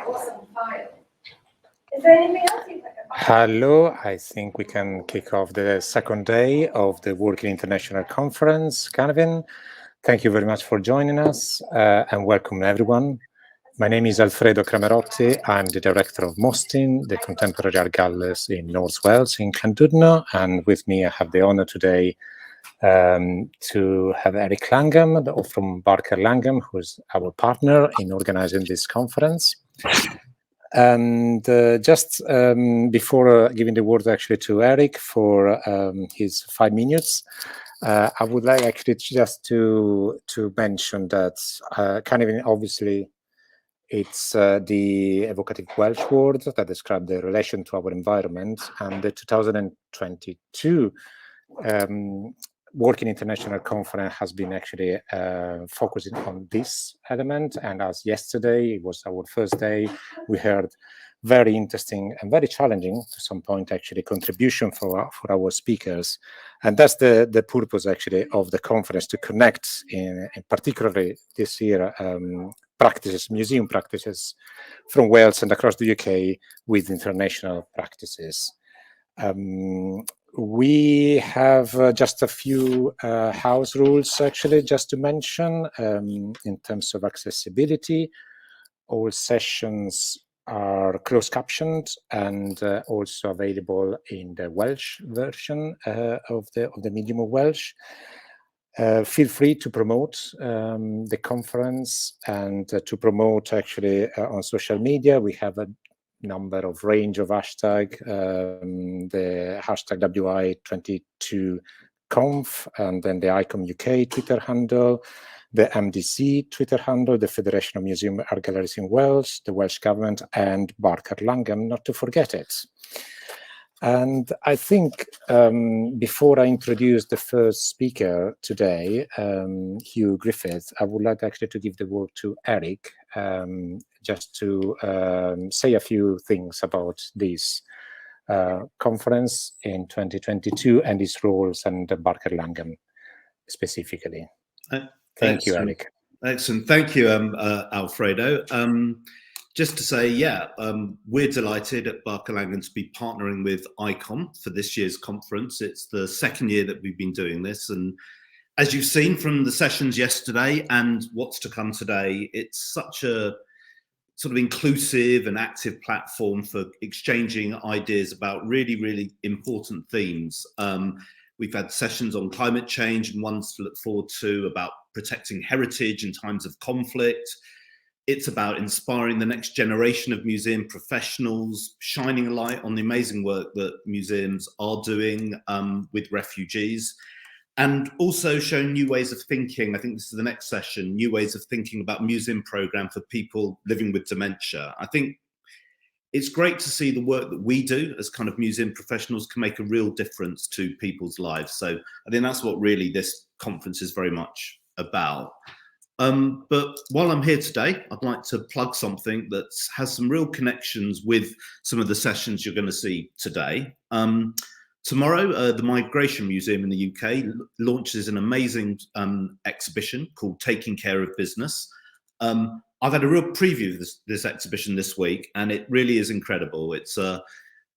Awesome file. Is there anything else you'd like to add? Hello, I think we can kick off the second day of the Working International Conference. Cynefin, thank you very much for joining us and welcome everyone. My name is Alfredo Camerotti. I'm the director of Mostyn, the contemporary art galleries in North Wales in Llandudno, and with me I have the honor today to have Eric Langham from Barker Langham, who's our partner in organizing this conference. And just before giving the word actually to Eric for his 5 minutes, I would like actually just to mention that Cynefin, obviously, it's the evocative Welsh word that describes the relation to our environment, and the 2022 Working International Conference has been actually focusing on this element. And as yesterday, it was our first day, we heard very interesting and very challenging, to some point actually, contribution for our speakers. And that's the purpose actually of the conference, to connect in particularly this year practices, museum practices from Wales and across the UK with international practices. We have just a few house rules actually just to mention in terms of accessibility. All sessions are closed captioned and also available in the Welsh version of the medium of Welsh. Feel free to promote the conference and to promote actually on social media. We have a number of range of hashtag, the hashtag WI22conf, and then the ICOM UK Twitter handle, the MDC Twitter handle, the Federation of Museum Art Galleries in Wales, the Welsh Government, and Barker Langham, not to forget it. And I think before I introduce the first speaker today, Hugh Griffiths, I would like actually to give the word to Eric, just to say a few things about this conference in 2022 and its roles, and Barker Langham specifically. Thank you, Eric. Excellent. Thank you, Alfredo. Just to say, we're delighted at Barker Langham to be partnering with ICOM for this year's conference. It's the second year that we've been doing this. And as you've seen from the sessions yesterday and what's to come today, it's such a sort of inclusive and active platform for exchanging ideas about really, really important themes. We've had sessions on climate change and ones to look forward to about protecting heritage in times of conflict. It's about inspiring the next generation of museum professionals, shining a light on the amazing work that museums are doing with refugees, and also showing new ways of thinking. I think this is the next session, new ways of thinking about museum program for people living with dementia. I think it's great to see the work that we do as kind of museum professionals can make a real difference to people's lives. So I think that's what really this conference is very much about. But while I'm here today, I'd like to plug something that has some real connections with some of the sessions you're going to see today. Tomorrow, the Migration Museum in the UK launches an amazing exhibition called Taking Care of Business. I've had a real preview of this exhibition this week, and it really is incredible. It's a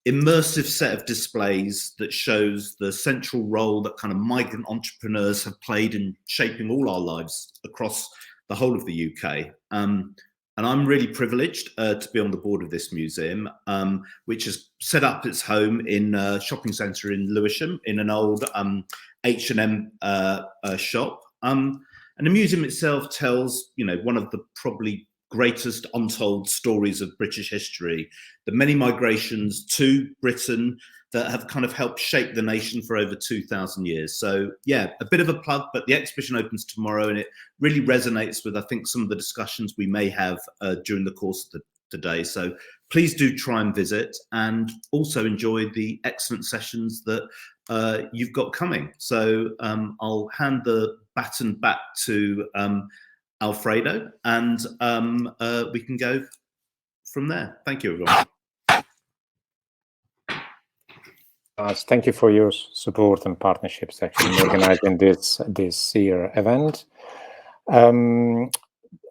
immersive set of displays that shows the central role that kind of migrant entrepreneurs have played in shaping all our lives across the whole of the UK. And I'm really privileged to be on the board of this museum, which has set up its home in a shopping centre in Lewisham in an old H&M shop. And the museum itself tells, one of the probably greatest untold stories of British history, the many migrations to Britain that have kind of helped shape the nation for over 2,000 years. So yeah, a bit of a plug, but the exhibition opens tomorrow, and it really resonates with, I think, some of the discussions we may have during the course of the day. So please do try and visit, and also enjoy the excellent sessions that you've got coming. So I'll hand the baton back to Alfredo, and we can go from there. Thank you, everyone. Thank you for your support and partnerships actually in organizing this year event.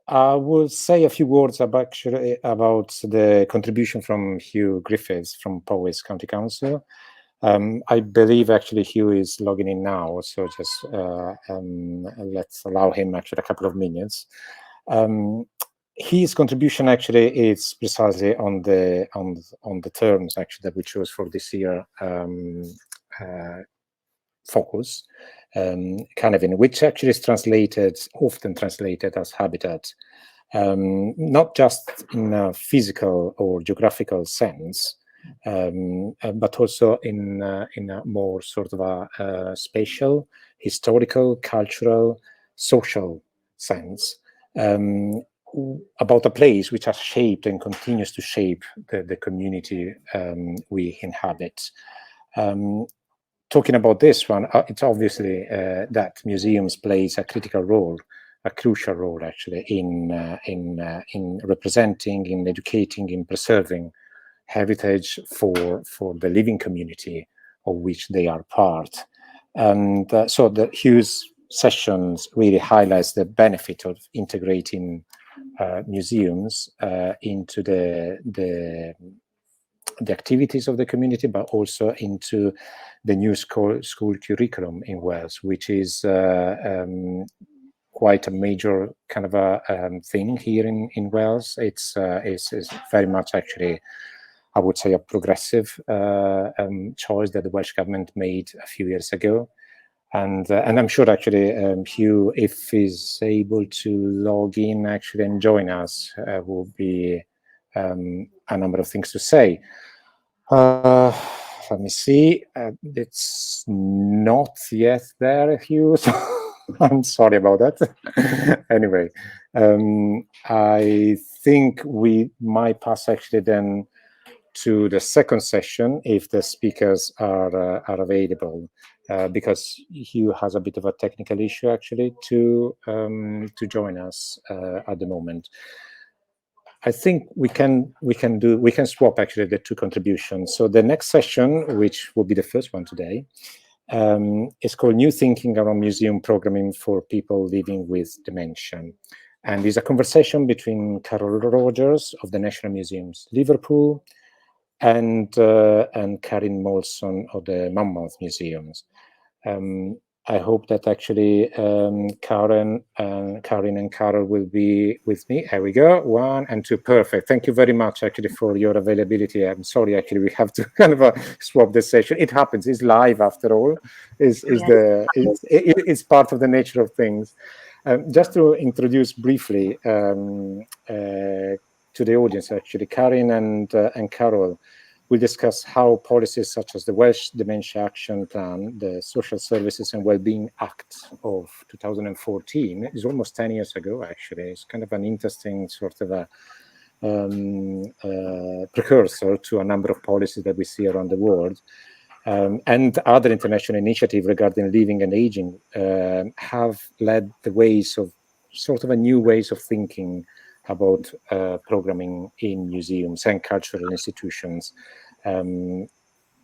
I will say a few words about the contribution from Hugh Griffiths from Powys County Council. I believe actually Hugh is logging in now, so just let's allow him actually a couple of minutes. His contribution actually is precisely on the terms actually that we chose for this year focus, Cynefin, which actually is often translated as habitat, not just in a physical or geographical sense, but also in a more sort of a spatial, historical, cultural, social sense, about a place which has shaped and continues to shape the community we inhabit. Talking about this one, it's obviously that museums plays a critical role, a crucial role actually in representing, in educating, in preserving heritage for the living community of which they are part. And so the Hugh's sessions really highlights the benefit of integrating museums into the activities of the community, but also into the new school curriculum in Wales, which is quite a major kind of a thing here in Wales. It's very much actually, I would say, a progressive choice that the Welsh government made a few years ago. And I'm sure actually Hugh, if he's able to log in actually and join us, will be a number of things to say. Let me see. It's not yet there, Hugh. So I'm sorry about that. Anyway, I think we might pass actually then to the second session if the speakers are available, because Hugh has a bit of a technical issue actually to join us at the moment. I think we can swap actually the two contributions. So the next session, which will be the first one today, is called New Thinking Around Museum Programming for People Living with Dementia. And is a conversation between Carol Rogers of the National Museums, Liverpool, and Karin Molson of the Monmouth Museums. I hope that actually Karin and Carol will be with me. Here we go, 1 and 2, perfect. Thank you very much actually for your availability. I'm sorry, actually, we have to kind of swap the session. It happens, it's live after all. It's part of the nature of things. Just to introduce briefly to the audience, actually, Karin and Carol will discuss how policies such as the Welsh Dementia Action Plan, the Social Services and Wellbeing Act of 2014, is almost 10 years ago, actually. It's kind of an interesting sort of a precursor to a number of policies that we see around the world. And other international initiatives regarding living and aging have led the ways of sort of a new ways of thinking about programming in museums and cultural institutions,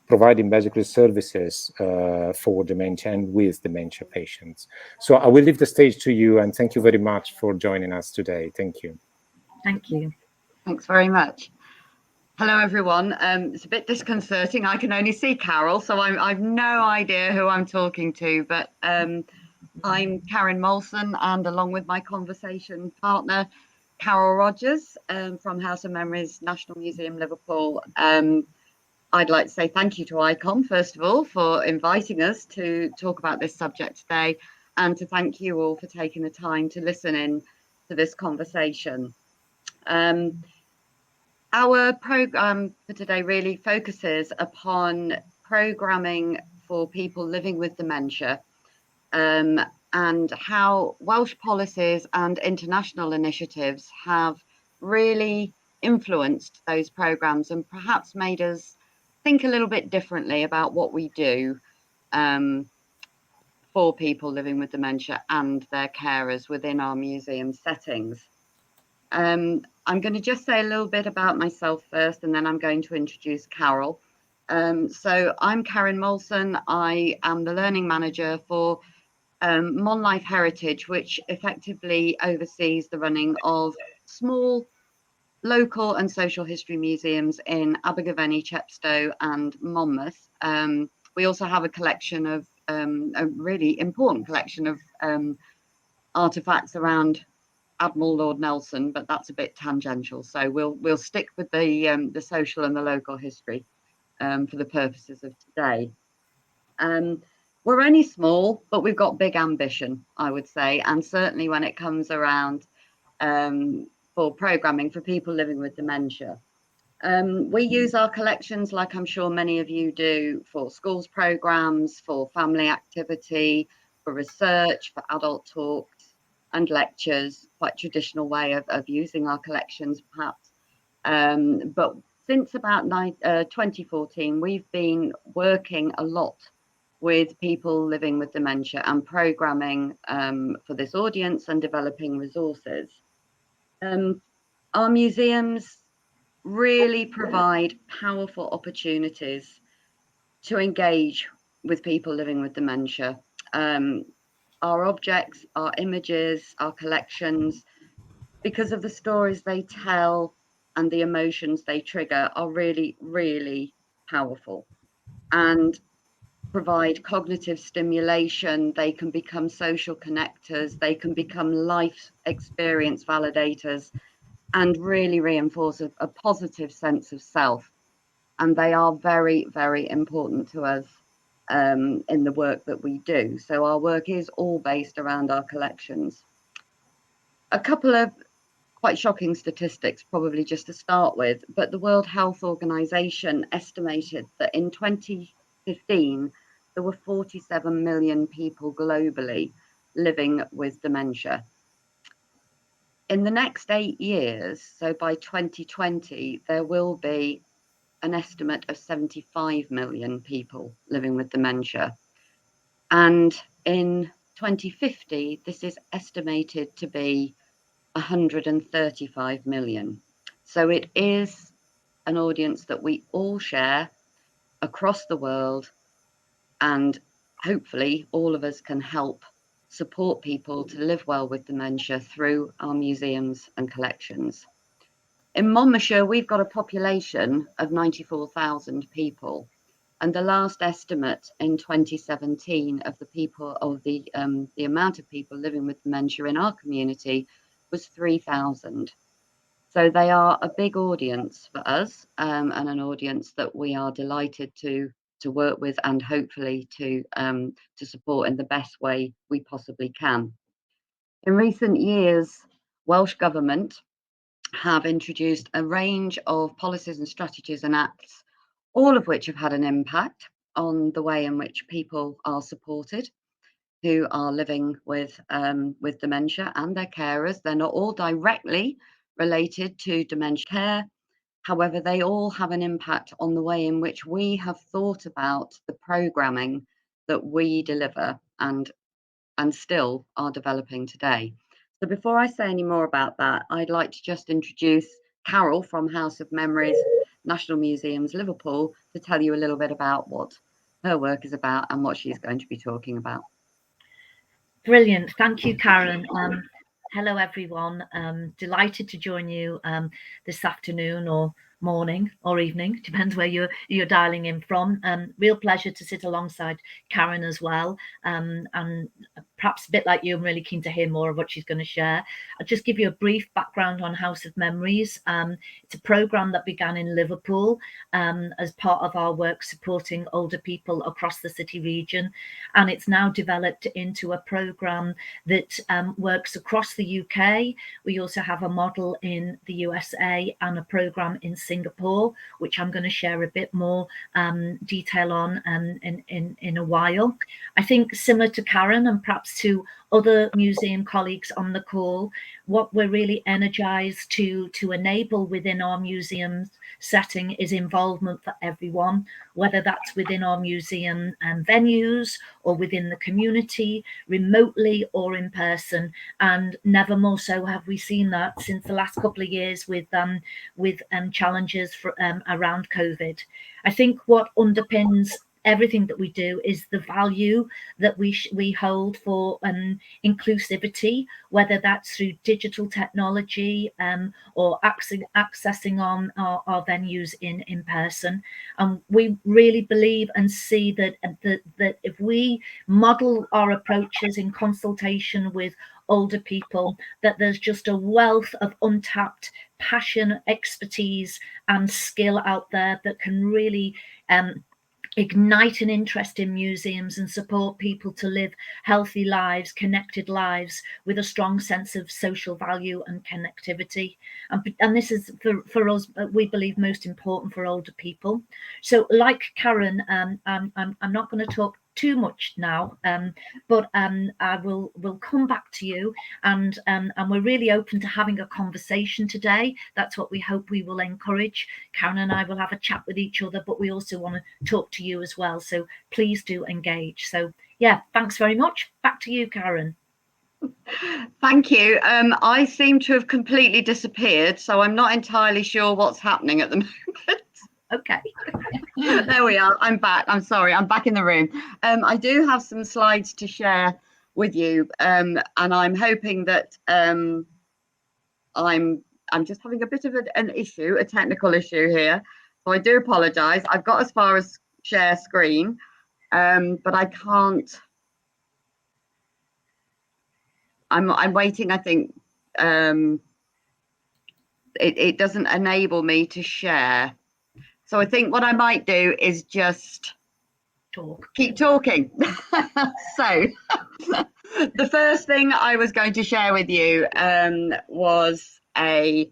providing basically services for dementia and with dementia patients. So I will leave the stage to you, and thank you very much for joining us today. Thank you. Thank you. Thanks very much. Hello, everyone. It's a bit disconcerting. I can only see Carol, so I've no idea who I'm talking to, but I'm Karin Molson, and along with my conversation partner, Carol Rogers from House of Memories, National Museum, Liverpool. I'd like to say thank you to ICOM, first of all, for inviting us to talk about this subject today, and to thank you all for taking the time to listen in to this conversation. Our program for today really focuses upon programming for people living with dementia, and how Welsh policies and international initiatives have really influenced those programs and perhaps made us think a little bit differently about what we do for people living with dementia and their carers within our museum settings. I'm going to just say a little bit about myself first, and then I'm going to introduce Carol. So I'm Karin Molson. I am the learning manager for Monmouth Heritage, which effectively oversees the running of small local and social history museums in Abergavenny, Chepstow and Monmouth. We also have a collection of a really important collection of artifacts around Admiral Lord Nelson, but that's a bit tangential. So we'll stick with the social and the local history for the purposes of today. We're only small, but we've got big ambition, I would say, and certainly when it comes around for programming for people living with dementia. We use our collections, like I'm sure many of you do, for schools programs, for family activity, for research, for adult talks and lectures. Quite traditional way of using our collections, perhaps. But since about 2014, we've been working a lot with people living with dementia and programming for this audience and developing resources. Our museums really provide powerful opportunities to engage with people living with dementia. Our objects, our images, our collections, because of the stories they tell and the emotions they trigger, are really, really powerful and provide cognitive stimulation. They can become social connectors, they can become life experience validators, and really reinforce a positive sense of self. And they are very, very important to us in the work that we do. So our work is all based around our collections. A couple of quite shocking statistics, probably just to start with, but the World Health Organization estimated that in 2015, there were 47 million people globally living with dementia. In the next 8 years, so by 2020, there will be an estimate of 75 million people living with dementia. And in 2050, this is estimated to be 135 million. So it is an audience that we all share across the world, and hopefully all of us can help support people to live well with dementia through our museums and collections. In Monmouthshire, we've got a population of 94,000 people, and the last estimate in 2017 of the people of the amount of people living with dementia in our community was 3,000. So they are a big audience for us, and an audience that we are delighted to work with and hopefully to support in the best way we possibly can. In recent years, Welsh Government have introduced a range of policies and strategies and acts, all of which have had an impact on the way in which people are supported who are living with dementia and their carers. They're not all directly related to dementia care. However, they all have an impact on the way in which we have thought about the programming that we deliver and still are developing today. So before I say any more about that, I'd like to just introduce Carol from House of Memories, National Museums, Liverpool, to tell you a little bit about what her work is about and what she's going to be talking about. Brilliant. Thank you, Karin. Hello, everyone. Delighted to join you this afternoon or morning or evening, depends where you're dialing in from. Real pleasure to sit alongside Karin as well. And perhaps a bit like you, I'm really keen to hear more of what she's going to share. I'll just give you a brief background on House of Memories. It's a programme that began in Liverpool as part of our work supporting older people across the city region. And it's now developed into a programme that works across the UK. We also have a model in the USA and a programme in Singapore, which I'm going to share a bit more detail on in a while. I think similar to Karin and perhaps to other museum colleagues on the call, what we're really energized to enable within our museum setting is involvement for everyone, whether that's within our museum venues or within the community, remotely or in person. And never more so have we seen that since the last couple of years with challenges around COVID. I think what underpins everything that we do is the value that we hold for inclusivity, whether that's through digital technology or accessing on our venues in person. And we really believe and see that if we model our approaches in consultation with older people, that there's just a wealth of untapped passion, expertise and skill out there that can really ignite an interest in museums and support people to live healthy lives, connected lives with a strong sense of social value and connectivity. And this is for us, we believe, most important for older people. So like Karin, I'm not going to talk too much now, but I will come back to you, and we're really open to having a conversation today. That's what we hope we will encourage. Karin and I will have a chat with each other, but we also want to talk to you as well, so please do engage. So yeah, thanks very much. Back to you, Karin. Thank you. I seem to have completely disappeared, so I'm not entirely sure what's happening at the moment. Okay. There we are. I'm back. I'm sorry. I'm back in the room. I do have some slides to share with you, and I'm hoping that I'm just having a bit of an issue, a technical issue here. So I do apologise. I've got as far as share screen, but I can't. I'm waiting. I think it doesn't enable me to share. So I think what I might do is just keep talking. So the first thing I was going to share with you was a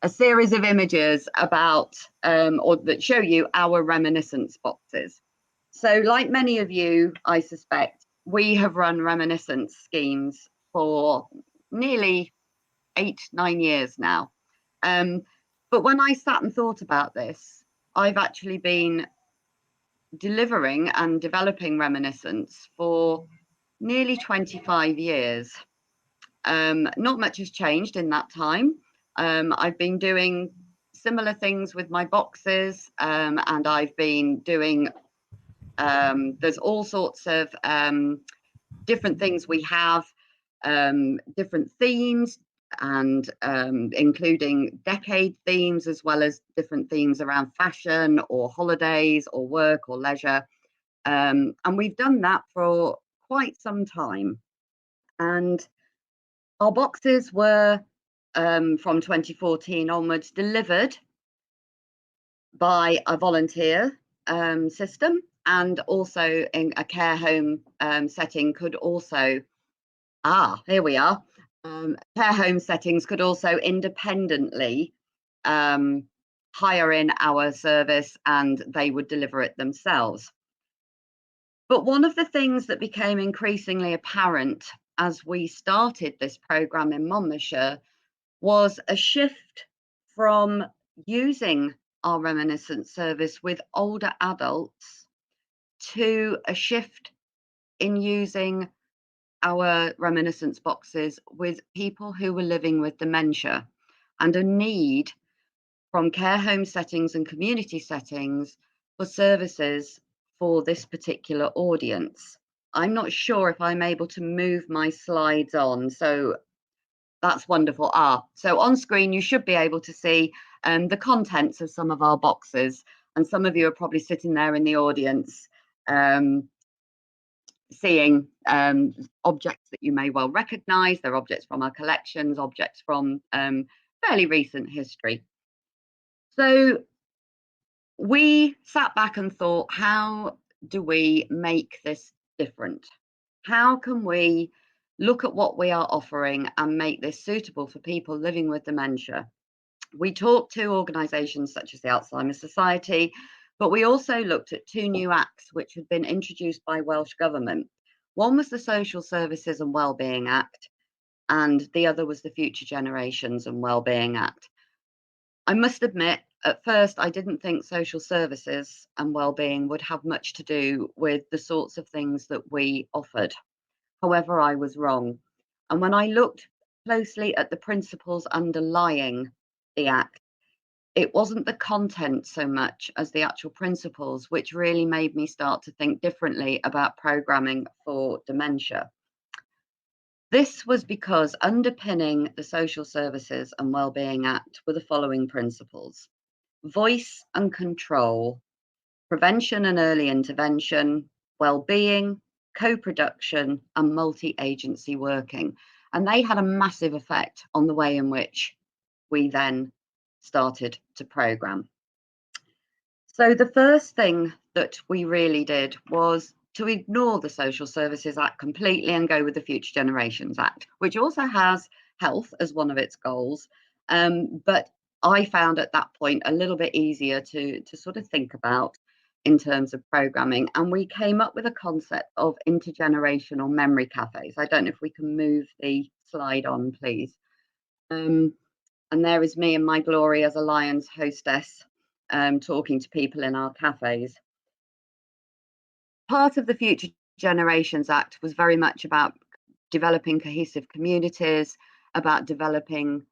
series of images about or that show you our reminiscence boxes. So like many of you, I suspect, we have run reminiscence schemes for nearly 8-9 years now. But when I sat and thought about this, I've actually been delivering and developing reminiscence for nearly 25 years. Not much has changed in that time. I've been doing similar things with my boxes, and I've been doing, there's all sorts of different things we have, different themes, and including decade themes, as well as different themes around fashion or holidays or work or leisure. And we've done that for quite some time. And our boxes were, from 2014 onwards, delivered by a volunteer system, and also in a care home setting could also, here we are. Care home settings could also independently hire in our service, and they would deliver it themselves. But one of the things that became increasingly apparent as we started this programme in Monmouthshire was a shift from using our reminiscence service with older adults to a shift in using our reminiscence boxes with people who were living with dementia, and a need from care home settings and community settings for services for this particular audience. I'm not sure if I'm able to move my slides on, so that's wonderful. So on screen you should be able to see the contents of some of our boxes, and some of you are probably sitting there in the audience seeing objects that you may well recognise. They're objects from our collections, objects from fairly recent history. So we sat back and thought, how do we make this different? How can we look at what we are offering and make this suitable for people living with dementia? We talked to organisations such as the Alzheimer's Society, but we also looked at 2 new acts which had been introduced by Welsh Government. One was the Social Services and Wellbeing Act, and the other was the Future Generations and Wellbeing Act. I must admit, at first, I didn't think social services and wellbeing would have much to do with the sorts of things that we offered. However, I was wrong. And when I looked closely at the principles underlying the Act, it wasn't the content so much as the actual principles, which really made me start to think differently about programming for dementia. This was because underpinning the Social Services and Wellbeing Act were the following principles: voice and control, prevention and early intervention, well-being, co-production, and multi-agency working. And they had a massive effect on the way in which we then started to programme. So the first thing that we really did was to ignore the Social Services Act completely and go with the Future Generations Act, which also has health as one of its goals. But I found at that point a little bit easier to sort of think about in terms of programming. And we came up with a concept of intergenerational memory cafes. I don't know if we can move the slide on, please. And there is me in my glory as a Lions hostess, talking to people in our cafes. Part of the Future Generations Act was very much about developing cohesive communities, about developing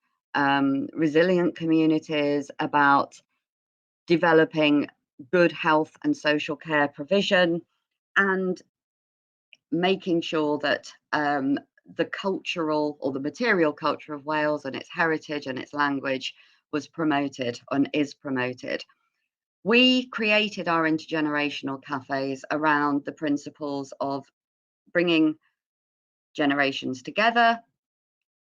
resilient communities, about developing good health and social care provision, and making sure that the cultural or the material culture of Wales and its heritage and its language was promoted and is promoted. We created our intergenerational cafes around the principles of bringing generations together,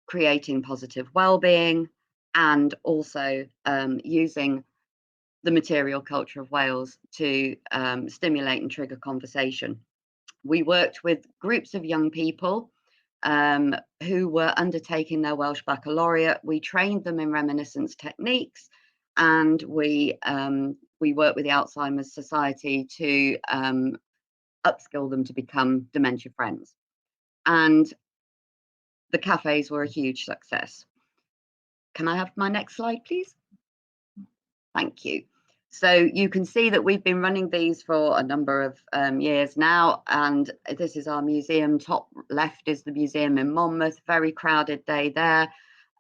creating positive well-being, and also using the material culture of Wales to stimulate and trigger conversation. We worked with groups of young people who were undertaking their Welsh Baccalaureate. We trained them in reminiscence techniques, and we worked with the Alzheimer's Society to upskill them to become dementia friends. And the cafes were a huge success. Can I have my next slide, please? Thank you. So you can see that we've been running these for a number of years now, and this is our museum. Top left is the museum in Monmouth, very crowded day there.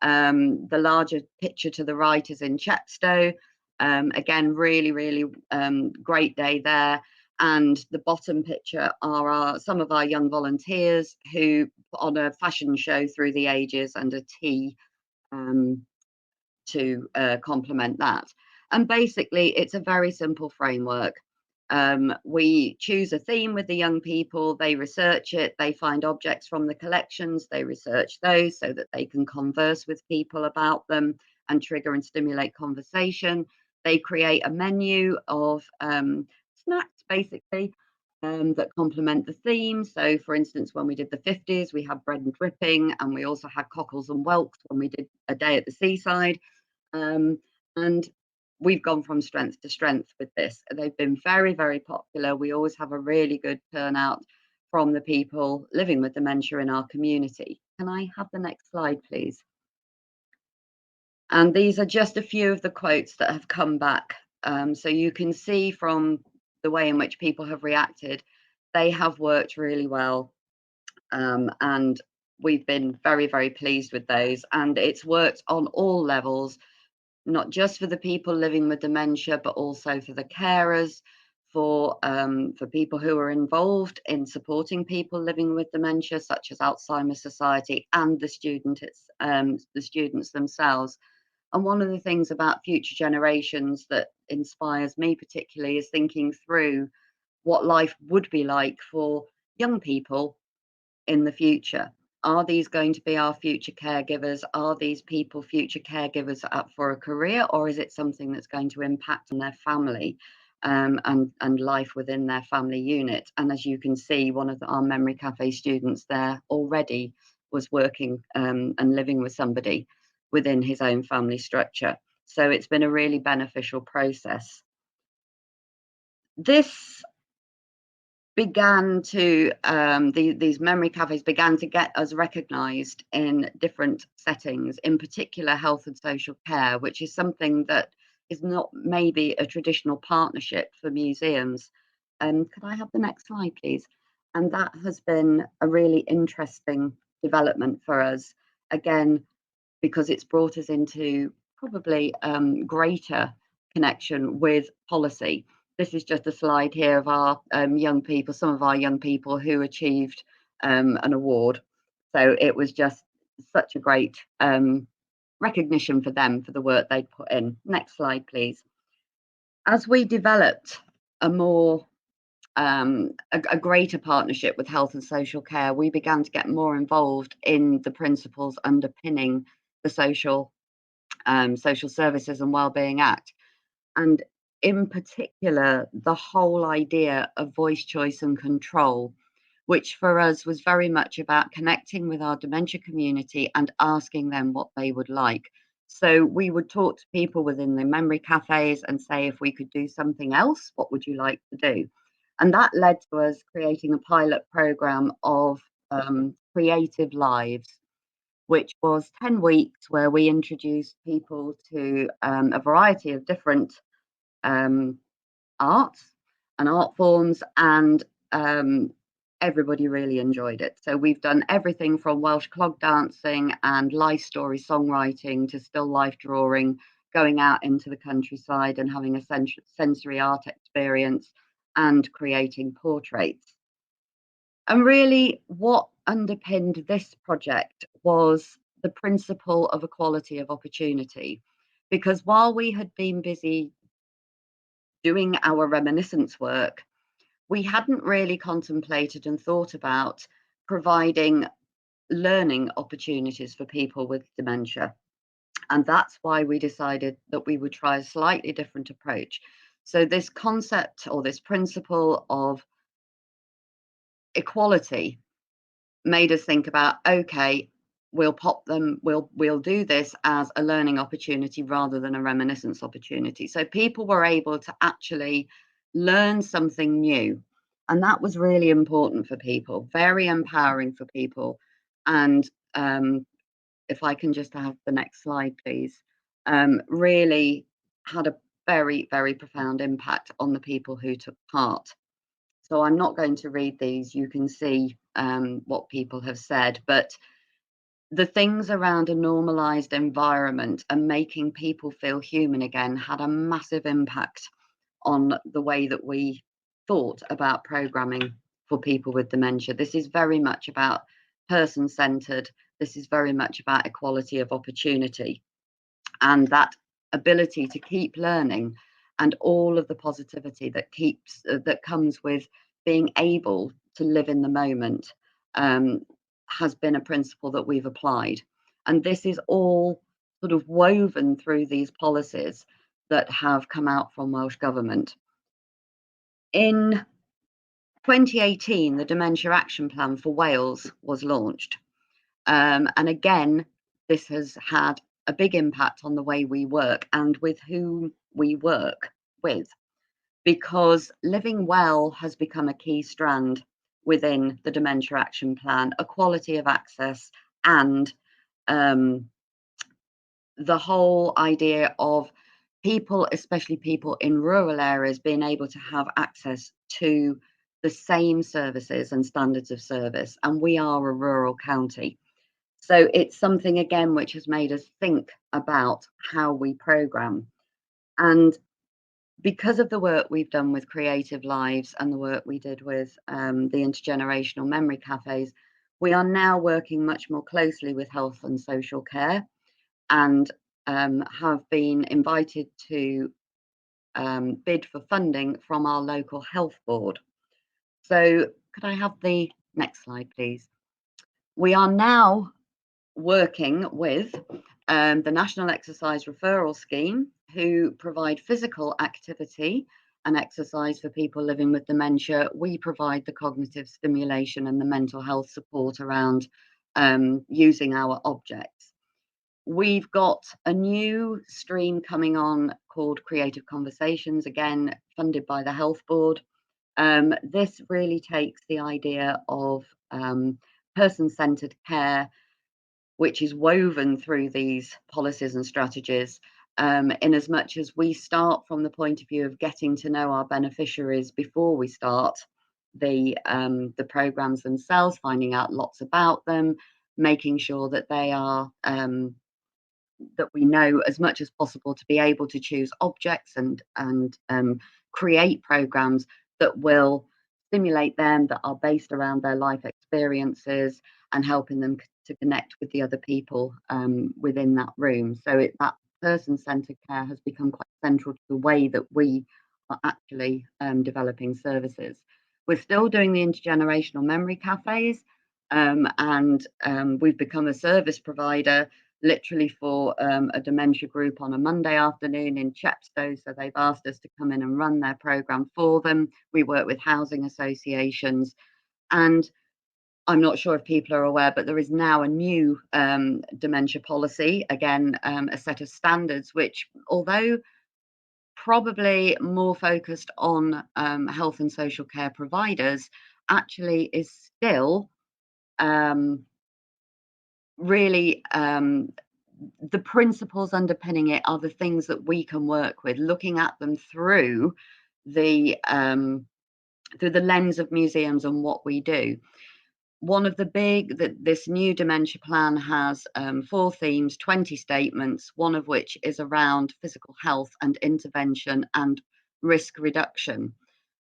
The larger picture to the right is in Chepstow. Again, really great day there. And the bottom picture are some of our young volunteers who put on a fashion show through the ages and a tea to complement that. And basically, it's a very simple framework. We choose a theme with the young people, they research it, they find objects from the collections, they research those so that they can converse with people about them and trigger and stimulate conversation. They create a menu of snacks, basically, that complement the theme. So, for instance, when we did the 50s, we had bread and dripping, and we also had cockles and whelks when we did a day at the seaside. And we've gone from strength to strength with this. They've been very popular. We always have a really good turnout from the people living with dementia in our community. Can I have the next slide, please? And these are just a few of the quotes that have come back. So you can see from the way in which people have reacted, they have worked really well. And we've been very pleased with those. And it's worked on all levels, not just for the people living with dementia, but also for the carers, for people who are involved in supporting people living with dementia, such as Alzheimer's Society, and the students themselves. And one of the things about future generations that inspires me particularly is thinking through what life would be like for young people in the future. Are these going to be our future caregivers? Are these people future caregivers up for a career, or is it something that's going to impact on their family and life within their family unit? And as you can see, one of our Memory Cafe students there already was working and living with somebody within his own family structure. So it's been a really beneficial process. This began to, these memory cafes began to get us recognised in different settings, in particular health and social care, which is something that is not maybe a traditional partnership for museums. Could I have the next slide, please? And that has been a really interesting development for us, again, because it's brought us into probably greater connection with policy. This is just a slide here of our young people, some of our young people who achieved an award. So it was just such a great recognition for them for the work they'd put in. Next slide, please. As we developed a more a greater partnership with health and social care, we began to get more involved in the principles underpinning the Social Services and Wellbeing Act, and in particular the whole idea of voice, choice and control, which for us was very much about connecting with our dementia community and asking them what they would like. So we would talk to people within the memory cafes and say, if we could do something else, what would you like to do? And that led to us creating a pilot program of Creative Lives, which was 10 weeks where we introduced people to a variety of different arts and art forms, and everybody really enjoyed it. So we've done everything from Welsh clog dancing and life story songwriting to still life drawing, going out into the countryside and having a sensory art experience and creating portraits. And really what underpinned this project was the principle of equality of opportunity, because while we had been busy doing our reminiscence work, we hadn't really contemplated and thought about providing learning opportunities for people with dementia. And that's why we decided that we would try a slightly different approach. So this concept or this principle of equality made us think about, okay, we'll do this as a learning opportunity rather than a reminiscence opportunity. So people were able to actually learn something new. And that was really important for people, very empowering for people. And if I can just have the next slide, please, really had a very, very profound impact on the people who took part. So I'm not going to read these. You can see what people have said, but the things around a normalized environment and making people feel human again had a massive impact on the way that we thought about programming for people with dementia. This is very much about person-centered. This is very much about equality of opportunity, and that ability to keep learning and all of the positivity that comes with being able to live in the moment has been a principle that we've applied. And this is all sort of woven through these policies that have come out from Welsh Government. In 2018, the Dementia Action Plan for Wales was launched. And again, this has had a big impact on the way we work and with whom we work with, because living well has become a key strand within the Dementia Action Plan, equality of access, and the whole idea of people, especially people in rural areas, being able to have access to the same services and standards of service. And we are a rural county. So it's something, again, which has made us think about how we program. And because of the work we've done with Creative Lives and the work we did with the intergenerational memory cafes, we are now working much more closely with health and social care, and have been invited to bid for funding from our local health board. So could I have the next slide, please? We are now working with the National Exercise Referral Scheme, who provide physical activity and exercise for people living with dementia. We provide the cognitive stimulation and the mental health support around using our objects. We've got a new stream coming on called Creative Conversations, again funded by the Health Board. This really takes the idea of person-centered care, which is woven through these policies and strategies, in as much as we start from the point of view of getting to know our beneficiaries before we start the programs themselves, finding out lots about them, making sure that they are that we know as much as possible to be able to choose objects and create programs that will stimulate them, that are based around their life experiences and helping them to connect with the other people within that room. So that person-centered care has become quite central to the way that we are actually developing services. We're still doing the intergenerational memory cafes, and we've become a service provider literally for a dementia group on a Monday afternoon in Chepstow. So they've asked us to come in and run their program for them. We work with housing associations, and I'm not sure if people are aware, but there is now a new dementia policy, again, a set of standards, which, although probably more focused on health and social care providers, actually is still really the principles underpinning it are the things that we can work with, looking at them through the lens of museums and what we do. One of the this new dementia plan has 4 themes, 20 statements, one of which is around physical health and intervention and risk reduction.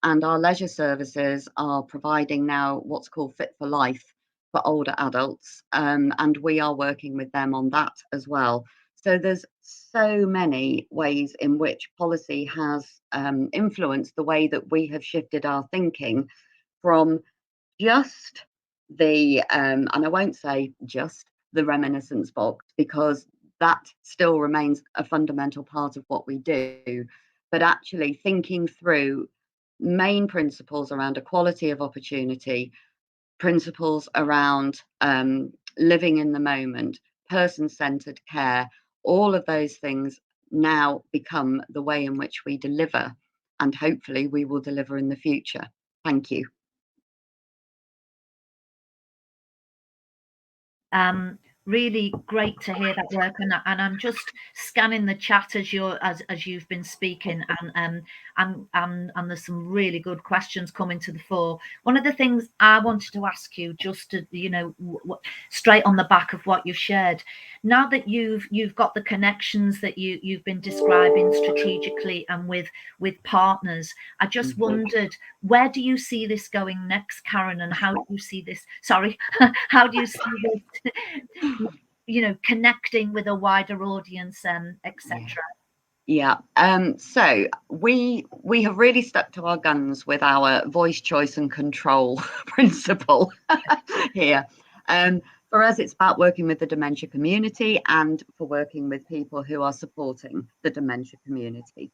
And our leisure services are providing now what's called Fit for Life for older adults. And we are working with them on that as well. So there's so many ways in which policy has influenced the way that we have shifted our thinking from just the, and I won't say just the reminiscence box, because that still remains a fundamental part of what we do, but actually thinking through main principles around equality of opportunity, principles around living in the moment, person-centered care, all of those things now become the way in which we deliver, and hopefully we will deliver in the future. Thank you. Really great to hear that work, and I'm just scanning the chat as you've been speaking, and there's some really good questions coming to the fore. One of the things I wanted to ask you, just to straight on the back of what you've shared, now that you've got the connections that you've been describing strategically and with partners, I just wondered, where do you see this going next, Karin, and how do you see this? Sorry, how do you see this? Connecting with a wider audience, etc. Yeah. So we have really stuck to our guns with our voice, choice, and control principle here. For us, it's about working with the dementia community and for working with people who are supporting the dementia community.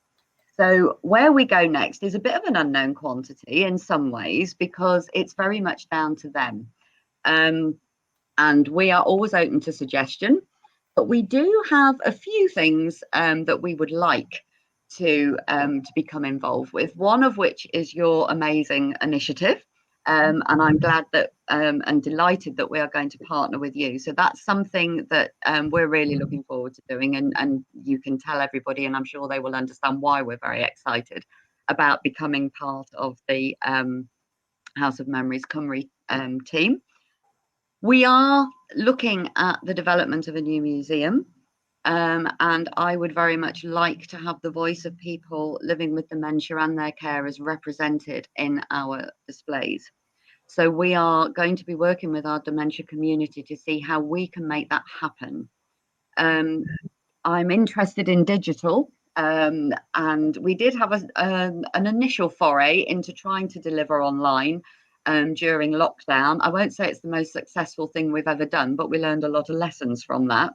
So where we go next is a bit of an unknown quantity in some ways, because it's very much down to them. And we are always open to suggestion, but we do have a few things that we would like to become involved with, one of which is your amazing initiative. And I'm glad that and delighted that we are going to partner with you. So that's something that we're really looking forward to doing, and you can tell everybody, and I'm sure they will understand why we're very excited about becoming part of the House of Memories Cymru team. We are looking at the development of a new museum, and I would very much like to have the voice of people living with dementia and their carers represented in our displays. So we are going to be working with our dementia community to see how we can make that happen. I'm interested in digital, and we did have an initial foray into trying to deliver online during lockdown. I won't say it's the most successful thing we've ever done, but we learned a lot of lessons from that.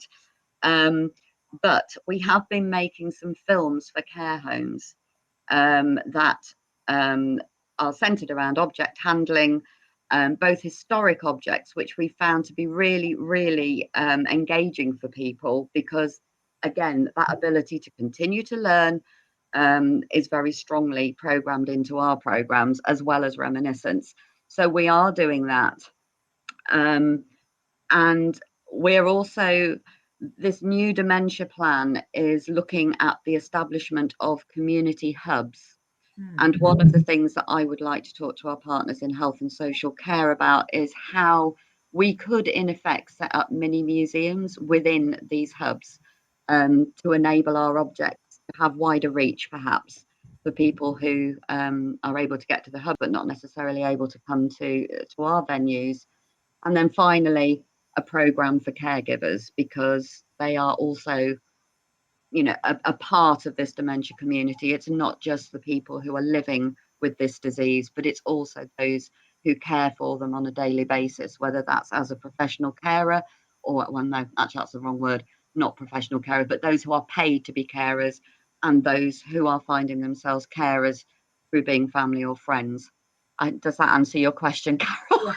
But we have been making some films for care homes that are centered around object handling, both historic objects, which we found to be really, really engaging for people, because, again, that ability to continue to learn is very strongly programmed into our programs, as well as reminiscence. So we are doing that. And we're also, this new dementia plan is looking at the establishment of community hubs. And one of the things that I would like to talk to our partners in health and social care about is how we could, in effect, set up mini museums within these hubs. to enable our objects to have wider reach, perhaps, for people who are able to get to the hub but not necessarily able to come to our venues. And then finally, a programme for caregivers, because they are also, you know, a part of this dementia community. It's not just the people who are living with this disease, but it's also those who care for them on a daily basis, whether that's as a professional carer or, well, no, actually that's the wrong word, not professional carer, but those who are paid to be carers, and those who are finding themselves carers through being family or friends. Does that answer your question, Carol?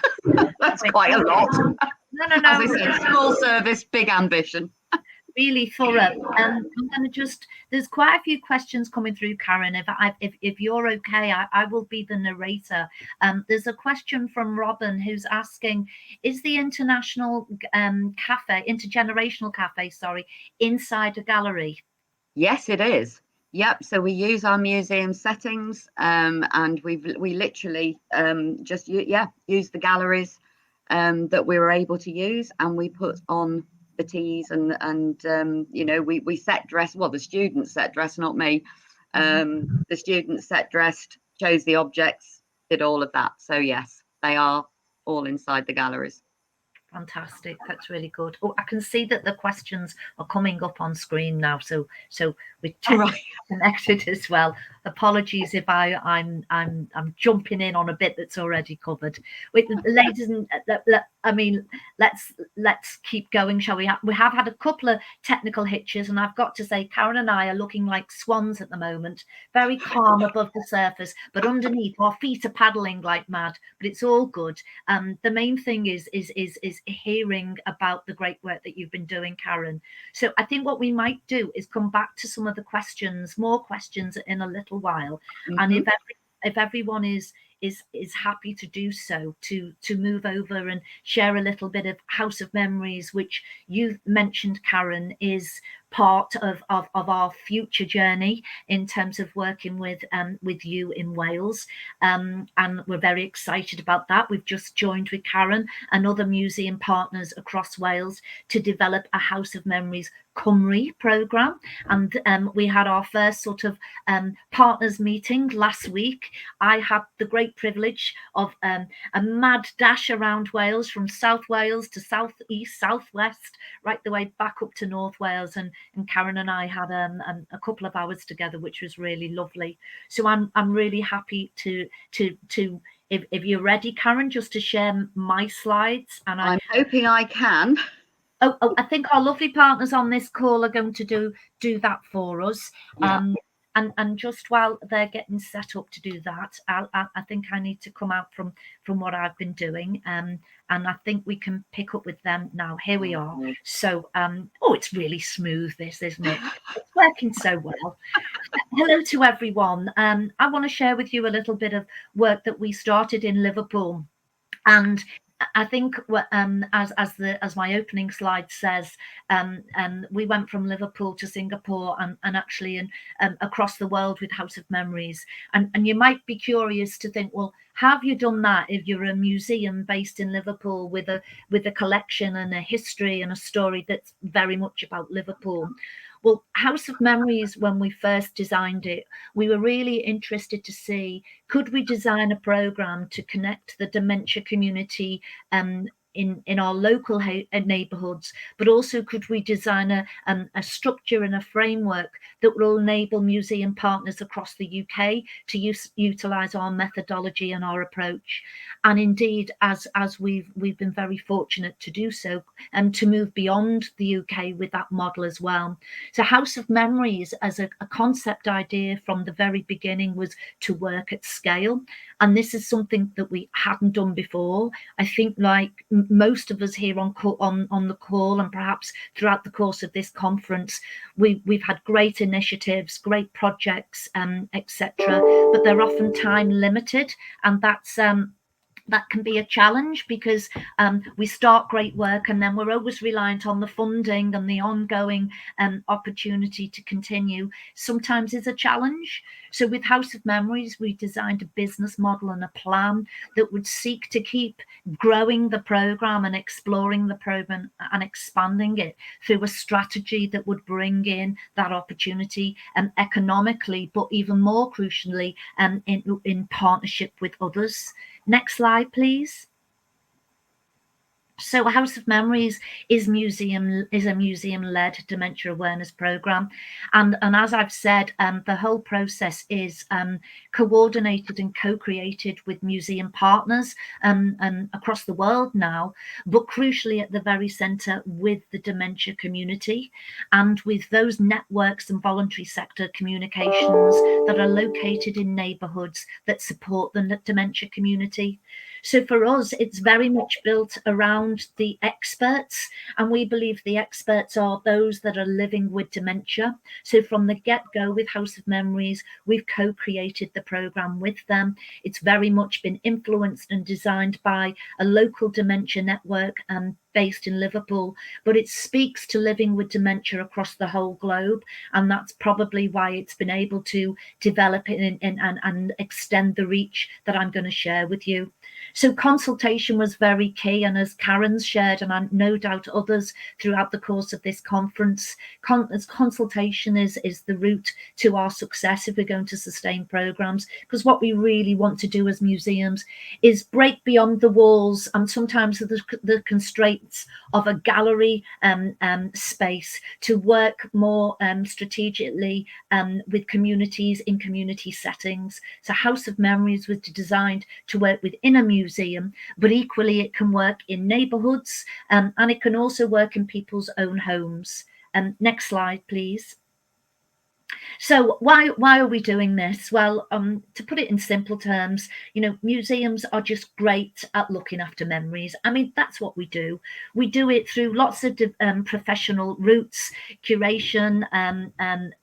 That's quite a lot. No. As I said, small service, big ambition. Really thorough. I'm going to just, there's quite a few questions coming through, Karin. If you're okay, I will be the narrator. There's a question from Robin who's asking, is the international intergenerational cafe, inside a gallery? Yes, it is. Yep. So we use our museum settings, and we literally just use the galleries that we were able to use, and we put on the teas and you know, we set dress. Well, the students set dress, not me. The students set dressed, chose the objects, did all of that. So yes, they are all inside the galleries. Fantastic, that's really good. Oh, I can see that the questions are coming up on screen now, so we're connected as well. Apologies if I'm jumping in on a bit that's already covered. Ladies and I mean, let's keep going, shall we? We have had a couple of technical hitches, and I've got to say, Karin and I are looking like swans at the moment, very calm above the surface, but underneath our feet are paddling like mad. But it's all good. The main thing is hearing about the great work that you've been doing, Karin. So I think what we might do is come back to some of the questions, more questions in a little while, and if everyone is happy to do so, to move over and share a little bit of House of Memories, which you mentioned, Karin, is part of our future journey in terms of working with you in Wales, and we're very excited about that. We've just joined with Karin and other museum partners across Wales to develop a House of Memories Cymru programme, and we had our first sort of partners meeting last week. I had the great privilege of a mad dash around Wales, from South Wales to South East, South West, right the way back up to North Wales, and Karin and I had a couple of hours together, which was really lovely. So I'm really happy to if you're ready, Karin, just to share my slides, and I'm hoping I can. Oh, I think our lovely partners on this call are going to do that for us. Yeah. And just while they're getting set up to do that, I think I need to come out from what I've been doing, and I think we can pick up with them now. Here we are. So, it's really smooth, this, isn't it? It's working so well. Hello to everyone. I want to share with you a little bit of work that we started in Liverpool, and I think as my opening slide says, we went from Liverpool to Singapore and actually across the world with House of Memories. And you might be curious to think, well, have you done that if you're a museum based in Liverpool with a collection and a history and a story that's very much about Liverpool? Well, House of Memories, when we first designed it, we were really interested to see, could we design a programme to connect the dementia community in our local neighbourhoods, but also could we design a structure and a framework that will enable museum partners across the UK to utilise our methodology and our approach. And indeed, as we've been very fortunate to do so, and to move beyond the UK with that model as well. So House of Memories as a concept idea from the very beginning was to work at scale. And this is something that we hadn't done before. I think, like most of us here on the call, and perhaps throughout the course of this conference, we've had great initiatives, great projects, etc., but they're often time limited, and that's that can be a challenge because we start great work and then we're always reliant on the funding, and the ongoing opportunity to continue sometimes is a challenge. So with House of Memories, we designed a business model and a plan that would seek to keep growing the programme and exploring the programme and expanding it through a strategy that would bring in that opportunity economically, but even more crucially in partnership with others. Next slide, please. So House of Memories is a museum-led dementia awareness programme, and as I've said, the whole process is coordinated and co-created with museum partners across the world now, but crucially at the very centre with the dementia community and with those networks and voluntary sector communications that are located in neighbourhoods that support the dementia community. So for us, it's very much built around the experts, and we believe the experts are those that are living with dementia. So from the get-go with House of Memories, we've co-created the programme with them. It's very much been influenced and designed by a local dementia network based in Liverpool, but it speaks to living with dementia across the whole globe, and that's probably why it's been able to develop it and extend the reach that I'm going to share with you. So consultation was very key, and as Karin's shared, and I no doubt others throughout the course of this conference, consultation is the route to our success if we're going to sustain programmes, because what we really want to do as museums is break beyond the walls and sometimes the constraints of a gallery space to work more strategically with communities in community settings. So House of Memories was designed to work within a museum, but equally it can work in neighbourhoods and it can also work in people's own homes. Next slide, please. So why are we doing this? Well, to put it in simple terms, museums are just great at looking after memories. I mean, that's what we do. We do it through lots of professional routes, curation,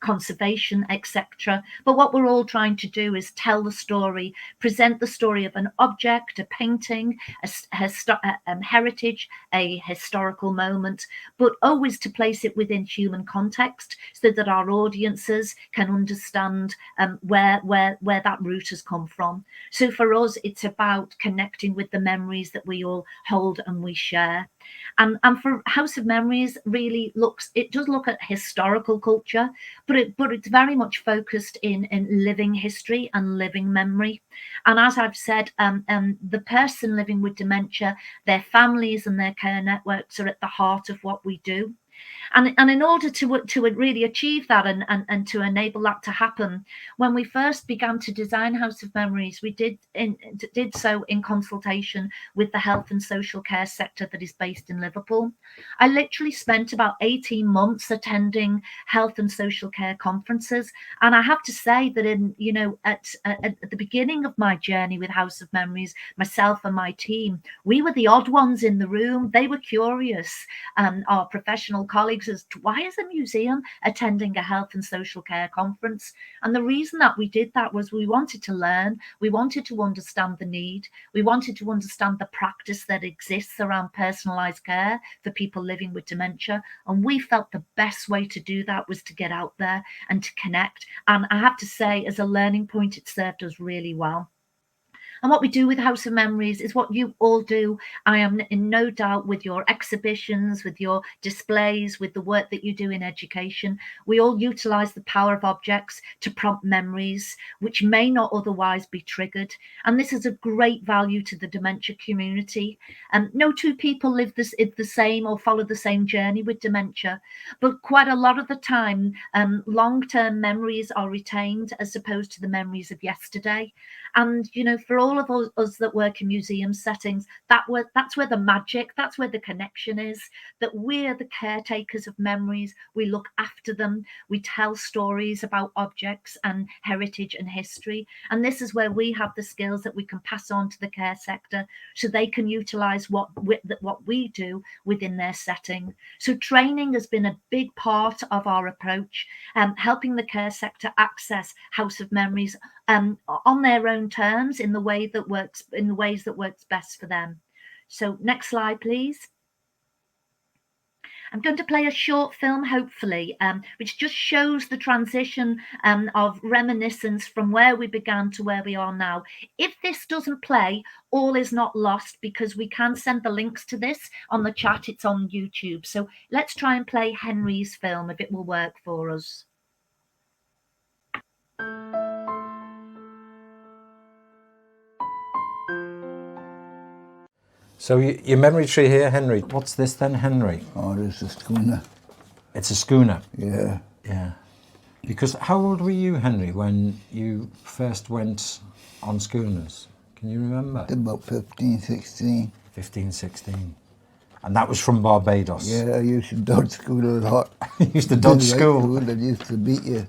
conservation, etc. But what we're all trying to do is tell the story, present the story of an object, a painting, a heritage, a historical moment, but always to place it within human context so that our audiences can understand where that root has come from. So for us, it's about connecting with the memories that we all hold and we share. And for House of Memories really does look at historical culture, but it's very much focused in living history and living memory. And as I've said, the person living with dementia, their families and their care networks are at the heart of what we do. And in order to really achieve that and to enable that to happen, when we first began to design House of Memories, we did so in consultation with the health and social care sector that is based in Liverpool. I literally spent about 18 months attending health and social care conferences, and I have to say that at the beginning of my journey with House of Memories, myself and my team, we were the odd ones in the room. They were curious, our professional colleagues, as to why is a museum attending a health and social care conference. And the reason that we did that was we wanted to learn, we wanted to understand the need, we wanted to understand the practice that exists around personalised care for people living with dementia, and we felt the best way to do that was to get out there and to connect. And I have to say, as a learning point, it served us really well. And what we do with House of Memories is what you all do. I am in no doubt with your exhibitions, with your displays, with the work that you do in education. We all utilise the power of objects to prompt memories which may not otherwise be triggered. And this is a great value to the dementia community. No two people live the same or follow the same journey with dementia, but quite a lot of the time, long-term memories are retained as opposed to the memories of yesterday. And, for all of us that work in museum settings, that's where the magic, that's where the connection is, that we're the caretakers of memories. We look after them. We tell stories about objects and heritage and history. And this is where we have the skills that we can pass on to the care sector so they can utilise what we do within their setting. So training has been a big part of our approach, helping the care sector access House of Memories on their own terms, in the way that works in the ways that works best for them. So next slide, please. I'm going to play a short film, hopefully, which just shows the transition of reminiscence from where we began to where we are now. If this doesn't play, all is not lost, because we can send the links to this on the chat. It's on YouTube. So let's try and play Henry's film if it will work for us. So your memory tree here, Henry. What's this then, Henry? Oh, this is a schooner. It's a schooner. Yeah. Yeah. Because how old were you, Henry, when you first went on schooners? Can you remember? About 15, 16. 15, 16. And that was from Barbados? Yeah, I used to dodge school a lot. You used to dodge school? They used to beat you.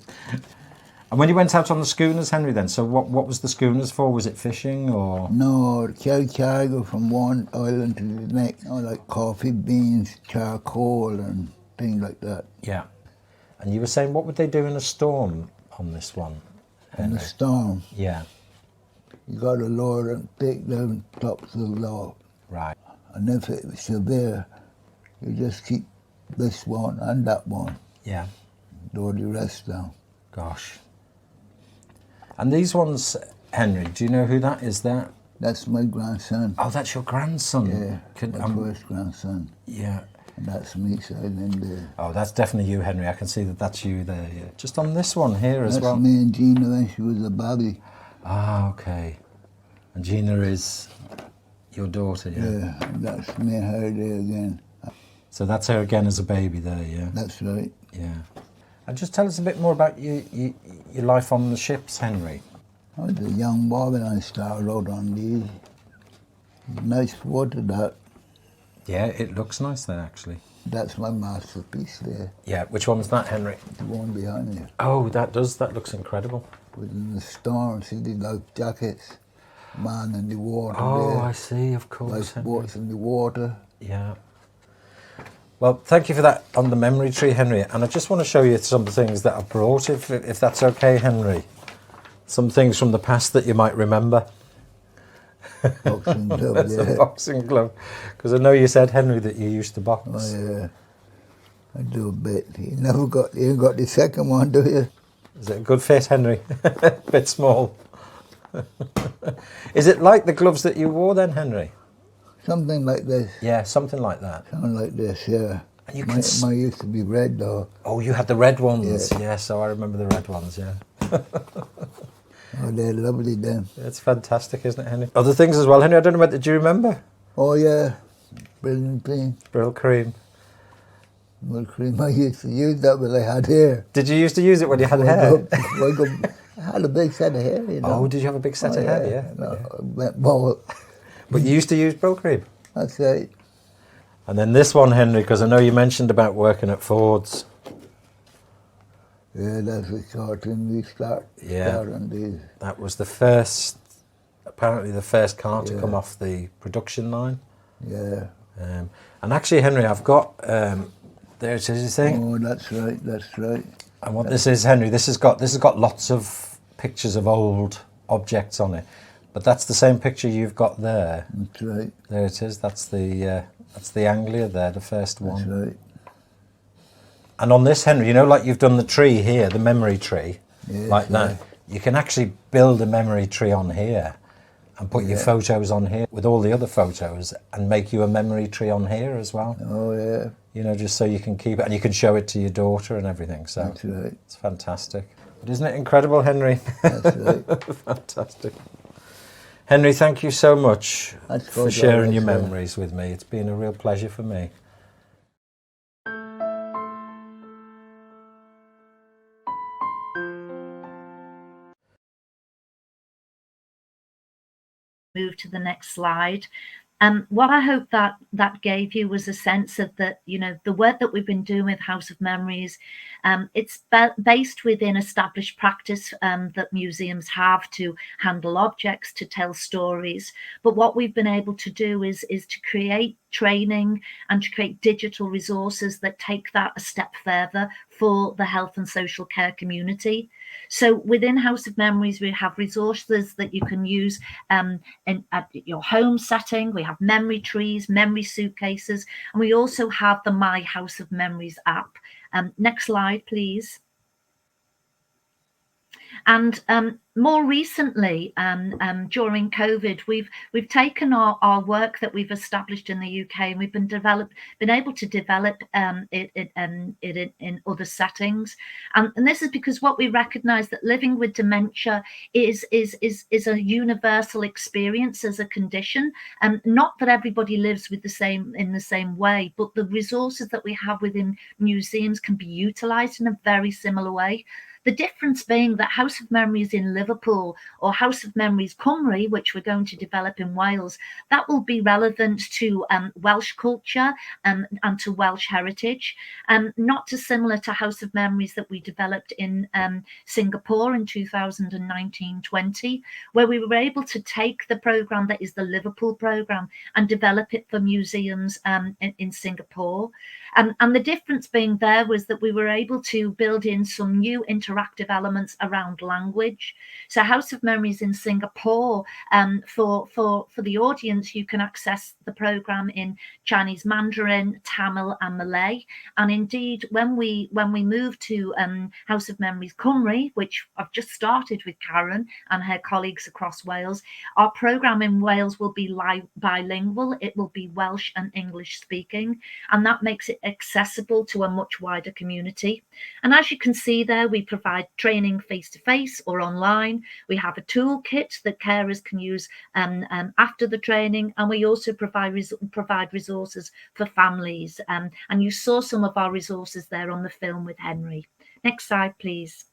And when you went out on the schooners, Henry, then, so what was the schooners for? Was it fishing or? No, carry cargo from one island to the next. Like coffee beans, charcoal and things like that. Yeah. And you were saying, what would they do in a storm on this one, In Henry? the storm, Yeah. you got to lower and take down tops of the log. Right. And if it was severe, you just keep this one and that one. Yeah. Lower the rest down. Gosh. And these ones, Henry, do you know who that is there? That's my grandson. Oh, that's your grandson. Yeah, my first grandson. Yeah. And that's me sitting in there. Oh, that's definitely you, Henry. I can see that that's you there. Yeah. Just on this one here as That's well. me and Gina when she was a baby. Ah, okay. And Gina is your daughter, yeah? Yeah, and that's me and her there again. So that's her again as a baby there, yeah? That's right. Yeah. And just tell us a bit more about your life on the ships, Henry. I was a young boy when I started out on these. Nice water, that. Yeah, it looks nice then, actually. That's my masterpiece there. Yeah, which one was that, Henry? The one behind you. Oh, that looks incredible. But in the storm, see the life jackets, man in the water Oh, there. I see, of course, Life Henry. boats in the water. Yeah. Well, thank you for that on the memory tree, Henry. And I just want to show you some things that I've brought, if that's okay, Henry. Some things from the past that you might remember. Boxing glove, That's yeah. a boxing glove. Because I know you said, Henry, that you used to box. Oh, yeah. I do a bit. You ain't got the second one, do you? Is it a good fit, Henry? Bit small. Is it like the gloves that you wore then, Henry? Something like this. Yeah, something like that. Something like this, yeah. And you can Mine used to be red, though. Oh, you had the red ones. Yeah. Yeah, so I remember the red ones, yeah. Oh, they're lovely, then. It's fantastic, isn't it, Henry? Other things as well, Henry, I don't know what, did you remember? Oh, yeah. Brilliant thing. Brill cream. Well, cream, I used to use that when I had hair. Did you used to use it when you had hair? I had a big set of hair, you know. Oh, did you have a big set of hair? Yeah. No, I went bald. But you used to use Brill cream? That's right. And then this one, Henry, because I know you mentioned about working at Ford's. Yeah, that's the cartoon we start on these. That was the first, apparently the first car to Yeah. come off the production line. Yeah. And actually, Henry, I've got, there it is, you see? Oh, that's right, that's right. And what this is, Henry, this has got lots of pictures of old objects on it. But that's the same picture you've got there. That's right. There it is. That's the Anglia there, the first one. That's right. And on this, Henry, you know, like you've done the tree here, the memory tree, Yes, like that. yeah. You can actually build a memory tree on here and put your photos on here with all the other photos and make you a memory tree on here as well. Oh, yeah. You know, just so you can keep it and you can show it to your daughter and everything. So That's right. it's fantastic. But isn't it incredible, Henry? That's right. Fantastic. Henry, thank you so much That's for good, sharing all your right, sir. memories with me. It's been a real pleasure for me. Move to the next slide. What I hope that gave you was a sense of that, you know, the work that we've been doing with House of Memories, it's based within established practice that museums have to handle objects, to tell stories. But what we've been able to do is to create training and to create digital resources that take that a step further for the health and social care community. So within House of Memories, we have resources that you can use at your home setting. We have memory trees, memory suitcases, and we also have the My House of Memories app. Next slide, please. And more recently, during COVID, we've taken our work that we've established in the UK, and we've been able to develop it in other settings. And this is because what we recognise that living with dementia is a universal experience as a condition, and not that everybody lives with in the same way, but the resources that we have within museums can be utilised in a very similar way. The difference being that House of Memories in Liverpool or House of Memories Cymru, which we're going to develop in Wales, that will be relevant to Welsh culture and to Welsh heritage, not dissimilar to House of Memories that we developed in Singapore in 2019-20, where we were able to take the programme that is the Liverpool programme and develop it for museums in Singapore. And the difference being there was that we were able to build in some new interactive elements around language. So House of Memories in Singapore, for the audience, you can access the programme in Chinese Mandarin, Tamil and Malay. And indeed, when we moved to House of Memories Cymru, which I've just started with Karin and her colleagues across Wales, our programme in Wales will be bilingual. It will be Welsh and English speaking, and that makes it accessible to a much wider community. And as you can see there, we provide training face-to-face or online. We have a toolkit that carers can use after the training, and we also provide resources for families. And you saw some of our resources there on the film with Henry. Next slide, please.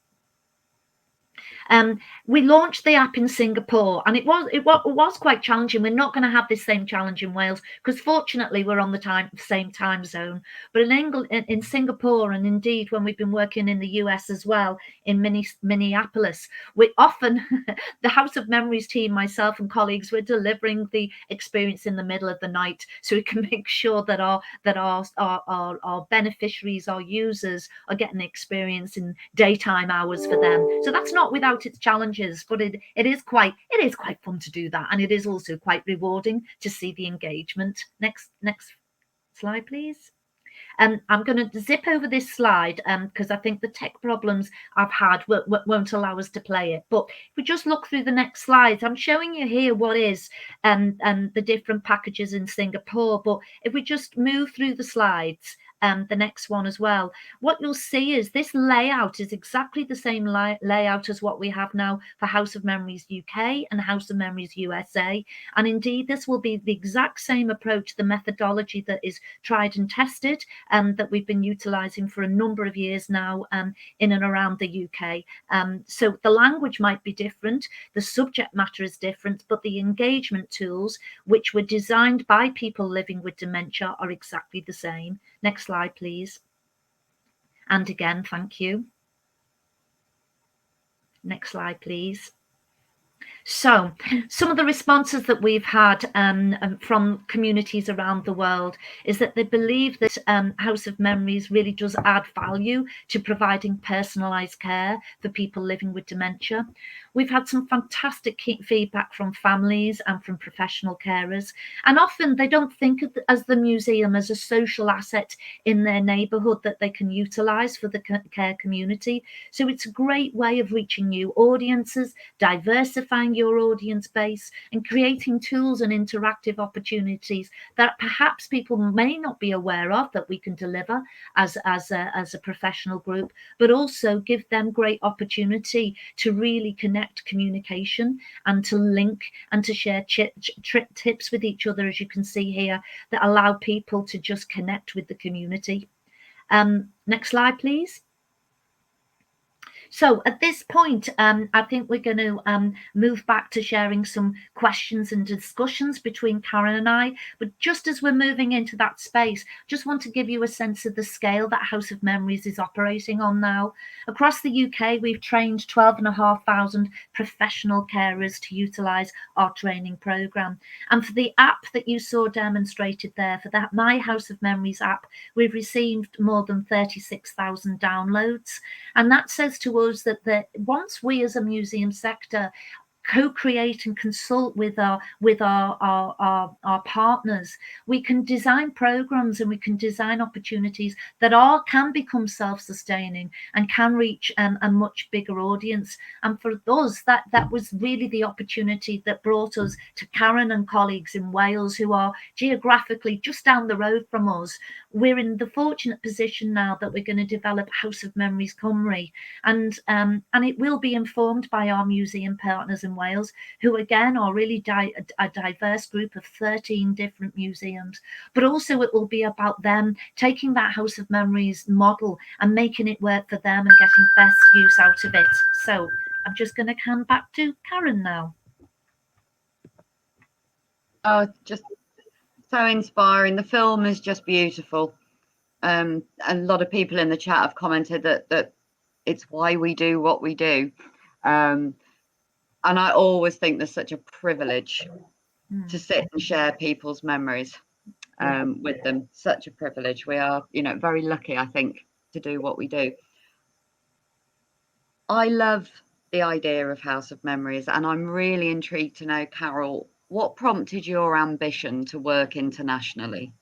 We launched the app in Singapore, and it was quite challenging. We're not going to have this same challenge in Wales because fortunately we're on the same time zone. But in Singapore, and indeed when we've been working in the US as well, in Minneapolis, we often the House of Memories team, myself and colleagues, we're delivering the experience in the middle of the night so we can make sure that our beneficiaries, our users, are getting the experience in daytime hours for them. So that's not without its challenges, but it is quite fun to do that, and it is also quite rewarding to see the engagement. Next slide, please. I'm going to zip over this slide because I think the tech problems I've had won't allow us to play it. But if we just look through the next slides, I'm showing you here what is the different packages in Singapore. But if we just move through the slides, the next one as well, what you'll see is this layout is exactly the same layout as what we have now for House of Memories UK and House of Memories USA. And indeed, this will be the exact same approach, the methodology that is tried and tested, that we've been utilising for a number of years now in and around the UK. So the language might be different, the subject matter is different, but the engagement tools, which were designed by people living with dementia, are exactly the same. Next slide, please. And again, thank you. Next slide, please. So some of the responses that we've had from communities around the world is that they believe that House of Memories really does add value to providing personalised care for people living with dementia. We've had some fantastic feedback from families and from professional carers, and often they don't think of the museum as a social asset in their neighbourhood that they can utilise for the care community. So it's a great way of reaching new audiences, diversifying your audience base, and creating tools and interactive opportunities that perhaps people may not be aware of that we can deliver as a professional group, but also give them great opportunity to really connect communication and to link and to share tips with each other, as you can see here, that allow people to just connect with the community. Next slide, please. So at this point, I think we're going to move back to sharing some questions and discussions between Karin and I. But just as we're moving into that space, just want to give you a sense of the scale that House of Memories is operating on now. Across the UK, we've trained 12,500 professional carers to utilise our training programme. And for the app that you saw demonstrated there, for that My House of Memories app, we've received more than 36,000 downloads. And that says to was that once we as a museum sector co-create and consult with our partners, we can design programs and we can design opportunities that can become self-sustaining and can reach a much bigger audience. And for us, that was really the opportunity that brought us to Karin and colleagues in Wales, who are geographically just down the road from us. We're in the fortunate position now that we're going to develop House of Memories Cymru, and it will be informed by our museum partners in Wales, who again are really a diverse group of 13 different museums. But also it will be about them taking that House of Memories model and making it work for them and getting best use out of it. So I'm just going to hand back to Karin now. Oh, just so inspiring. The film is just beautiful. A lot of people in the chat have commented that it's why we do what we do. And I always think there's such a privilege to sit and share people's memories with them. Such a privilege. We are, very lucky, I think, to do what we do. I love the idea of House of Memories, and I'm really intrigued to know, Carol, what prompted your ambition to work internationally?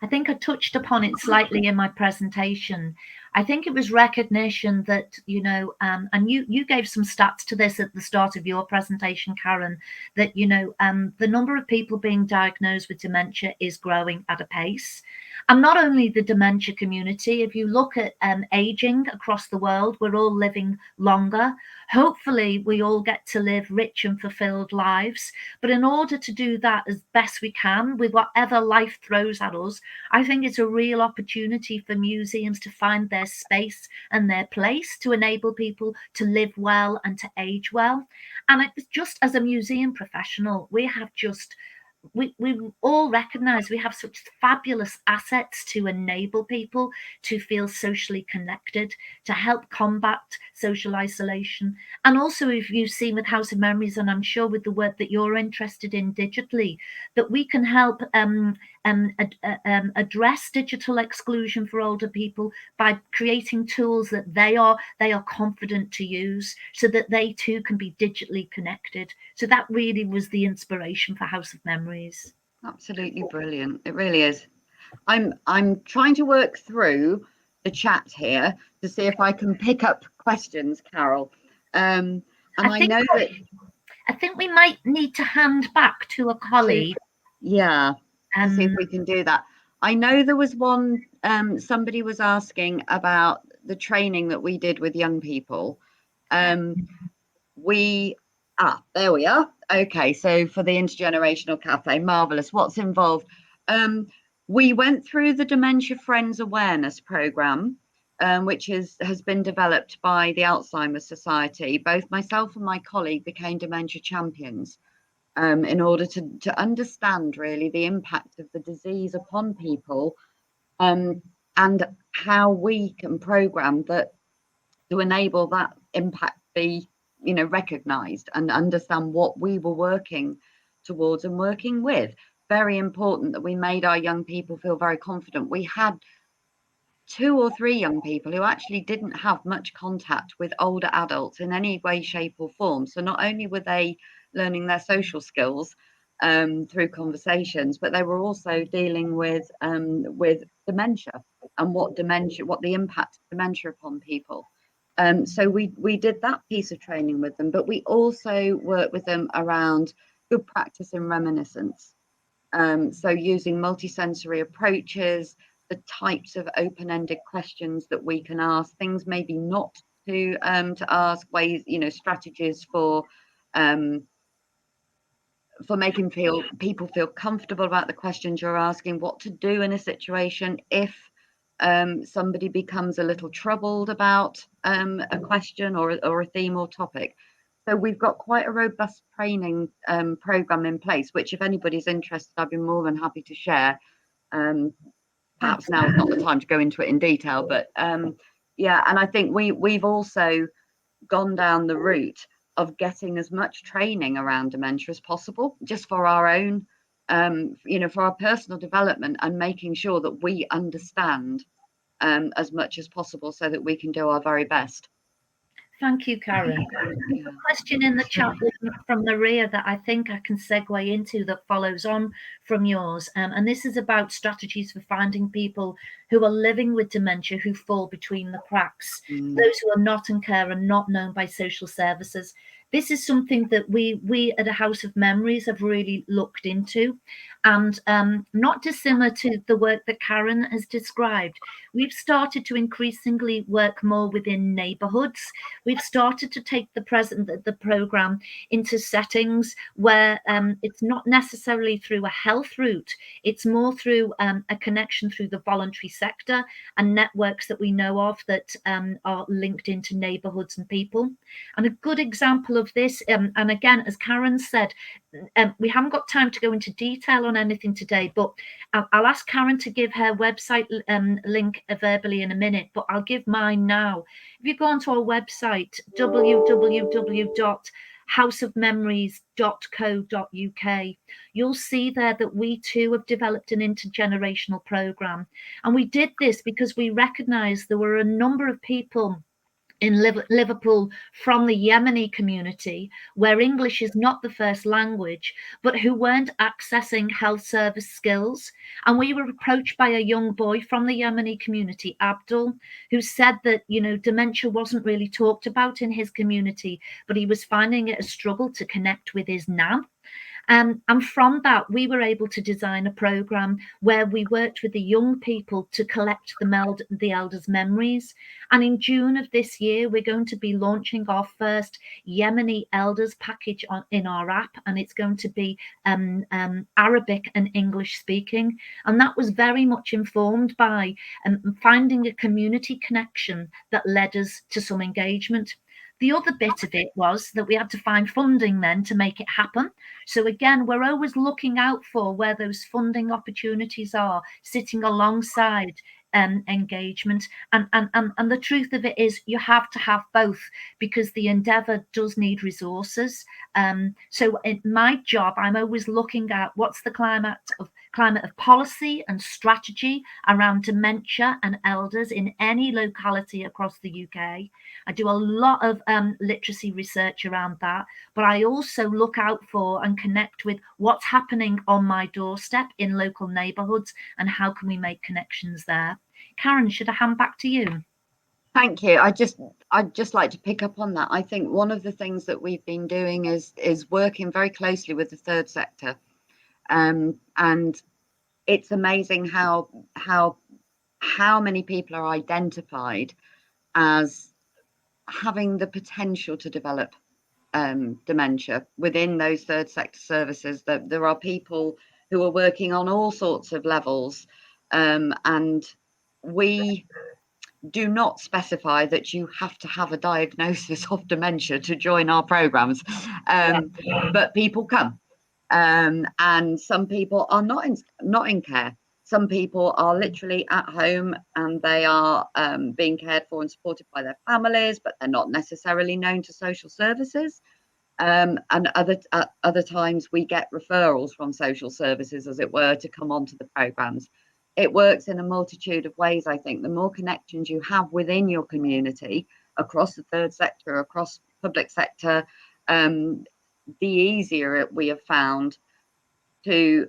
I think I touched upon it slightly in my presentation. I think it was recognition that, and you gave some stats to this at the start of your presentation, Karin, that, the number of people being diagnosed with dementia is growing at a pace. And not only the dementia community, if you look at aging across the world, we're all living longer. Hopefully, we all get to live rich and fulfilled lives. But in order to do that as best we can with whatever life throws at us, I think it's a real opportunity for museums to find their space and their place to enable people to live well and to age well. And it's just as a museum professional, we all recognize we have such fabulous assets to enable people to feel socially connected, to help combat social isolation. And also, if you've seen with House of Memories, and I'm sure with the work that you're interested in digitally, that we can help address digital exclusion for older people by creating tools that they are confident to use, so that they too can be digitally connected. So that really was the inspiration for House of Memories. Absolutely brilliant. It really is. I'm trying to work through the chat here to see if I can pick up questions, Carol. And I think we might need to hand back to a colleague. Yeah, to see if we can do that. I know there was one, somebody was asking about the training that we did with young people. There we are. Okay, so for the Intergenerational Cafe, marvellous. What's involved? We went through the Dementia Friends Awareness Programme, which has been developed by the Alzheimer's Society. Both myself and my colleague became dementia champions in order to understand really the impact of the disease upon people, and how we can programme that to enable that impact be recognised and understand what we were working towards and working with. Very important that we made our young people feel very confident. We had 2 or 3 young people who actually didn't have much contact with older adults in any way, shape or form. So not only were they learning their social skills through conversations, but they were also dealing with dementia and what the impact of dementia upon people. So we did that piece of training with them, but we also worked with them around good practice in reminiscence. So using multisensory approaches, the types of open-ended questions that we can ask, things maybe not to ask, ways, strategies for making people feel comfortable about the questions you're asking, what to do in a situation if somebody becomes a little troubled about a question or a theme or topic. So we've got quite a robust training program in place, which if anybody's interested, I'd be more than happy to share. Perhaps now is not the time to go into it in detail, but yeah, and I think we've also gone down the route of getting as much training around dementia as possible, just for our own, for our personal development, and making sure that we understand as much as possible so that we can do our very best. Thank you, Karin. Yeah. A question in the chat from Maria that I think I can segue into that follows on from yours. And this is about strategies for finding people who are living with dementia who fall between the cracks, those who are not in care and not known by social services. This is something that we at a House of Memories have really looked into, and not dissimilar to the work that Karin has described. We've started to increasingly work more within neighbourhoods. We've started to take the programme into settings where it's not necessarily through a health route, it's more through a connection through the voluntary sector and networks that we know of that are linked into neighbourhoods and people. And a good example of this, and again, as Karin said, we haven't got time to go into detail on anything today, but I'll ask Karin to give her website link verbally in a minute, but I'll give mine now. If you go onto our website, www.houseofmemories.co.uk, you'll see there that we too have developed an intergenerational programme. And we did this because we recognised there were a number of people in Liverpool from the Yemeni community where English is not the first language, but who weren't accessing health service skills. And we were approached by a young boy from the Yemeni community, Abdul, who said that, you know, dementia wasn't really talked about in his community, but he was finding it a struggle to connect with his nan. And from that, we were able to design a programme where we worked with the young people to collect the elders' memories. And in June of this year, we're going to be launching our first Yemeni elders package in our app, and it's going to be Arabic and English speaking. And that was very much informed by finding a community connection that led us to some engagement. The other bit of it was that we had to find funding then to make it happen. So again, we're always looking out for where those funding opportunities are, sitting alongside engagement. And the truth of it is you have to have both, because the endeavour does need resources. So in my job, I'm always looking at what's the climate of policy and strategy around dementia and elders in any locality across the UK. I do a lot of literacy research around that, but I also look out for and connect with what's happening on my doorstep in local neighbourhoods and how can we make connections there. Karin, should I hand back to you? Thank you. I'd just like to pick up on that. I think one of the things that we've been doing is working very closely with the third sector. And it's amazing how many people are identified as having the potential to develop dementia within those third sector services. That there are people who are working on all sorts of levels, and we do not specify that you have to have a diagnosis of dementia to join our programs, but people come. And some people are not in care. Some people are literally at home and they are being cared for and supported by their families, but they're not necessarily known to social services. And other times we get referrals from social services, as it were, to come onto the programmes. It works in a multitude of ways. I think the more connections you have within your community, across the third sector, across public sector, the easier we have found to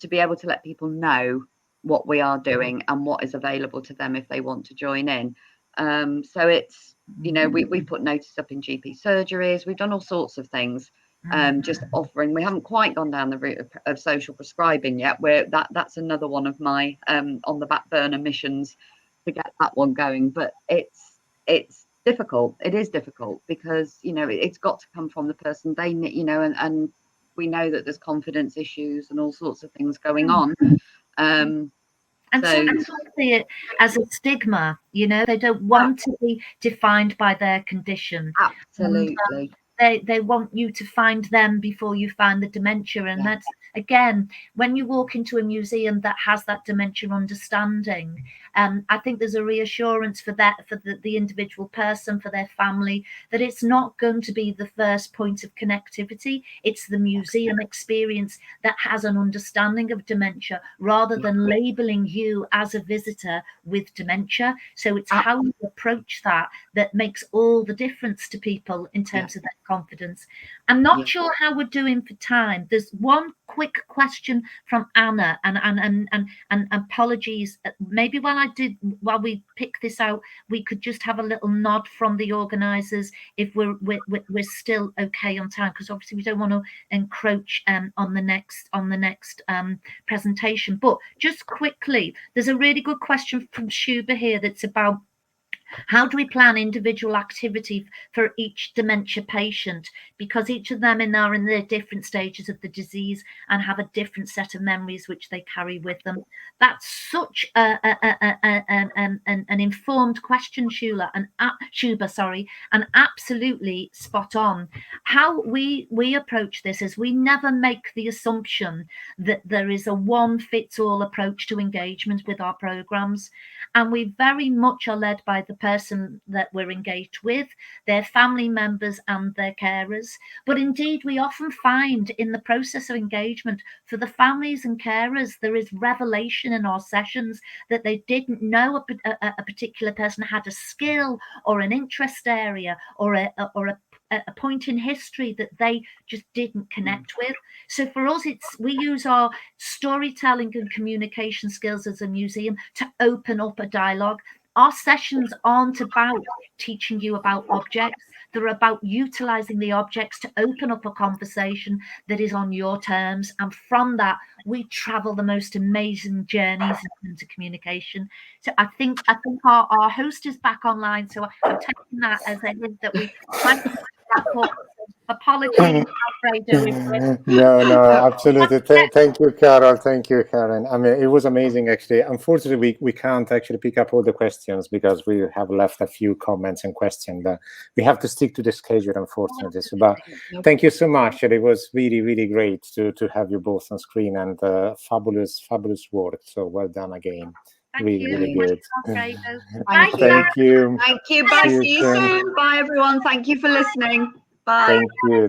be able to let people know what we are doing and what is available to them if they want to join in. So it's, you know, we put notice up in GP surgeries. We've done all sorts of things, just offering. We haven't quite gone down the route of social prescribing yet. Where that's another one of my on the back burner missions to get that one going. But it's difficult. It is difficult because, you know, it's got to come from the person they, you know, and we know that there's confidence issues and all sorts of things going on. And some people see it as a stigma, you know, they don't want to be defined by their condition. Absolutely. They want you to find them before you find the dementia. And that's, again, when you walk into a museum that has that dementia understanding, I think there's a reassurance for the individual person, for their family, that it's not going to be the first point of connectivity. It's the museum experience that has an understanding of dementia, rather than labeling you as a visitor with dementia. So it's how you approach that makes all the difference to people in terms of their confidence. I'm not sure how we're doing for time. There's one quick question from Anna, and apologies. Maybe while we pick this out, we could just have a little nod from the organisers if we're still okay on time, because obviously we don't want to encroach on the next presentation. But just quickly, there's a really good question from Shuba here that's about how do we plan individual activity for each dementia patient, because each of them are in their different stages of the disease and have a different set of memories which they carry with them. That's such an informed question, Shuba, and absolutely spot on. How we approach this is we never make the assumption that there is a one-fits-all approach to engagement with our programs, and we very much are led by the person that we're engaged with, their family members and their carers. But indeed, we often find in the process of engagement for the families and carers, there is revelation in our sessions that they didn't know a particular person had a skill or an interest area or a point in history that they just didn't connect with. So for us, we use our storytelling and communication skills as a museum to open up a dialogue. Our sessions aren't about teaching you about objects. They're about utilizing the objects to open up a conversation that is on your terms. And from that, we travel the most amazing journeys in terms of communication. So I think our host is back online. So I'm taking that as a hint that we might wrap up. Apologies, Alfredo. No, absolutely. Thank you, Carol. Thank you, Karin. I mean, it was amazing, actually. Unfortunately, we can't actually pick up all the questions because we have left a few comments and questions. We have to stick to the schedule, unfortunately. So, but thank you so much. It was really, really great to have you both on screen, and fabulous work. So well done again. Really good. Thank you. Thank you. Bye. See you soon. Bye, everyone. Thank you for listening. Bye.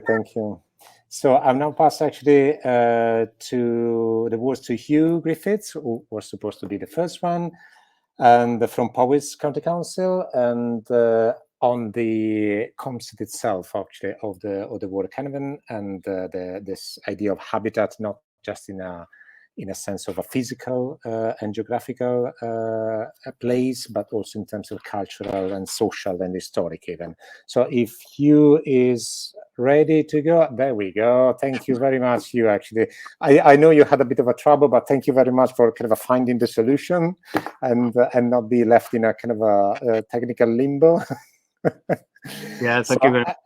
Thank you. So I'll now pass actually to the words to Hugh Griffiths, who was supposed to be the first one, and from Powys County Council, and on the concept itself, actually, of the word Cynefin, and this idea of habitat, not just in a sense of a physical and geographical place, but also in terms of cultural and social and historic even. So if Hugh is ready to go, there we go. Thank you very much, Hugh. Actually, I know you had a bit of a trouble, but thank you very much for kind of finding the solution and not be left in a kind of a technical limbo. Yeah, thank you very much.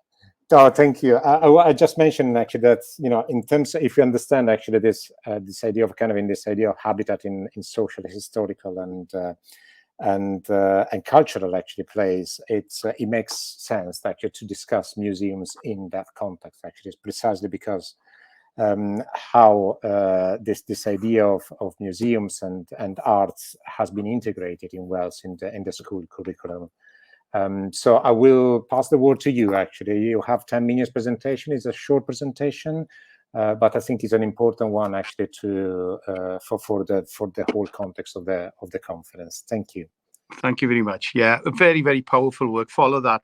Oh, thank you. I just mentioned actually that, in terms of, if you understand actually this idea of this idea of habitat in social, historical, and cultural actually plays, it makes sense actually to discuss museums in that context. Actually, it's precisely because how this idea of museums and arts has been integrated in Wales in the school curriculum. So I will pass the word to you. Actually, you have 10 minutes presentation. It's a short presentation, but I think it's an important one actually for the whole context of the conference. Thank you. Thank you very much. Yeah, very, very powerful work. Follow that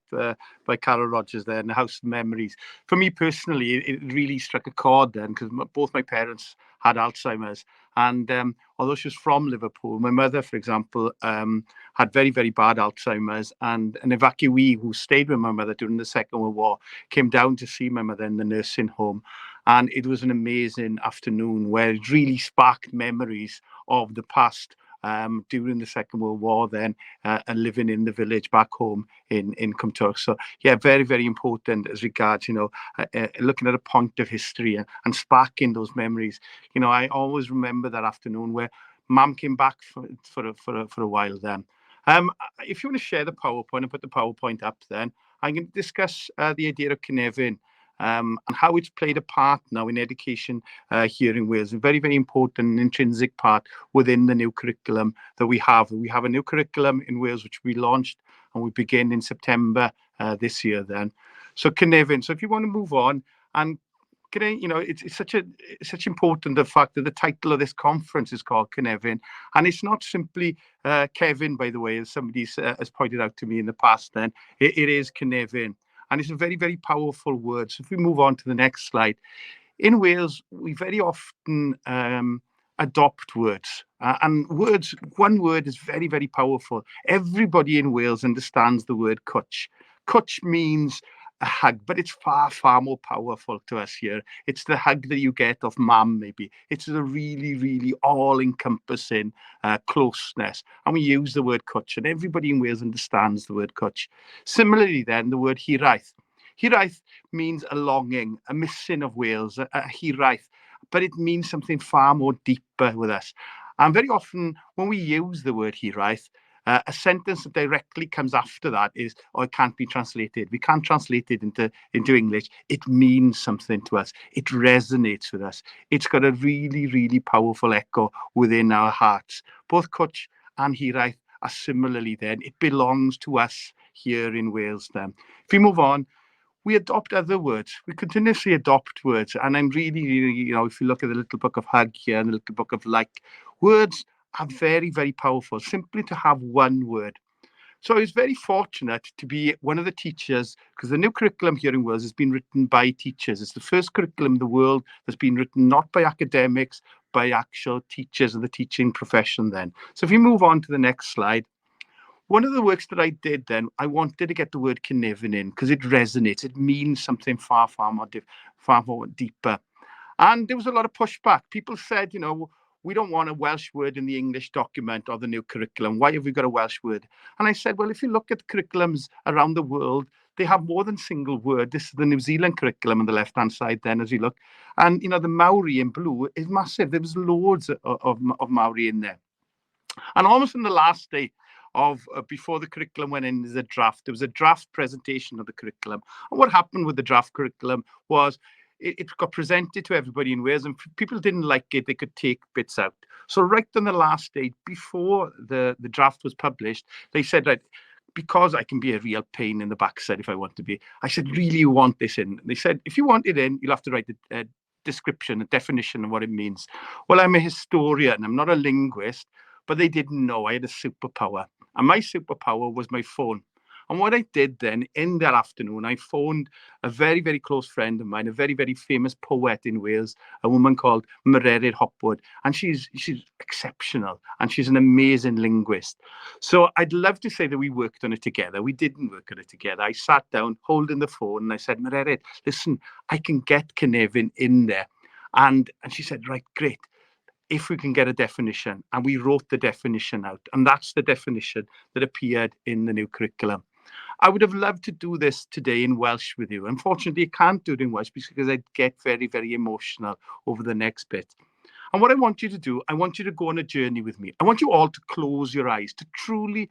by Carol Rogers there in the House of Memories. For me personally, it really struck a chord then, because both my parents had Alzheimer's. And although she was from Liverpool, my mother, for example, had very, very bad Alzheimer's. And an evacuee who stayed with my mother during the Second World War came down to see my mother in the nursing home. And it was an amazing afternoon where it really sparked memories of the past during the Second World War then, and living in the village back home in Cwmturk. So yeah, very, very important as regards, looking at a point of history and sparking those memories. I always remember that afternoon where Mum came back for a while then. If you want to share the PowerPoint and put the PowerPoint up then, I can discuss the idea of Cynefin. and how it's played a part now in education here in Wales. A very, very important intrinsic part within the new curriculum that we have. We have a new curriculum in Wales which we launched, and we begin in September this year then. So Cynefin, so if you want to move on, and it's such important, the fact that the title of this conference is called Cynefin, and it's not simply Kevin, by the way, as somebody has pointed out to me in the past. Then it is Cynefin, and it's a very, very powerful word. So if we move on to the next slide, in Wales we very often adopt words, and one word is very, very powerful. Everybody in Wales understands the word cwtch. Cwtch means a hug, but it's far, far more powerful to us here. It's the hug that you get of mum, maybe. It's a really, really all-encompassing closeness. And we use the word cwtch, and everybody in Wales understands the word cwtch. Similarly then, the word hiraeth. Hiraeth means a longing, a missing of Wales, a hiraeth, but it means something far more deeper with us. And very often when we use the word hiraeth, a sentence that directly comes after that is, oh, it can't be translated. We can't translate it into English. It means something to us. It resonates with us. It's got a really, really powerful echo within our hearts. Both cwtch and hiraeth are similarly then. It belongs to us here in Wales then. If we move on, we adopt other words. We continuously adopt words. And I'm really, really, if you look at the little book of hug here and the little book of like, words are very, very powerful, simply to have one word. So I was very fortunate to be one of the teachers, because the new curriculum here in Wales has been written by teachers. It's the first curriculum in the world that's been written not by academics, by actual teachers of the teaching profession then. So if you move on to the next slide, one of the works that I did then, I wanted to get the word Cynefin in because it resonates. It means something far, far more deeper. And there was a lot of pushback. People said, we don't want a Welsh word in the English document or the new curriculum. Why have we got a Welsh word? And I said, well, if you look at the curriculums around the world, they have more than a single word. This is the New Zealand curriculum on the left-hand side then as you look. And, the Maori in blue is massive. There was loads of Maori in there. And almost on the last day of before the curriculum went in as a draft, there was a draft presentation of the curriculum. And what happened with the draft curriculum was it got presented to everybody in Wales, and if people didn't like it, they could take bits out. So right on the last day, before the draft was published, they said, right, because I can be a real pain in the backside if I want to be, I said, really, you want this in? And they said, if you want it in, you'll have to write a description, a definition of what it means. Well, I'm a historian, I'm not a linguist, but they didn't know I had a superpower. And my superpower was my phone. And what I did then, in that afternoon, I phoned a very, very close friend of mine, a very, very famous poet in Wales, a woman called Mryrid Hopwood. And she's exceptional, and she's an amazing linguist. So I'd love to say that we worked on it together. We didn't work on it together. I sat down holding the phone and I said, Mryrid, listen, I can get Cynefin in there. And she said, right, great. If we can get a definition. And we wrote the definition out. And that's the definition that appeared in the new curriculum. I would have loved to do this today in Welsh with you. Unfortunately, I can't do it in Welsh because I'd get very, very emotional over the next bit. And what I want you to do, I want you to go on a journey with me. I want you all to close your eyes, to truly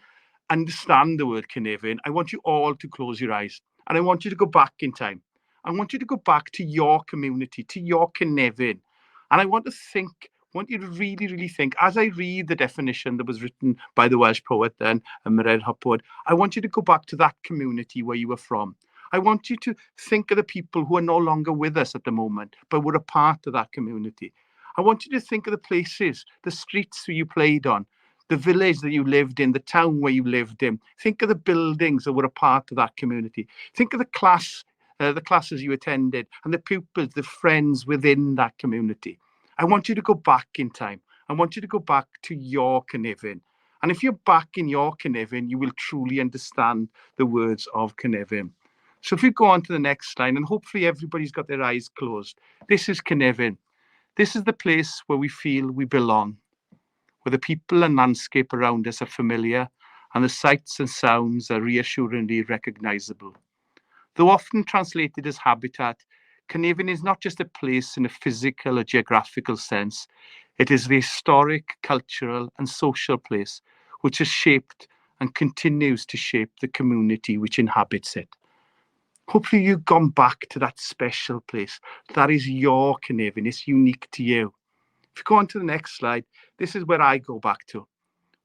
understand the word Cynefin. I want you all to close your eyes. And I want you to go back in time. I want you to go back to your community, to your Cynefin. And I want you to really, really think, as I read the definition that was written by the Welsh poet then, Mryrid Hopwood, I want you to go back to that community where you were from. I want you to think of the people who are no longer with us at the moment, but were a part of that community. I want you to think of the places, the streets where you played on, the village that you lived in, the town where you lived in. Think of the buildings that were a part of that community. Think of the classes you attended, and the pupils, the friends within that community. I want you to go back in time. I want you to go back to your Cynefin. And if you're back in your Cynefin, you will truly understand the words of Cynefin. So if we go on to the next slide, and hopefully everybody's got their eyes closed. This is Cynefin. This is the place where we feel we belong, where the people and landscape around us are familiar, and the sights and sounds are reassuringly recognizable. Though often translated as habitat, Cynefin is not just a place in a physical or geographical sense. It is the historic, cultural and social place which has shaped and continues to shape the community which inhabits it. Hopefully you've gone back to that special place. That is your Cynefin. It's unique to you. If you go on to the next slide, this is where I go back to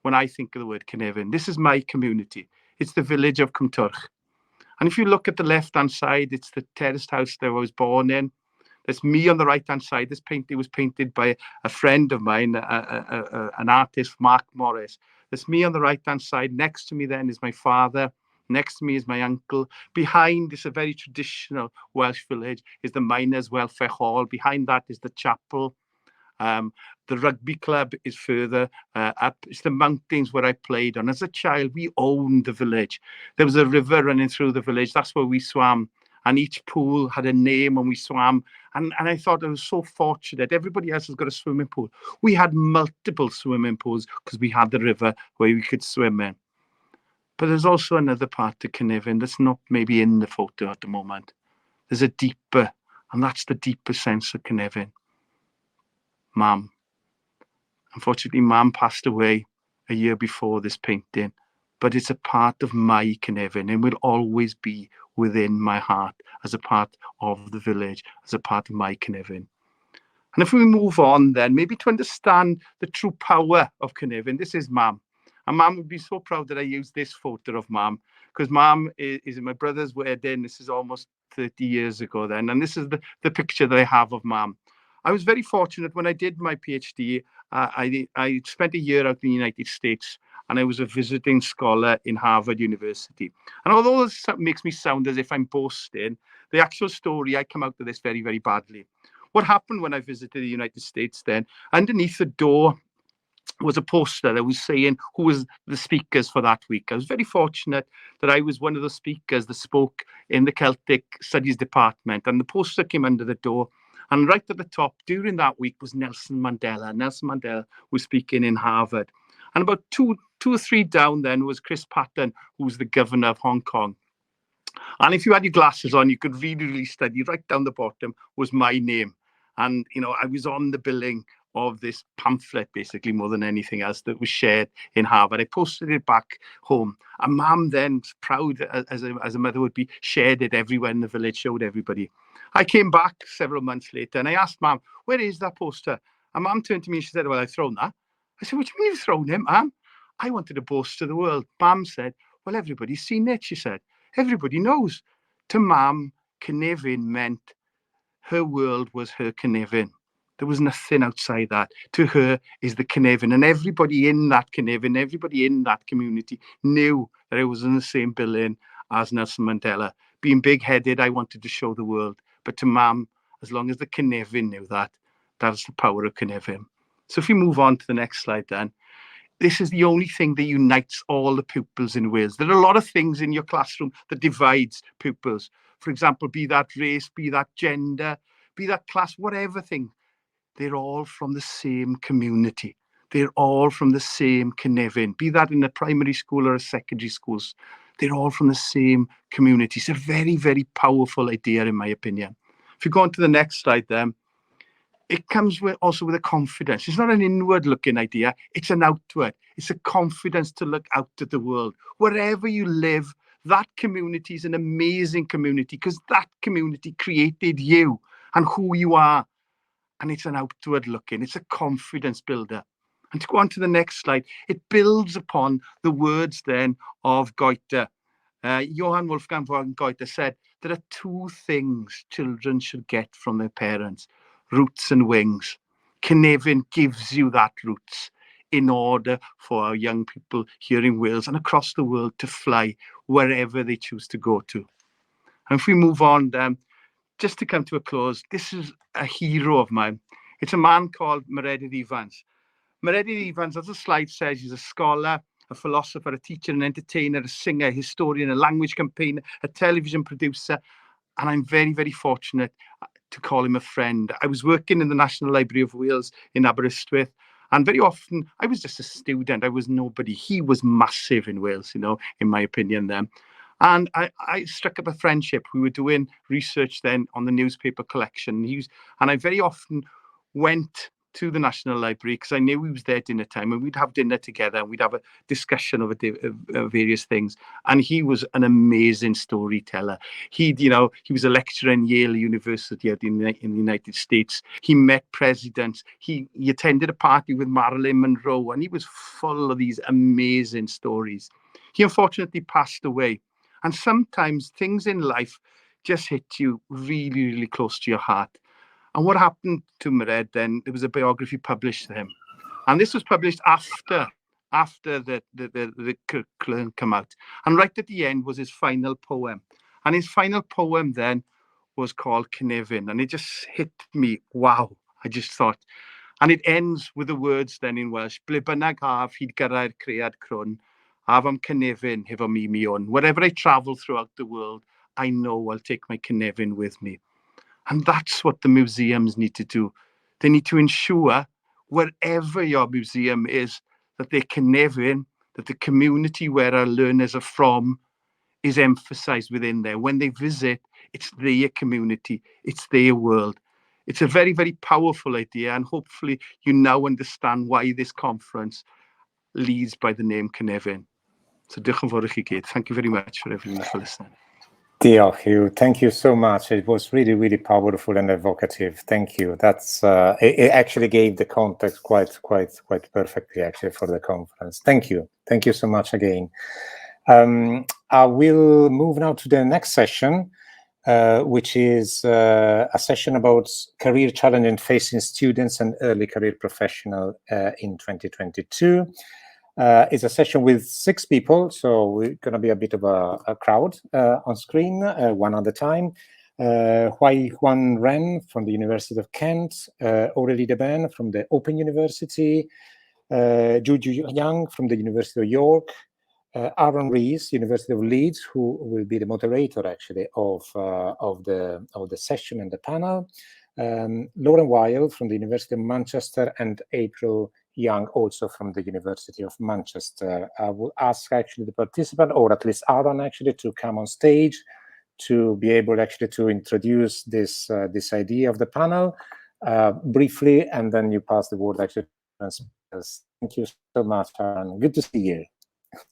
when I think of the word Cynefin. This is my community. It's the village of Cwmturch. And if you look at the left-hand side, it's the terraced house that I was born in. There's me on the right-hand side. This painting was painted by a friend of mine, an artist, Mark Morris. There's me on the right-hand side. Next to me then is my father. Next to me is my uncle. Behind is a very traditional Welsh village, is the Miners' Welfare Hall. Behind that is the chapel. The rugby club is further up. It's the mountains where I played on. As a child, we owned the village. There was a river running through the village. That's where we swam. And each pool had a name when we swam. And I thought I was so fortunate. Everybody else has got a swimming pool. We had multiple swimming pools because we had the river where we could swim in. But there's also another part to Cynefin that's not maybe in the photo at the moment. There's a deeper, and that's the deeper sense of Cynefin. Mum. Unfortunately, Mum passed away a year before this painting, but it's a part of my Cynefin and will always be within my heart as a part of the village, as a part of my Cynefin. And if we move on then, maybe to understand the true power of Cynefin, this is Mum. And Mum would be so proud that I used this photo of Mum, because Mum is in my brother's wedding. This is almost 30 years ago then. And this is the picture that I have of Mum. I was very fortunate when I did my PhD. I spent a year out in the United States, and I was a visiting scholar in Harvard University. And although this makes me sound as if I'm boasting, the actual story, I come out of this very, very badly. What happened when I visited the United States then, underneath the door was a poster that was saying who was the speakers for that week. I was very fortunate that I was one of the speakers that spoke in the Celtic Studies department, and the poster came under the door. And right at the top during that week was Nelson Mandela. Nelson Mandela was speaking in Harvard. And about two or three down then was Chris Patten, who was the governor of Hong Kong. And if you had your glasses on, you could really, really study. Right down the bottom was my name. And, you know, I was on the billing of this pamphlet, basically, more than anything else, that was shared in Harvard. I posted it back home. And Mum then, proud as a mother would be, shared it everywhere in the village, showed everybody. I came back several months later and I asked Mum, where is that poster? And Mum turned to me and she said, well, I've thrown that. I said, what do you mean you've thrown it, Mum? I wanted to boast to the world. Mum said, well, everybody's seen it, she said. Everybody knows. To Mum, Cynefin meant her world was her Cynefin. There was nothing outside that. To her is the Cynefin. And everybody in that Cynefin, everybody in that community knew that I was in the same building as Nelson Mandela. Being big-headed, I wanted to show the world. But to Mum, as long as the Cynefin knew that, that's the power of Cynefin. So if we move on to the next slide then, this is the only thing that unites all the pupils in Wales. There are a lot of things in your classroom that divides pupils. For example, be that race, be that gender, be that class, whatever thing. They're all from the same community. They're all from the same Cynefin, be that in a primary school or a secondary schools. They're all from the same community. It's a very, very powerful idea, in my opinion. If you go on to the next slide then, it comes also with a confidence. It's not an inward-looking idea. It's an outward. It's a confidence to look out at the world. Wherever you live, that community is an amazing community because that community created you and who you are. And it's an outward looking. It's a confidence builder. And to go on to the next slide, it builds upon the words then of Goethe. Johann Wolfgang von Goethe said, there are two things children should get from their parents, roots and wings. Cynefin gives you that roots in order for our young people here in Wales and across the world to fly wherever they choose to go to. And if we move on then, just to come to a close, this is a hero of mine. It's a man called Meredydd Evans. Meredydd Evans, as the slide says, he's a scholar, a philosopher, a teacher, an entertainer, a singer, a historian, a language campaigner, a television producer. And I'm very, very fortunate to call him a friend. I was working in the National Library of Wales in Aberystwyth. And very often, I was just a student. I was nobody. He was massive in Wales, you know, in my opinion then. And I struck up a friendship. We were doing research then on the newspaper collection. And I very often went to the National Library because I knew he was there dinner time, and we'd have dinner together and we'd have a discussion of various things. And he was an amazing storyteller. He was a lecturer in Yale University in the United States. He met presidents. He attended a party with Marilyn Monroe, and he was full of these amazing stories. He unfortunately passed away. And sometimes things in life just hit you really, really close to your heart. And what happened to Mairead then, there was a biography published of him. And this was published after the curriculum came out. And right at the end was his final poem. And his final poem then was called Cynefin. And it just hit me, wow. I just thought, and it ends with the words then in Welsh, ble bynnag haf hyd gyrraedd cread crwn, haf am Cynefin hefo mi miwn. Wherever I travel throughout the world, I know I'll take my Cynefin with me. And that's what the museums need to do. They need to ensure wherever your museum is, that their Cynefin, that the community where our learners are from is emphasized within there. When they visit, it's their community, it's their world. It's a very, very powerful idea, and hopefully you now understand why this conference leads by the name Cynefin. So diolch yn fawr I chi gyd. Thank you very much for everyone for listening. Diolch, Hugh. Thank you so much. It was really, really powerful and evocative. Thank you. That's it actually gave the context quite perfectly actually for the conference. Thank you. Thank you so much again. I will move now to the next session, which is a session about career challenge facing students and early career professional in 2022. It's a session with 6 people, so we're going to be a bit of a crowd on screen, one at a time. Huaiyuan Ren from the University of Kent, Aurelie Debaene from the Open University, Juju Yang from the University of York, Arran Rees, University of Leeds, who will be the moderator actually of the session and the panel, Lauren Wylie from the University of Manchester, and April Young, also from the University of Manchester. I will ask actually the participant, or at least Arran actually, to come on stage to be able actually to introduce this idea of the panel briefly, and then you pass the word actually to speakers. Thank you so much, Arran. Good to see you.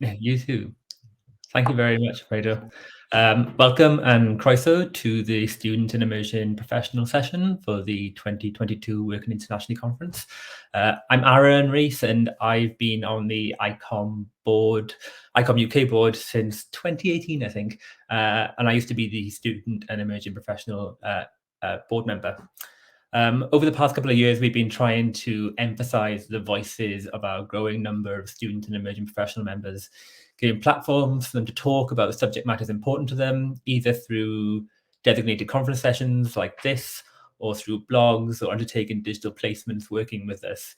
You too. Thank you very much, Fredo. Welcome and croeso to the Student and Immersion Professional Session for the 2022 Working Internationally Conference. I'm Arran Rees, and I've been on the ICOM UK board since 2018, I think. And I used to be the Student and Emerging Professional board member. Over the past couple of years, we've been trying to emphasize the voices of our growing number of student and emerging professional members, giving platforms for them to talk about the subject matters important to them, either through designated conference sessions like this, or through blogs, or undertaking digital placements working with us.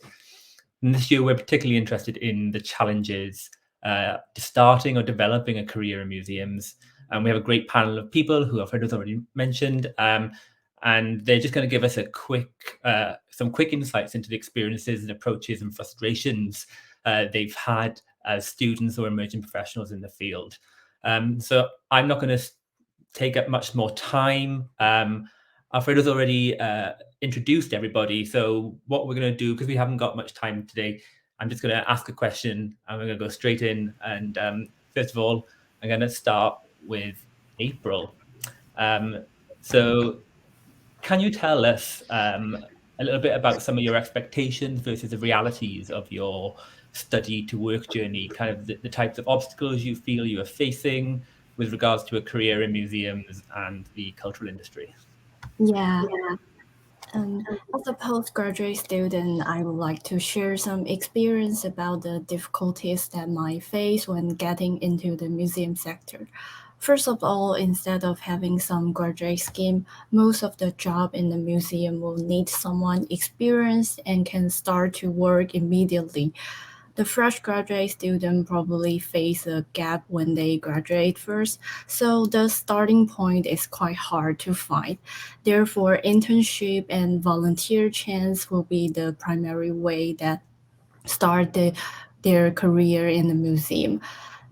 And this year, we're particularly interested in the challenges to starting or developing a career in museums. And we have a great panel of people who Fredo's already mentioned, and they're just going to give us some quick insights into the experiences and approaches and frustrations they've had as students or emerging professionals in the field. So I'm not going to take up much more time. Alfredo's already introduced everybody. So what we're going to do, because we haven't got much time today, I'm just going to ask a question and we're going to go straight in. And first of all, I'm going to start with April. So can you tell us a little bit about some of your expectations versus the realities of your study to work journey, kind of the types of obstacles you feel you are facing with regards to a career in museums and the cultural industry? Yeah. As a postgraduate student, I would like to share some experience about the difficulties that might face when getting into the museum sector. First of all, instead of having some graduate scheme, most of the job in the museum will need someone experienced and can start to work immediately. The fresh graduate student probably face a gap when they graduate first, so the starting point is quite hard to find. Therefore, internship and volunteer chance will be the primary way that start their career in the museum.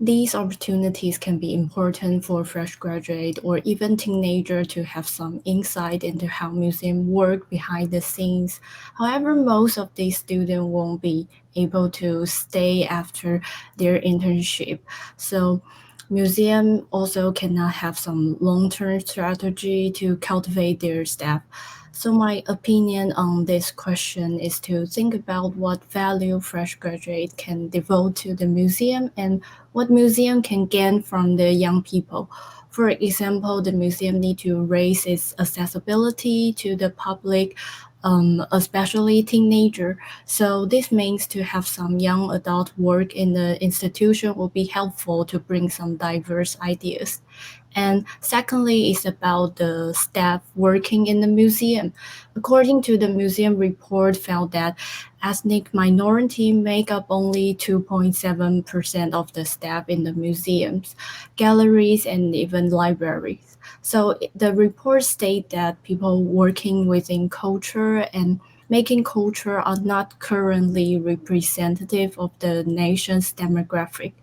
These opportunities can be important for fresh graduate or even teenager to have some insight into how museums work behind the scenes. However, most of these students won't be able to stay after their internship. So museum also cannot have some long-term strategy to cultivate their staff. So my opinion on this question is to think about what value fresh graduate can devote to the museum and what museum can gain from the young people. For example, the museum need to raise its accessibility to the public, especially teenager. So this means to have some young adult work in the institution will be helpful to bring some diverse ideas. And secondly, is about the staff working in the museum. According to the museum report, found that ethnic minority make up only 2.7% of the staff in the museums, galleries, and even libraries. So the report state that people working within culture and making culture are not currently representative of the nation's demographic.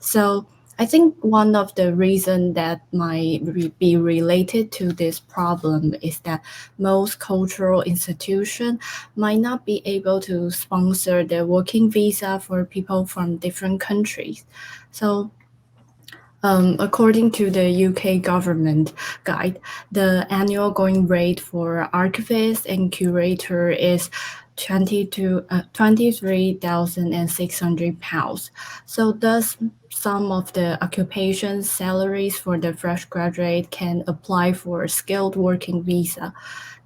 So I think one of the reasons that might be related to this problem is that most cultural institutions might not be able to sponsor the working visa for people from different countries. So according to the UK government guide, the annual going rate for archivists and curator is £23,600. So thus, some of the occupation salaries for the fresh graduate can apply for skilled working visa.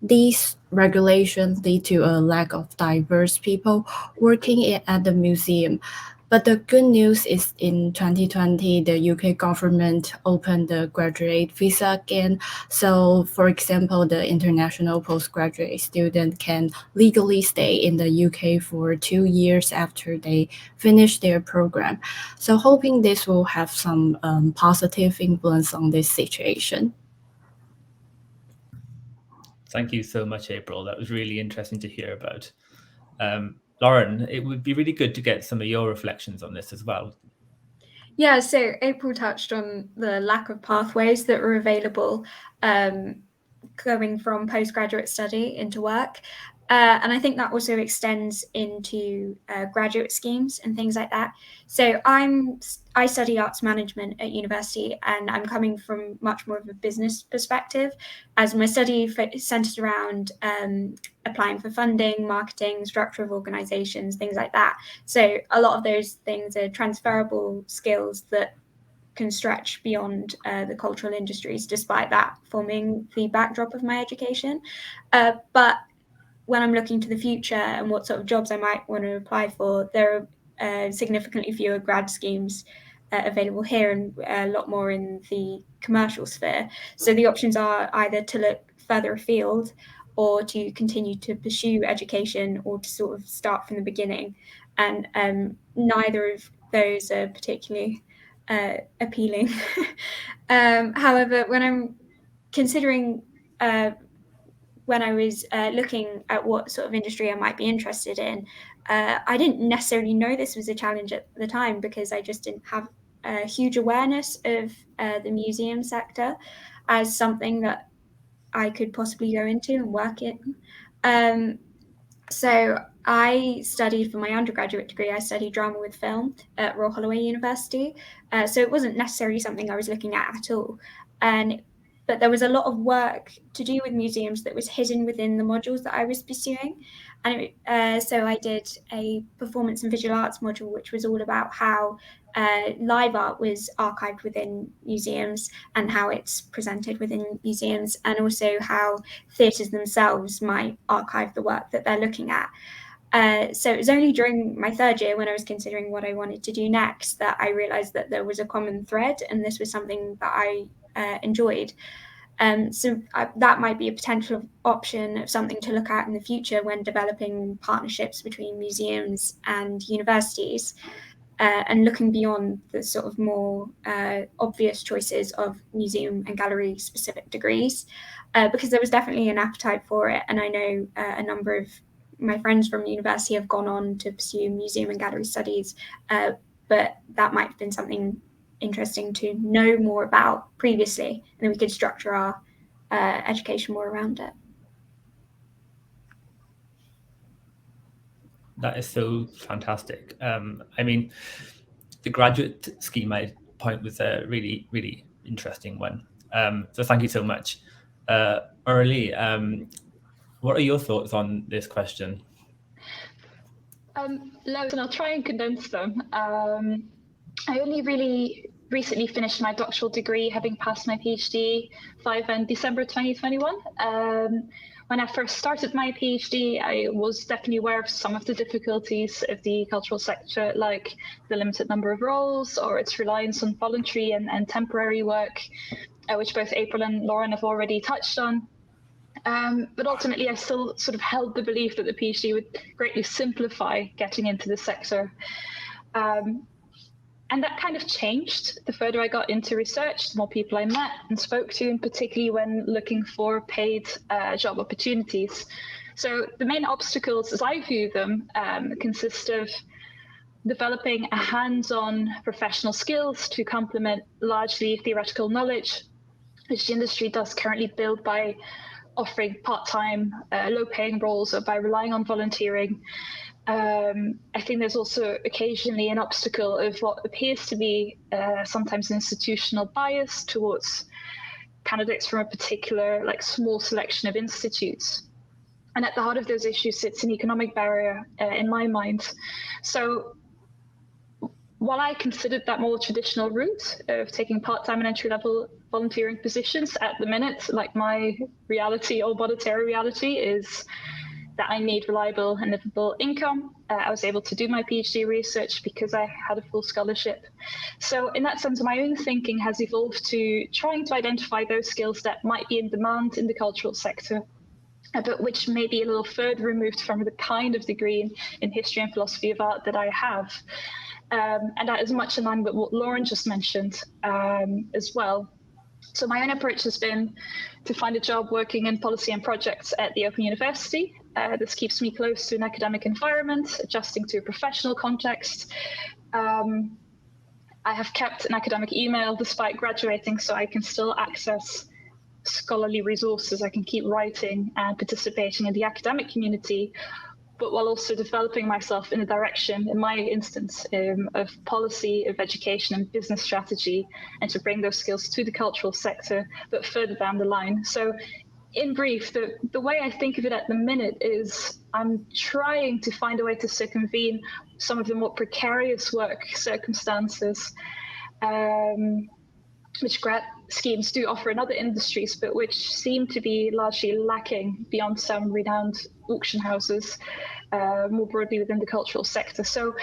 These regulations lead to a lack of diverse people working at the museum. But the good news is in 2020, the UK government opened the graduate visa again. So, for example, the international postgraduate student can legally stay in the UK for 2 years after they finish their program. So, hoping this will have some positive influence on this situation. Thank you so much, April. That was really interesting to hear about. Lauren, it would be really good to get some of your reflections on this as well. Yeah, so April touched on the lack of pathways that are available going from postgraduate study into work. And I think that also extends into graduate schemes and things like that. So I study arts management at university, and I'm coming from much more of a business perspective, as my study centers around applying for funding, marketing, structure of organizations, things like that. So a lot of those things are transferable skills that can stretch beyond the cultural industries, despite that forming the backdrop of my education. But when I'm looking to the future and what sort of jobs I might want to apply for, there are significantly fewer grad schemes available here and a lot more in the commercial sphere. So the options are either to look further afield or to continue to pursue education or to sort of start from the beginning. And neither of those are particularly appealing. However, when I'm considering when I was looking at what sort of industry I might be interested in, I didn't necessarily know this was a challenge at the time because I just didn't have a huge awareness of the museum sector as something that I could possibly go into and work in. So I studied for my undergraduate degree, I studied drama with film at Royal Holloway University. So it wasn't necessarily something I was looking at all. But there was a lot of work to do with museums that was hidden within the modules that I was pursuing. And so I did a performance and visual arts module, which was all about how live art was archived within museums and how it's presented within museums, and also how theatres themselves might archive the work that they're looking at. So it was only during my third year when I was considering what I wanted to do next that I realised that there was a common thread, and this was something that I enjoyed. So that might be a potential option of something to look at in the future when developing partnerships between museums and universities, and looking beyond the sort of more obvious choices of museum and gallery specific degrees, because there was definitely an appetite for it. And I know a number of my friends from university have gone on to pursue museum and gallery studies, but that might have been something interesting to know more about previously, and then we could structure our education more around it. That is so fantastic. I mean, the graduate scheme point was a really, really interesting one. So thank you so much. Aurelie, what are your thoughts on this question? Loads, and I'll try and condense them. I only really recently finished my doctoral degree, having passed my PhD 5 in December 2021. When I first started my PhD, I was definitely aware of some of the difficulties of the cultural sector, like the limited number of roles or its reliance on voluntary and temporary work, which both April and Lauren have already touched on. But ultimately, I still sort of held the belief that the PhD would greatly simplify getting into the sector. And that kind of changed the further I got into research, the more people I met and spoke to, and particularly when looking for paid job opportunities. So the main obstacles, as I view them, consist of developing a hands-on professional skills to complement largely theoretical knowledge, which the industry does currently build by offering part-time, low-paying roles or by relying on volunteering. I think there's also occasionally an obstacle of what appears to be sometimes an institutional bias towards candidates from a particular, like, small selection of institutes. And at the heart of those issues sits an economic barrier in my mind. So while I considered that more traditional route of taking part-time and entry-level volunteering positions, at the minute, like, my reality or monetary reality is that I need reliable and livable income. I was able to do my PhD research because I had a full scholarship. So in that sense, my own thinking has evolved to trying to identify those skills that might be in demand in the cultural sector, but which may be a little further removed from the kind of degree in history and philosophy of art that I have. And that is much in line with what Lauren just mentioned as well. So my own approach has been to find a job working in policy and projects at the Open University. This keeps me close to an academic environment, adjusting to a professional context. I have kept an academic email despite graduating, so I can still access scholarly resources. I can keep writing and participating in the academic community, but while also developing myself in a direction, in my instance, of policy, of education and business strategy, and to bring those skills to the cultural sector, but further down the line. So in brief, the way I think of it at the minute is I'm trying to find a way to circumvene some of the more precarious work circumstances, which grad schemes do offer in other industries, but which seem to be largely lacking beyond some renowned auction houses, more broadly within the cultural sector. So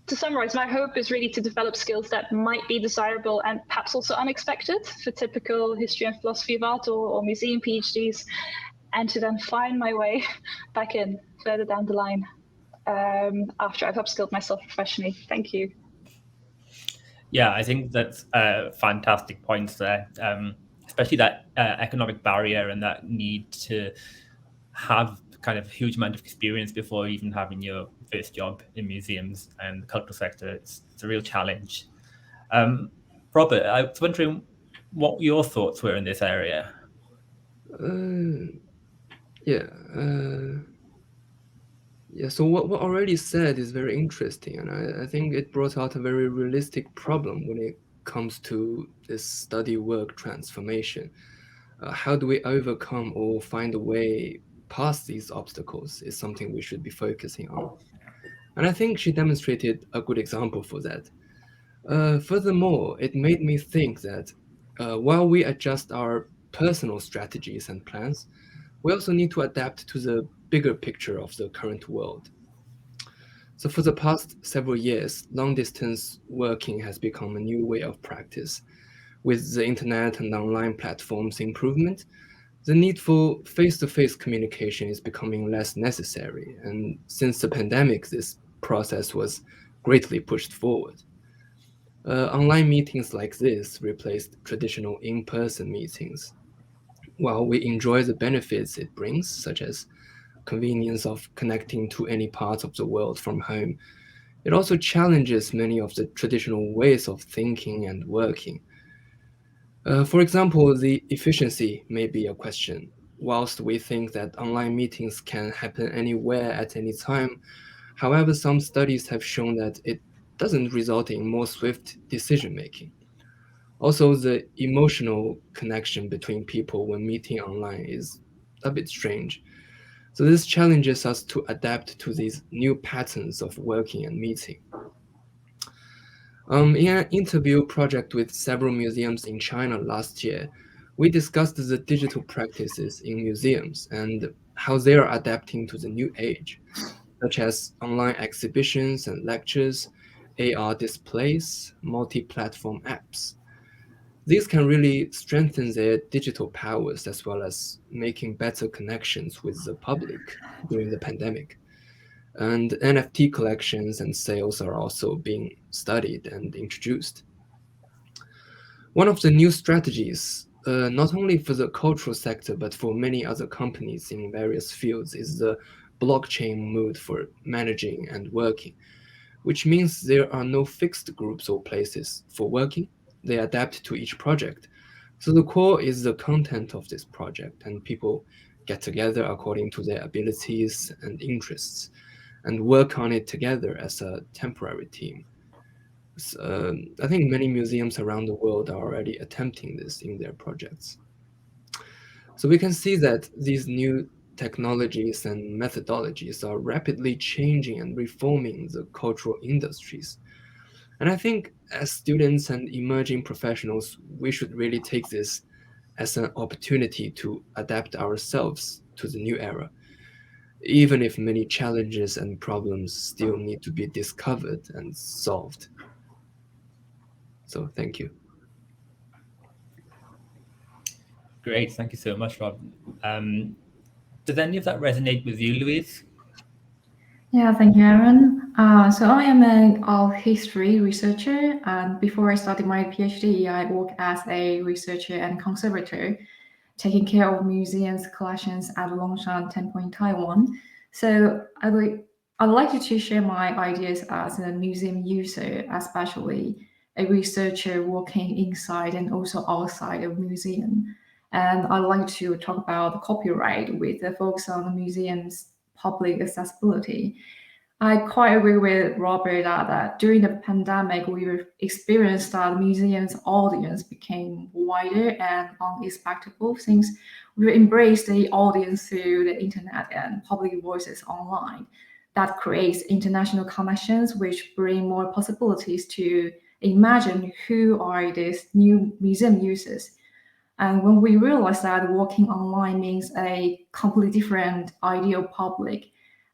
to summarize, my hope is really to develop skills that might be desirable and perhaps also unexpected for typical history and philosophy of art or museum PhDs, and to then find my way back in further down the line after I've upskilled myself professionally. Thank you. Yeah, I think that's fantastic points there, especially that economic barrier and that need to have kind of huge amount of experience before even having your first job in museums and the cultural sector. It's a real challenge. Robert, I was wondering what your thoughts were in this area. So what Aurelie said is very interesting, and I think it brought out a very realistic problem when it comes to this study work transformation. How do we overcome or find a way past these obstacles is something we should be focusing on. And I think she demonstrated a good example for that. Furthermore, it made me think that while we adjust our personal strategies and plans, we also need to adapt to the bigger picture of the current world. So for the past several years, long-distance working has become a new way of practice. With the internet and online platforms' improvement, the need for face-to-face communication is becoming less necessary. And since the pandemic, this process was greatly pushed forward. Online meetings like this replaced traditional in-person meetings. While we enjoy the benefits it brings, such as convenience of connecting to any part of the world from home, It also challenges many of the traditional ways of thinking and working. For example, the efficiency may be a question. Whilst we think that online meetings can happen anywhere at any time, however, some studies have shown that it doesn't result in more swift decision making. Also, the emotional connection between people when meeting online is a bit strange. So this challenges us to adapt to these new patterns of working and meeting. In an interview project with several museums in China last year, we discussed the digital practices in museums and how they are adapting to the new age, such as online exhibitions and lectures, AR displays, multi-platform apps. These can really strengthen their digital powers as well as making better connections with the public during the pandemic. And NFT collections and sales are also being studied and introduced. One of the new strategies, not only for the cultural sector, but for many other companies in various fields, is the blockchain mode for managing and working, which means there are no fixed groups or places for working. They adapt to each project. So the core is the content of this project, and people get together according to their abilities and interests and work on it together as a temporary team. I think many museums around the world are already attempting this in their projects. So we can see that these new technologies and methodologies are rapidly changing and reforming the cultural industries. And I think as students and emerging professionals, we should really take this as an opportunity to adapt ourselves to the new era, even if many challenges and problems still need to be discovered and solved. So thank you. Great, thank you so much, Rob. Does any of that resonate with you, Louise? Yeah, thank you, Arran. So I am an art history researcher, and before I started my PhD, I worked as a researcher and conservator, taking care of museums' collections at Longshan Temple in Taiwan. So I'd like to share my ideas as a museum user, especially a researcher working inside and also outside of museum. And I'd like to talk about the copyright with a focus on the museum's public accessibility. I quite agree with Robert that during the pandemic, we experienced that the museum's audience became wider and unexpected since we embraced the audience through the internet and public voices online. That creates international connections, which bring more possibilities to imagine who are these new museum users. And when we realize that working online means a completely different ideal public,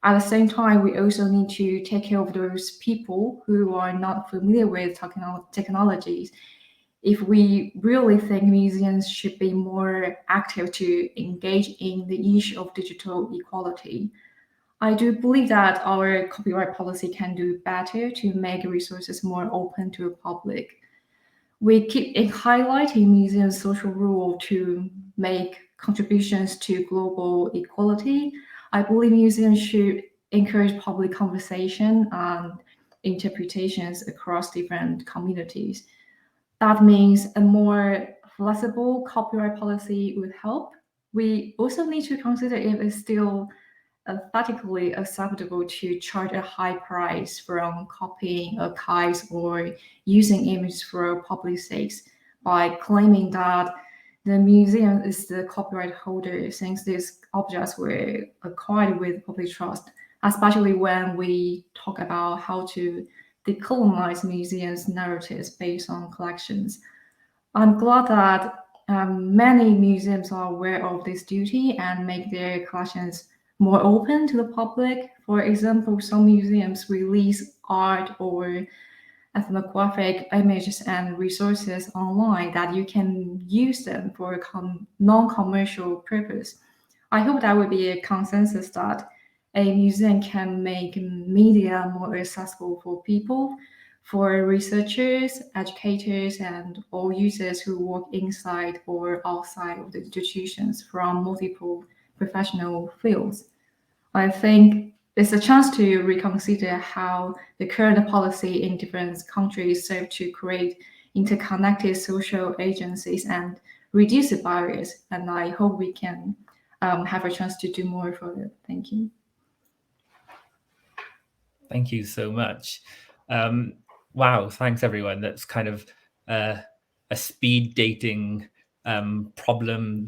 at the same time, we also need to take care of those people who are not familiar with technologies. If we really think museums should be more active to engage in the issue of digital equality, I do believe that our copyright policy can do better to make resources more open to the public. We keep highlighting museums' social role to make contributions to global equality. I believe museums should encourage public conversation and interpretations across different communities. That means a more flexible copyright policy would help. We also need to consider if it's still ethically acceptable to charge a high price from copying archives or using images for public sakes by claiming that the museum is the copyright holder since these objects were acquired with public trust, especially when we talk about how to decolonize museums' narratives based on collections. I'm glad that many museums are aware of this duty and make their collections more open to the public. For example, some museums release art or ethnographic images and resources online that you can use them for a non-commercial purpose. I hope that would be a consensus that a museum can make media more accessible for people, for researchers, educators, and all users who work inside or outside of the institutions from multiple professional fields. I think it's a chance to reconsider how the current policy in different countries serve to create interconnected social agencies and reduce the barriers. And I hope we can have a chance to do more for it. Thank you. Thank you so much. Wow, thanks everyone. That's kind of a speed dating problem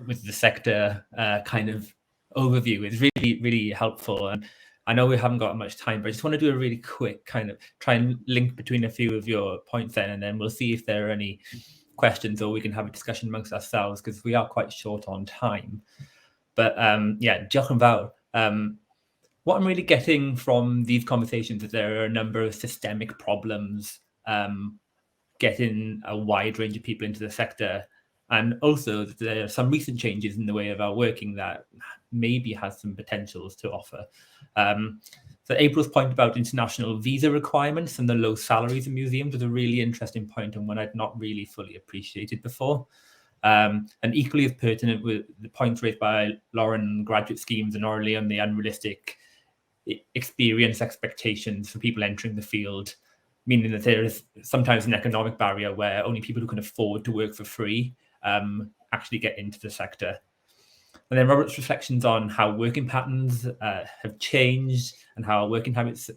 with the sector kind of overview. It's really, really helpful. And I know we haven't got much time, but I just want to do a really quick kind of try and link between a few of your points then, and then we'll see if there are any questions or we can have a discussion amongst ourselves because we are quite short on time. But yeah, diolch yn fawr. What I'm really getting from these conversations is there are a number of systemic problems getting a wide range of people into the sector. And also there are some recent changes in the way of our working that maybe has some potentials to offer. So April's point about international visa requirements and the low salaries in museums was a really interesting point and one I'd not really fully appreciated before. And equally as pertinent with the points raised by Lauren, graduate schemes and Aurelie on the unrealistic experience expectations for people entering the field, meaning that there is sometimes an economic barrier where only people who can afford to work for free actually get into the sector. And then Robert's reflections on how working patterns have changed and how working habits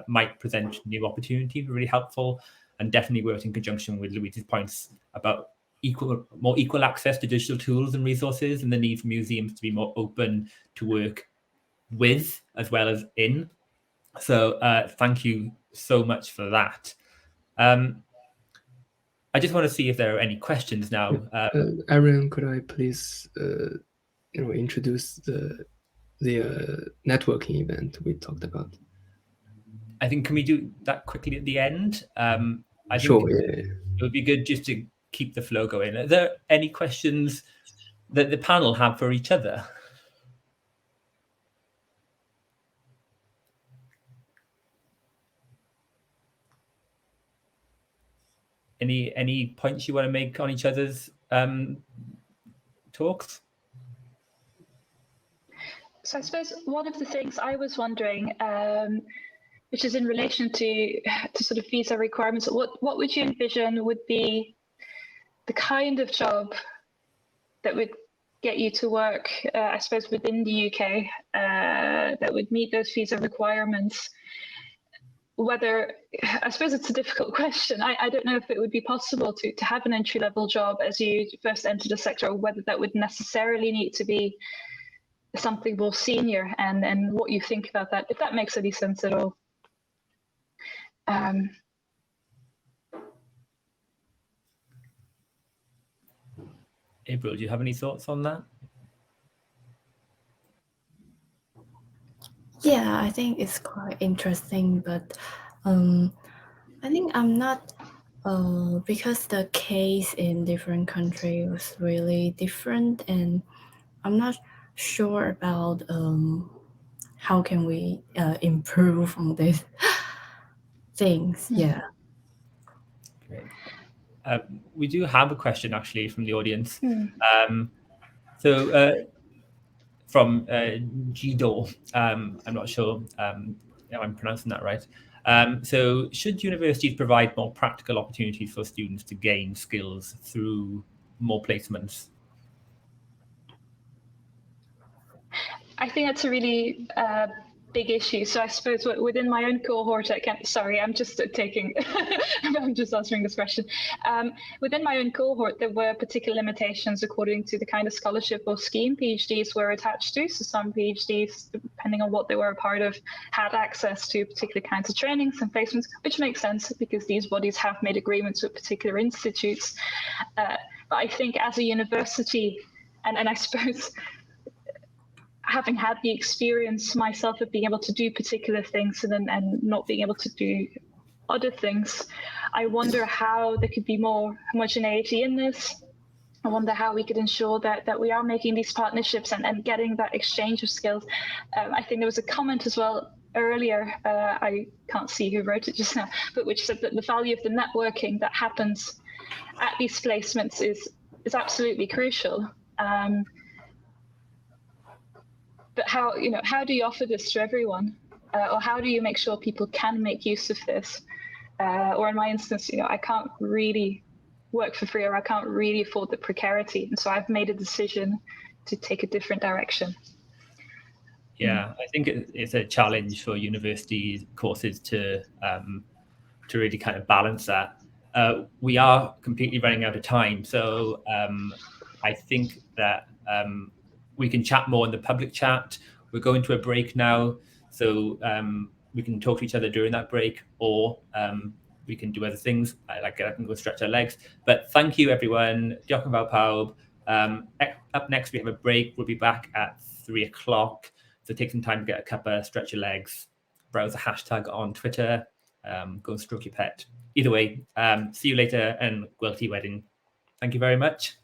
might present new opportunities were really helpful, and definitely worked in conjunction with Louise's points about more equal access to digital tools and resources and the need for museums to be more open to work with as well as in. So thank you so much for that. I just want to see if there are any questions now. Arran, could I please introduce the networking event we talked about? I think, can we do that quickly at the end? I Sure, think it would be good just to keep the flow going. Are there any questions that the panel have for each other? Any points you want to make on each other's talks? So I suppose one of the things I was wondering, which is in relation to sort of visa requirements, what would you envision would be the kind of job that would get you to work, I suppose, within the UK that would meet those visa requirements? Whether, I suppose it's a difficult question. I don't know if it would be possible to have an entry-level job as you first enter the sector, or whether that would necessarily need to be something more senior, and what you think about that, if that makes any sense at all. April, do you have any thoughts on that? Yeah, I think it's quite interesting, but I think I'm not, because the case in different countries was really different, and I'm not sure about how can we improve on these things. Yeah. Great. We do have a question actually from the audience. From Gido, I'm not sure if I'm pronouncing that right. So should universities provide more practical opportunities for students to gain skills through more placements? I think that's a really big issue. So I suppose within my own cohort, I'm just taking, I'm just answering this question. Within my own cohort, there were particular limitations according to the kind of scholarship or scheme PhDs were attached to. So some PhDs, depending on what they were a part of, had access to particular kinds of trainings and placements, which makes sense because these bodies have made agreements with particular institutes. But I think as a university, and I suppose having had the experience myself of being able to do particular things and not being able to do other things, I wonder how there could be more homogeneity in this. I wonder how we could ensure that we are making these partnerships and getting that exchange of skills. I think there was a comment as well earlier, I can't see who wrote it just now, but which said that the value of the networking that happens at these placements is absolutely crucial. but how do you offer this to everyone? Or how do you make sure people can make use of this? Or in my instance, I can't really work for free, or I can't really afford the precarity. And so I've made a decision to take a different direction. Yeah, I think it's a challenge for university courses to really kind of balance that. We are completely running out of time, so I think that we can chat more in the public chat. We're going to a break now, so we can talk to each other during that break, or we can do other things, like I can go stretch our legs. But thank you, everyone. Diolch yn fawr pawb. Up next, we have a break. We'll be back at 3 o'clock. So take some time to get a cuppa, stretch your legs, browse the hashtag on Twitter, go and stroke your pet. Either way, see you later and gweld ti wedyn. Thank you very much.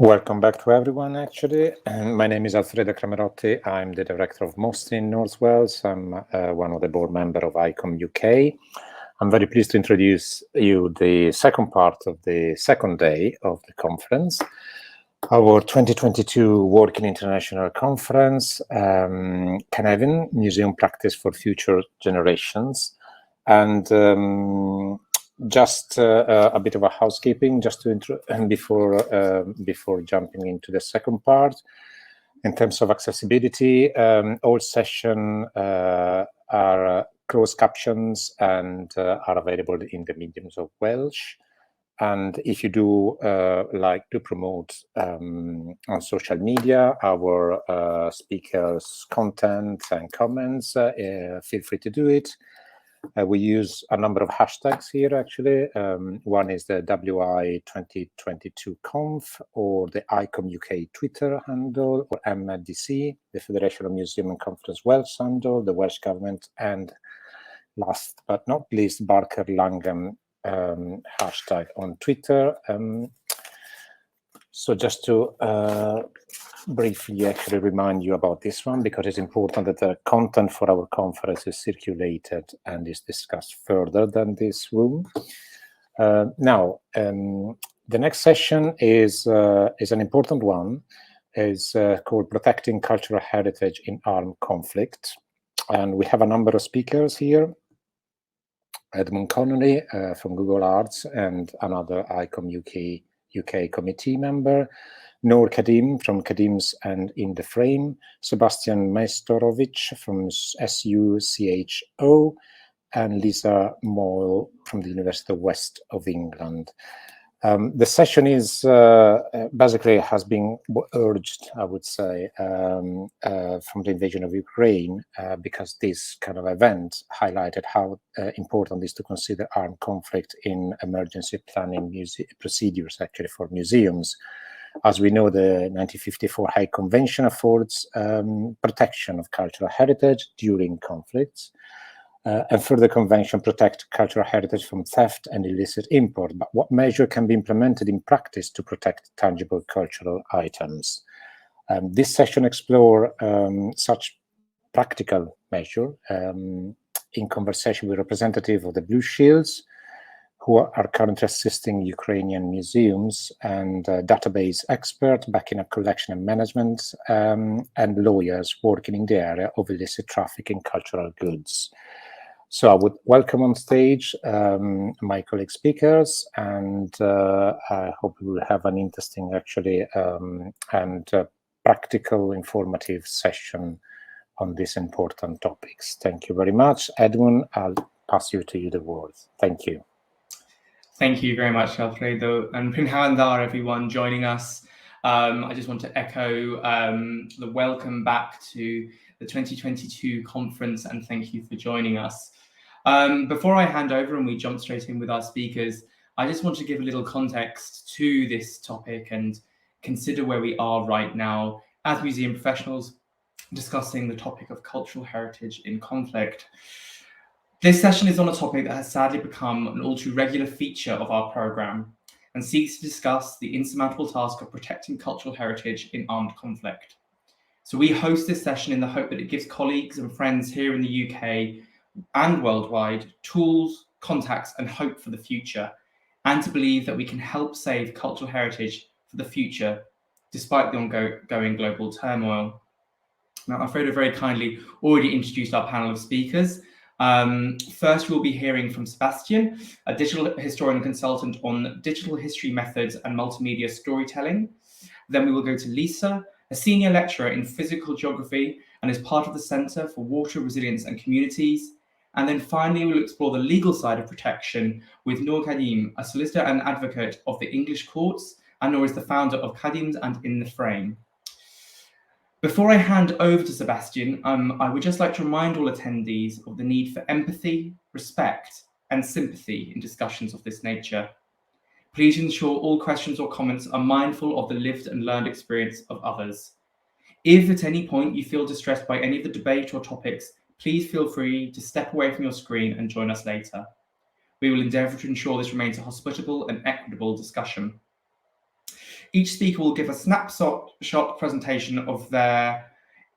Welcome back to everyone, actually. My name is Alfredo Cramerotti. I'm the director of Molson in North Wales. I'm one of the board members of ICOM UK. I'm very pleased to introduce you the second part of the second day of the conference, our 2022 Working International Conference, Cynefin, Museum Practice for Future Generations. And just a bit of a housekeeping, just to before jumping into the second part. In terms of accessibility, all sessions are closed captions and are available in the mediums of Welsh. And if you do like to promote on social media our speakers' content and comments, feel free to do it. We use a number of hashtags here, actually. One is the WI 2022 Conf, or the ICOM UK Twitter handle, or MDC, the Federation of Museum and Conference Welsh handle, the Welsh Government, and last but not least, Barker Langham hashtag on Twitter. So just to briefly actually remind you about this one, because it's important that the content for our conference is circulated and is discussed further than this room. Now, the next session is an important one. It's called Protecting Cultural Heritage in Armed Conflict. And we have a number of speakers here. Edmund Connolly from Google Arts and another ICOM UK committee member. Noor from Kadhims and In the Frame, Sebastian Majstorovic from SUCHO, and Lisa Moyle from the University of West of England. The session is basically has been urged, I would say, from the invasion of Ukraine, because this kind of event highlighted how important it is to consider armed conflict in emergency planning procedures, actually, for museums. As we know, the 1954 Hague Convention affords protection of cultural heritage during conflicts. And further convention protect cultural heritage from theft and illicit import. But what measure can be implemented in practice to protect tangible cultural items? This session explore such practical measure in conversation with representatives of the Blue Shields, who are currently assisting Ukrainian museums, and database experts backing up collection and management, and lawyers working in the area of illicit traffic in cultural goods. So I would welcome on stage my colleague speakers, and I hope we will have an interesting, actually, and practical, informative session on these important topics. Thank you very much. Edmund, I'll pass you to you the word. Thank you. Thank you very much, Alfredo, and Pinhavandar, everyone joining us. I just want to echo the welcome back to the 2022 conference, and thank you for joining us. Before I hand over and we jump straight in with our speakers, I just want to give a little context to this topic and consider where we are right now as museum professionals discussing the topic of cultural heritage in conflict. This session is on a topic that has sadly become an all too regular feature of our programme and seeks to discuss the insurmountable task of protecting cultural heritage in armed conflict. So we host this session in the hope that it gives colleagues and friends here in the UK and worldwide tools, contacts, and hope for the future, and to believe that we can help save cultural heritage for the future, despite the ongoing global turmoil. Now, Alfredo very kindly already introduced our panel of speakers. First, we'll be hearing from Sebastian, a digital historian and consultant on digital history methods and multimedia storytelling. Then we will go to Lisa, a senior lecturer in physical geography and is part of the Centre for Water Resilience and Communities. And then finally, we'll explore the legal side of protection with Noor, a solicitor and advocate of the English courts, and Noor is the founder of Kadhims and In the Frame. Before I hand over to Sebastian, I would just like to remind all attendees of the need for empathy, respect, and sympathy in discussions of this nature. Please ensure all questions or comments are mindful of the lived and learned experience of others. If at any point you feel distressed by any of the debate or topics, please feel free to step away from your screen and join us later. We will endeavour to ensure this remains a hospitable and equitable discussion. Each speaker will give a snapshot presentation of their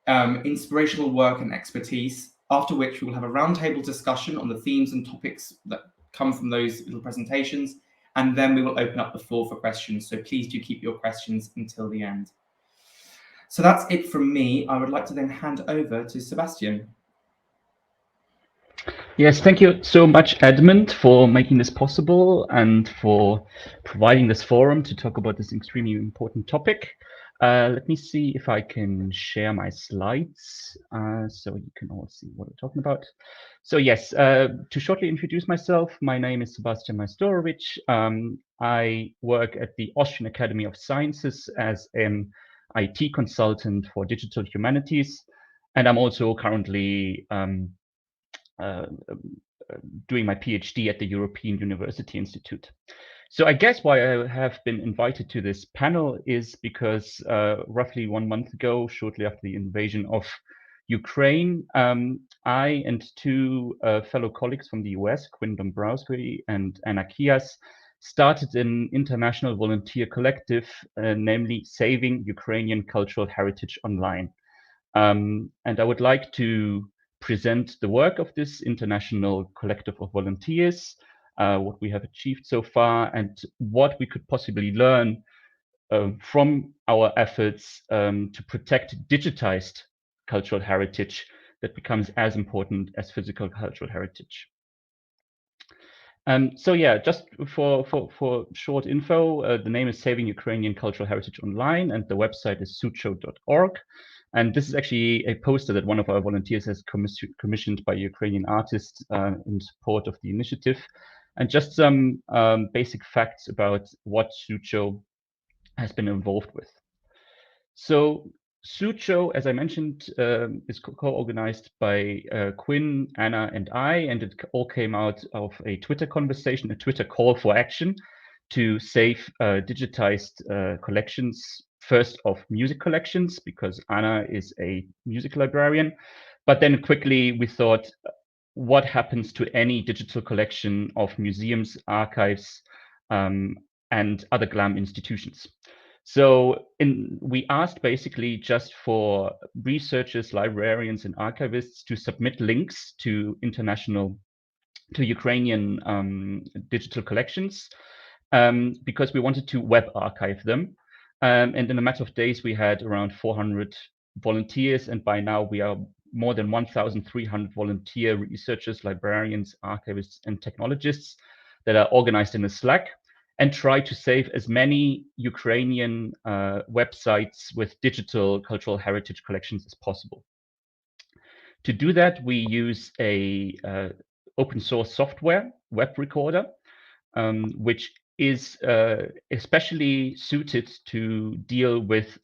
inspirational work and expertise, after which we will have a roundtable discussion on the themes and topics that come from those little presentations, and then we will open up the floor for questions. So please do keep your questions until the end. So that's it from me. I would like to then hand over to Sebastian. Yes, thank you so much, Edmund, for making this possible and for providing this forum to talk about this extremely important topic. Let me see if I can share my slides so you can all see what we're talking about. So yes, to shortly introduce myself, my name is Sebastian Majstorovic. I work at the Austrian Academy of Sciences as an IT consultant for digital humanities, and I'm also currently doing my PhD at the European University Institute. So I guess why I have been invited to this panel is because roughly 1 month ago, shortly after the invasion of Ukraine, I and two fellow colleagues from the US, Quinn Dombrowski and Anna Kias, started an international volunteer collective, namely Saving Ukrainian Cultural Heritage Online. And I would like to present the work of this international collective of volunteers, what we have achieved so far, and what we could possibly learn from our efforts to protect digitized cultural heritage that becomes as important as physical cultural heritage. So yeah, just for short info, the name is Saving Ukrainian Cultural Heritage Online, and the website is sucho.org. And this is actually a poster that one of our volunteers has commissioned by Ukrainian artists in support of the initiative. And just some basic facts about what Sucho has been involved with. So Sucho, as I mentioned, is co-organized by Quinn, Anna, and I, and it all came out of a Twitter conversation, a Twitter call for action to save digitized collections, first of music collections, because Anna is a music librarian, but then quickly we thought, what happens to any digital collection of museums, archives, and other GLAM institutions? So we asked basically just for researchers, librarians, and archivists to submit links to Ukrainian digital collections, because we wanted to web archive them. And in a matter of days, we had around 400 volunteers, and by now we are more than 1,300 volunteer researchers, librarians, archivists, and technologists that are organized in a Slack, and try to save as many Ukrainian websites with digital cultural heritage collections as possible. To do that, we use a open source software, web recorder, which is especially suited to deal with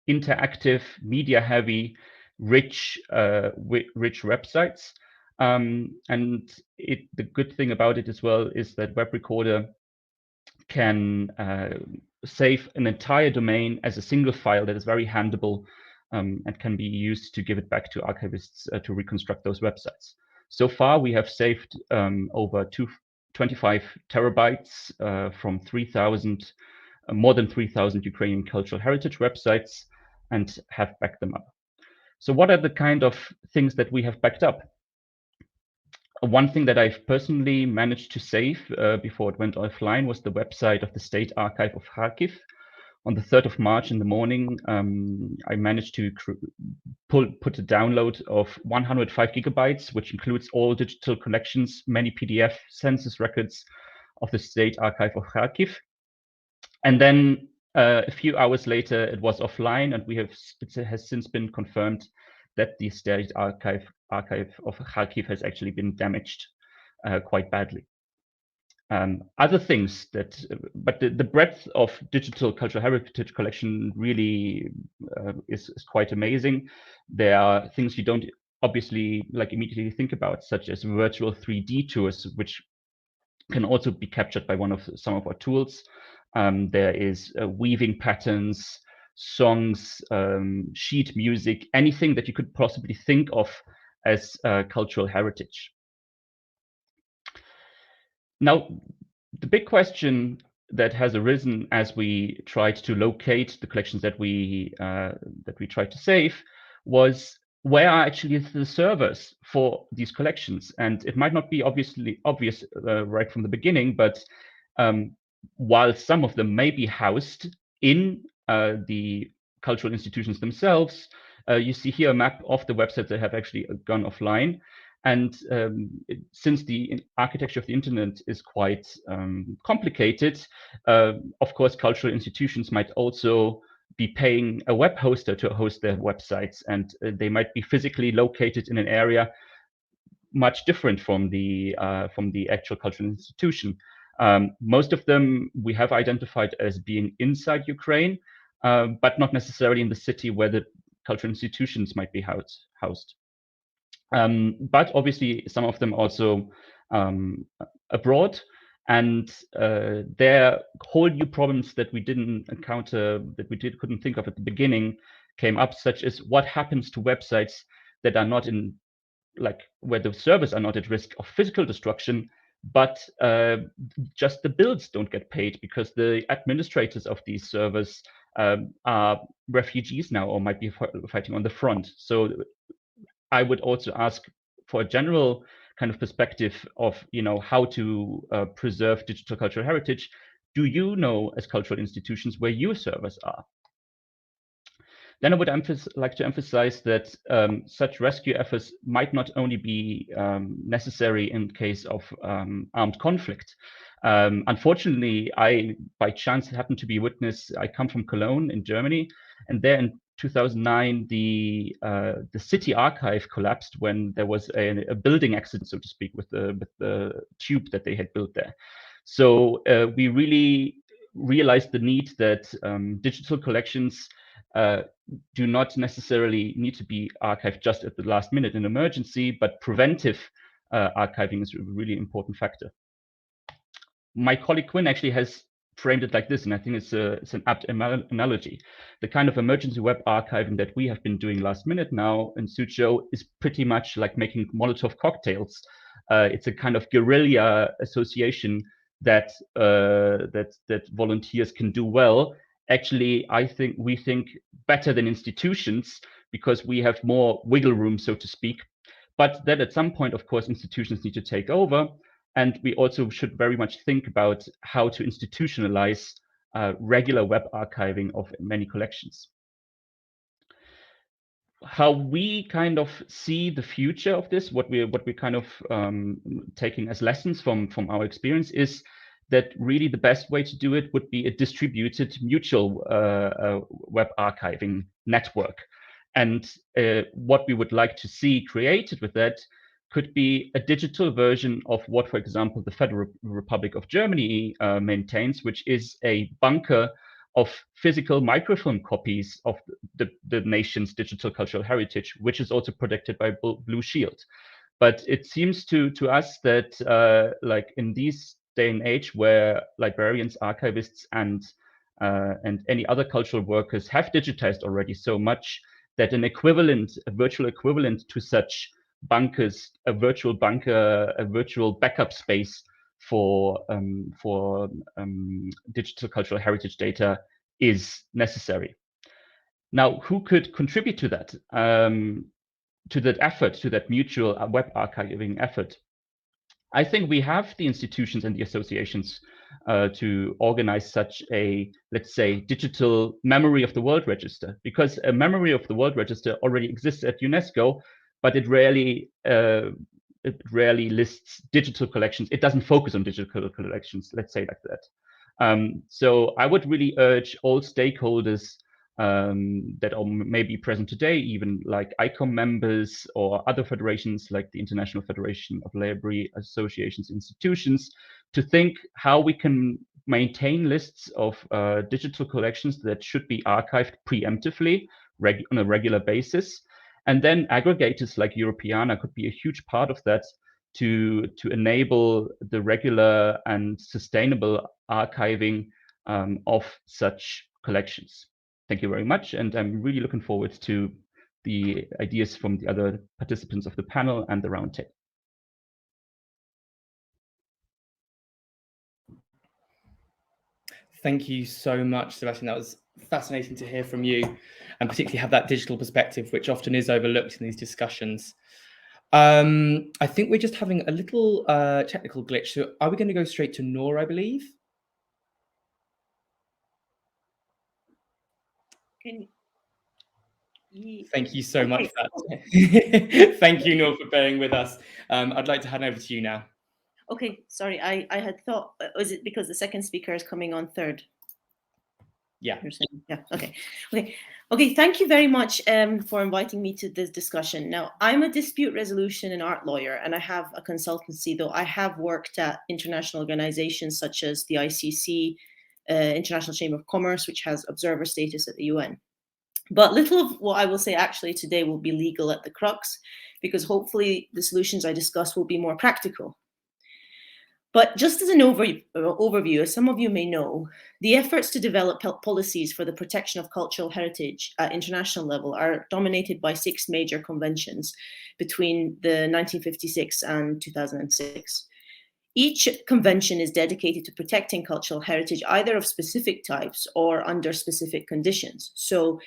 interactive, media-heavy, rich websites. And the good thing about it as well is that web recorder can save an entire domain as a single file that is very handleable, and can be used to give it back to archivists to reconstruct those websites. So far, we have saved over 25 terabytes from more than 3,000 Ukrainian cultural heritage websites, and have backed them up. So what are the kind of things that we have backed up? One thing that I've personally managed to save before it went offline was the website of the State Archive of Kharkiv. On the 3rd of March in the morning, I managed to put a download of 105 gigabytes, which includes all digital collections, many PDF census records of the State Archive of Kharkiv. And then a few hours later, it was offline, and it has since been confirmed that the State Archive of Kharkiv has actually been damaged quite badly. Other things but the breadth of digital cultural heritage collection really is quite amazing. There are things you don't obviously immediately think about, such as virtual 3D tours, which can also be captured by some of our tools. There is weaving patterns, songs, sheet music, anything that you could possibly think of as cultural heritage. Now, the big question that has arisen as we tried to locate the collections that we tried to save was, where are actually the servers for these collections? And it might not be obvious right from the beginning, but while some of them may be housed in the cultural institutions themselves, you see here a map of the websites that have actually gone offline. And since the architecture of the internet is quite complicated, of course, cultural institutions might also be paying a web hoster to host their websites, and they might be physically located in an area much different from the actual cultural institution. Most of them we have identified as being inside Ukraine, but not necessarily in the city where the cultural institutions might be housed. But obviously, some of them also abroad, and there are whole new problems that we didn't encounter, that we couldn't think of at the beginning, came up, such as what happens to websites that are not in, where the servers are not at risk of physical destruction, but just the bills don't get paid because the administrators of these servers are refugees now, or might be fighting on the front. So I would also ask for a general kind of perspective of, how to preserve digital cultural heritage. Do you know, as cultural institutions, where your servers are? Then I would like to emphasize that such rescue efforts might not only be necessary in case of armed conflict. Unfortunately, I, by chance, happened to be witness. I come from Cologne in Germany, and there in 2009, the city archive collapsed when there was a building accident, so to speak, with the tube that they had built there. So we really realized the need that digital collections do not necessarily need to be archived just at the last minute in emergency, but preventive archiving is a really important factor. My colleague Quinn actually has framed it like this, and I think it's an apt analogy. The kind of emergency web archiving that we have been doing last minute now in Suzhou is pretty much like making Molotov cocktails. It's a kind of guerrilla association that volunteers can do well. Actually, we think better than institutions because we have more wiggle room, so to speak. But that at some point, of course, institutions need to take over. And we also should very much think about how to institutionalize regular web archiving of many collections. How we kind of see the future of this, what we're kind of taking as lessons from our experience is that really the best way to do it would be a distributed mutual web archiving network. And what we would like to see created with that could be a digital version of what, for example, the Federal Republic of Germany maintains, which is a bunker of physical microfilm copies of the nation's digital cultural heritage, which is also protected by Blue Shield. But it seems to us that like in this day and age where librarians, archivists, and any other cultural workers have digitized already so much that an equivalent, a virtual equivalent to such bunkers, a virtual bunker, a virtual backup space for digital cultural heritage data is necessary. Now, who could contribute to that effort, to that mutual web archiving effort? I think we have the institutions and the associations to organize such a, let's say, digital memory of the world register, because a memory of the world register already exists at UNESCO, but it rarely lists digital collections. It doesn't focus on digital collections, let's say like that. So I would really urge all stakeholders that are maybe present today, even like ICOM members or other federations like the International Federation of Library Associations Institutions, to think how we can maintain lists of digital collections that should be archived preemptively on a regular basis. And then aggregators like Europeana could be a huge part of that to enable the regular and sustainable archiving of such collections. Thank you very much. And I'm really looking forward to the ideas from the other participants of the panel and the roundtable. Thank you so much, Sebastian. That was fascinating to hear from you, and particularly have that digital perspective, which often is overlooked in these discussions. I think we're just having a little technical glitch. So are we going to go straight to Noor, I believe? Thank you so much for that. Thank you, Noor, for bearing with us. I'd like to hand over to you now. Okay, sorry, I had thought, was it because the second speaker is coming on third? Yeah. Yeah, okay, thank you very much for inviting me to this discussion. Now, I'm a dispute resolution and art lawyer, and I have a consultancy, though I have worked at international organizations such as the ICC, International Chamber of Commerce, which has observer status at the UN. But little of what I will say actually today will be legal at the crux, because hopefully the solutions I discuss will be more practical. But just as an overview, as some of you may know, the efforts to develop policies for the protection of cultural heritage at international level are dominated by 6 major conventions between the 1956 and 2006. Each convention is dedicated to protecting cultural heritage, either of specific types or under specific conditions. So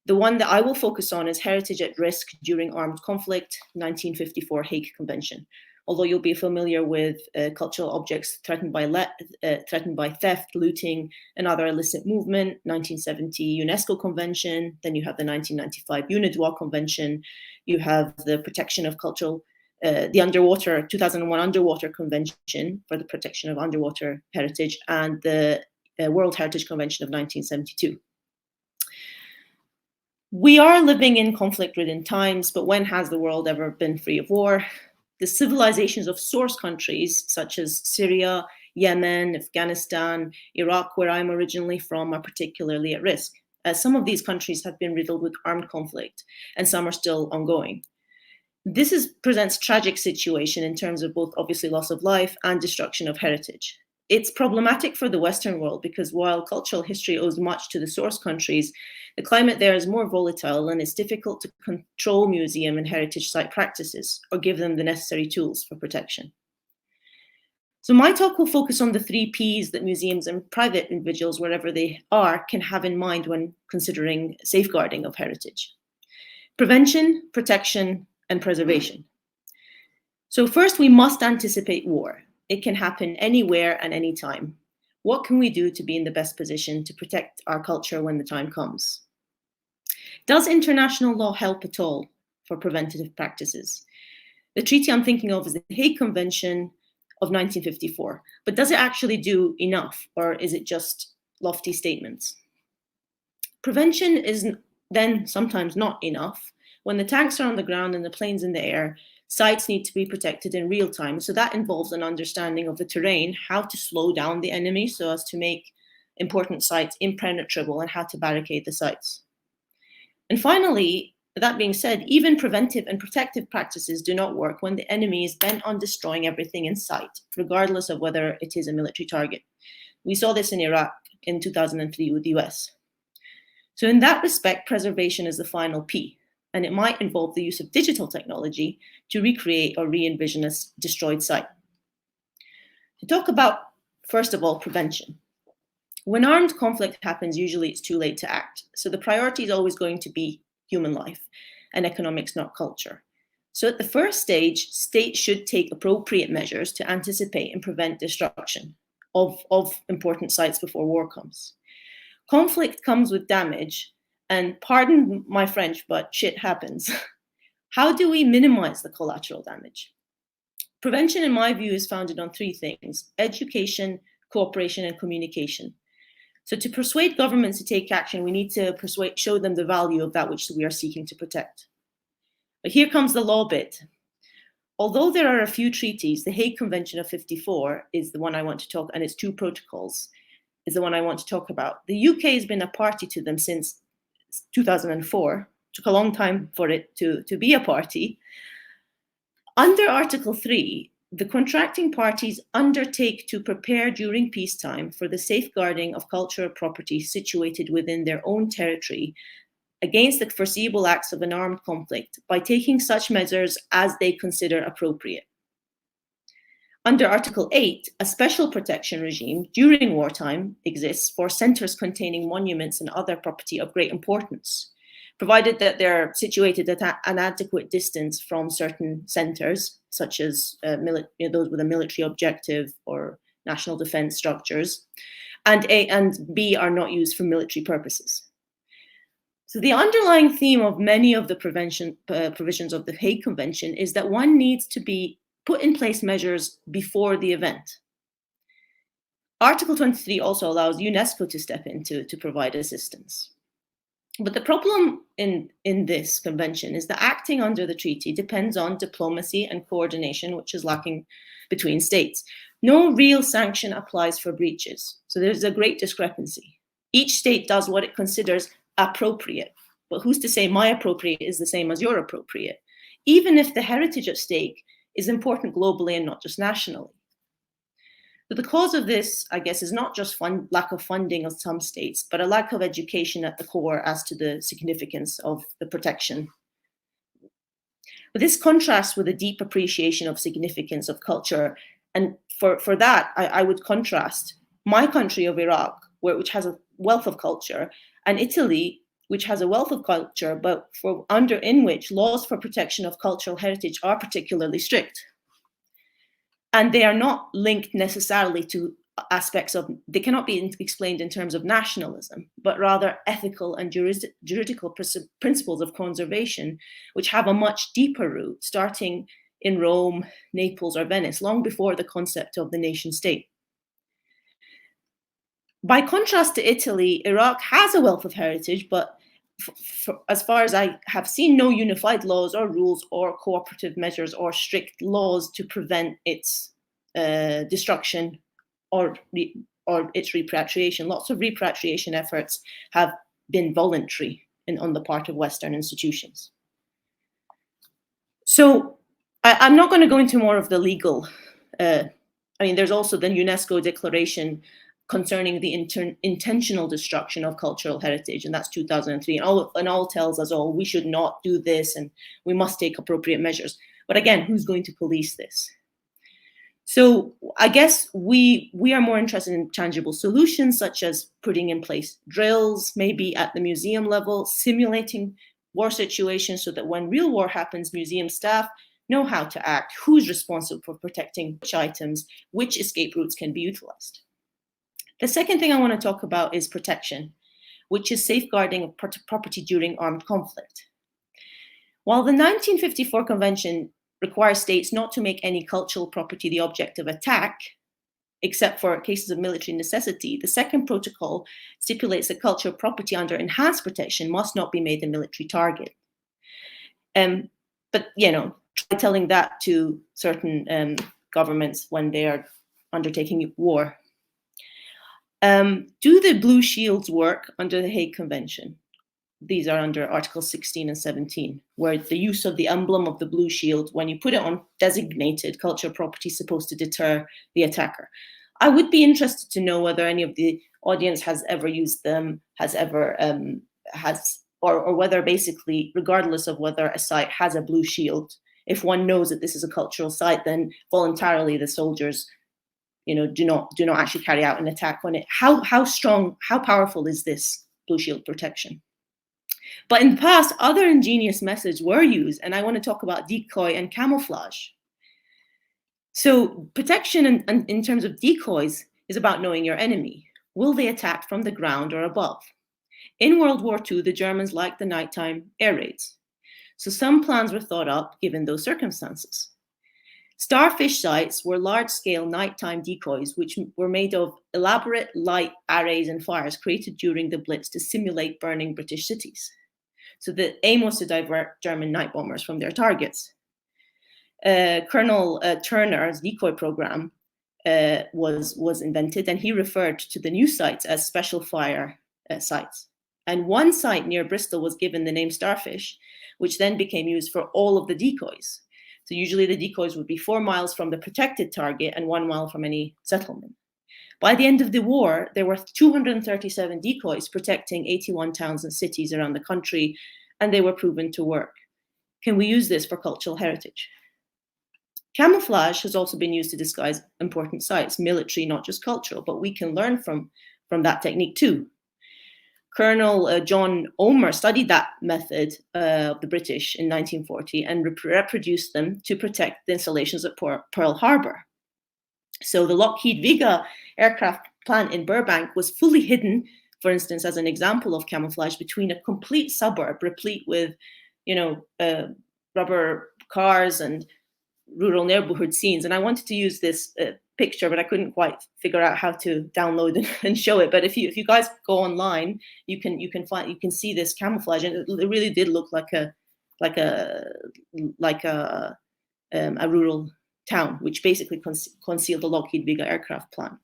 the one that I will focus on is heritage at risk during armed conflict, 1954 Hague Convention, although you'll be familiar with cultural objects threatened by theft, looting, and other illicit movement, 1970 UNESCO Convention, then you have the 1995 UNIDROIT Convention, you have the protection of cultural, the 2001 Underwater Convention for the protection of underwater heritage, and the World Heritage Convention of 1972. We are living in conflict-ridden times, but when has the world ever been free of war? The civilizations of source countries, such as Syria, Yemen, Afghanistan, Iraq, where I'm originally from, are particularly at risk, as some of these countries have been riddled with armed conflict, and some are still ongoing. This presents a tragic situation in terms of both obviously loss of life and destruction of heritage. It's problematic for the Western world because while cultural history owes much to the source countries, the climate there is more volatile and it's difficult to control museum and heritage site practices or give them the necessary tools for protection. So my talk will focus on the 3 Ps that museums and private individuals, wherever they are, can have in mind when considering safeguarding of heritage: prevention, protection, and preservation. So first, we must anticipate war. It can happen anywhere and anytime. What can we do to be in the best position to protect our culture when the time comes? Does international law help at all for preventative practices? The treaty I'm thinking of is the Hague Convention of 1954, but does it actually do enough, or is it just lofty statements? Prevention is then sometimes not enough. When the tanks are on the ground and the planes in the air, sites need to be protected in real time. So that involves an understanding of the terrain, how to slow down the enemy so as to make important sites impenetrable, and how to barricade the sites. And finally, that being said, even preventive and protective practices do not work when the enemy is bent on destroying everything in sight, regardless of whether it is a military target. We saw this in Iraq in 2003 with the US. So in that respect, preservation is the final P, and it might involve the use of digital technology to recreate or re-envision a destroyed site. To talk about, first of all, prevention. When armed conflict happens, usually it's too late to act. So the priority is always going to be human life and economics, not culture. So at the first stage, states should take appropriate measures to anticipate and prevent destruction of important sites before war comes. Conflict comes with damage, and pardon my French, but shit happens. How do we minimize the collateral damage? Prevention, in my view, is founded on 3 things: education, cooperation, and communication. So to persuade governments to take action, we need to show them the value of that which we are seeking to protect. But here comes the law bit. Although there are a few treaties, the Hague Convention of 54 is the one I want to talk, and its 2 protocols is the one I want to talk about. The UK has been a party to them since 2004. Took a long time for it to be a party. Under Article 3, the contracting parties undertake to prepare during peacetime for the safeguarding of cultural property situated within their own territory against the foreseeable acts of an armed conflict by taking such measures as they consider appropriate. Under Article 8, a special protection regime during wartime exists for centres containing monuments and other property of great importance, provided that they're situated at an adequate distance from certain centres, such as those with a military objective or national defence structures, and B, are not used for military purposes. So the underlying theme of many of the prevention provisions of the Hague Convention is that one needs to be put in place measures before the event. Article 23 also allows UNESCO to step in to provide assistance. But the problem in this convention is that acting under the treaty depends on diplomacy and coordination, which is lacking between states. No real sanction applies for breaches. So there's a great discrepancy. Each state does what it considers appropriate, but who's to say my appropriate is the same as your appropriate, even if the heritage at stake is important globally and not just nationally. But the cause of this, I guess, is not just lack of funding of some states, but a lack of education at the core as to the significance of the protection. But this contrasts with a deep appreciation of significance of culture. And for that, I would contrast my country of Iraq, which has a wealth of culture, and Italy, which has a wealth of culture, but in which laws for protection of cultural heritage are particularly strict. And they are not linked necessarily to aspects of, they cannot be explained in terms of nationalism, but rather ethical and juridical principles of conservation, which have a much deeper root, starting in Rome, Naples, or Venice, long before the concept of the nation state. By contrast to Italy, Iraq has a wealth of heritage, but as far as I have seen, no unified laws or rules or cooperative measures or strict laws to prevent its destruction or its repatriation. Lots of repatriation efforts have been voluntary on the part of Western institutions. So I'm not going to go into more of the legal. I mean, there's also the UNESCO Declaration concerning the intentional destruction of cultural heritage, and that's 2003. And all tells us, oh, we should not do this, and we must take appropriate measures. But again, who's going to police this? So I guess we are more interested in tangible solutions, such as putting in place drills, maybe at the museum level, simulating war situations so that when real war happens, museum staff know how to act, who's responsible for protecting which items, which escape routes can be utilized. The second thing I want to talk about is protection, which is safeguarding of property during armed conflict. While the 1954 Convention requires states not to make any cultural property the object of attack, except for cases of military necessity, the second protocol stipulates that cultural property under enhanced protection must not be made a military target. But, you know, try telling that to certain governments when they are undertaking war. Do the blue shields work under the Hague Convention? These are under Article 16 and 17, where the use of the emblem of the blue shield, when you put it on designated cultural property, is supposed to deter the attacker. I would be interested to know whether any of the audience has ever used them, or whether basically, regardless of whether a site has a blue shield, if one knows that this is a cultural site, then voluntarily the soldiers, you know, do not actually carry out an attack on it. How strong, how powerful is this blue shield protection? But in the past, other ingenious methods were used, and I want to talk about decoy and camouflage. So protection in terms of decoys is about knowing your enemy. Will they attack from the ground or above? In World War II, the Germans liked the nighttime air raids. So some plans were thought up given those circumstances. Starfish sites were large-scale nighttime decoys, which were made of elaborate light arrays and fires created during the Blitz to simulate burning British cities. So the aim was to divert German night bombers from their targets. Colonel Turner's decoy program was invented, and he referred to the new sites as special fire sites. And one site near Bristol was given the name Starfish, which then became used for all of the decoys. So usually the decoys would be 4 miles from the protected target and 1 mile from any settlement. By the end of the war, there were 237 decoys protecting 81 towns and cities around the country, and they were proven to work. Can we use this for cultural heritage? Camouflage has also been used to disguise important sites, military, not just cultural, but we can learn from that technique too. Colonel John Omer studied that method of the British in 1940 and reproduced them to protect the installations at Pearl Harbor. So the Lockheed Vega aircraft plant in Burbank was fully hidden, for instance, as an example of camouflage, between a complete suburb replete with, you know, rubber cars and rural neighborhood scenes. And I wanted to use this picture, but I couldn't quite figure out how to download and show it. But if you guys go online, you can see this camouflage, and it really did look like a rural town, which basically concealed the Lockheed Vega aircraft plant.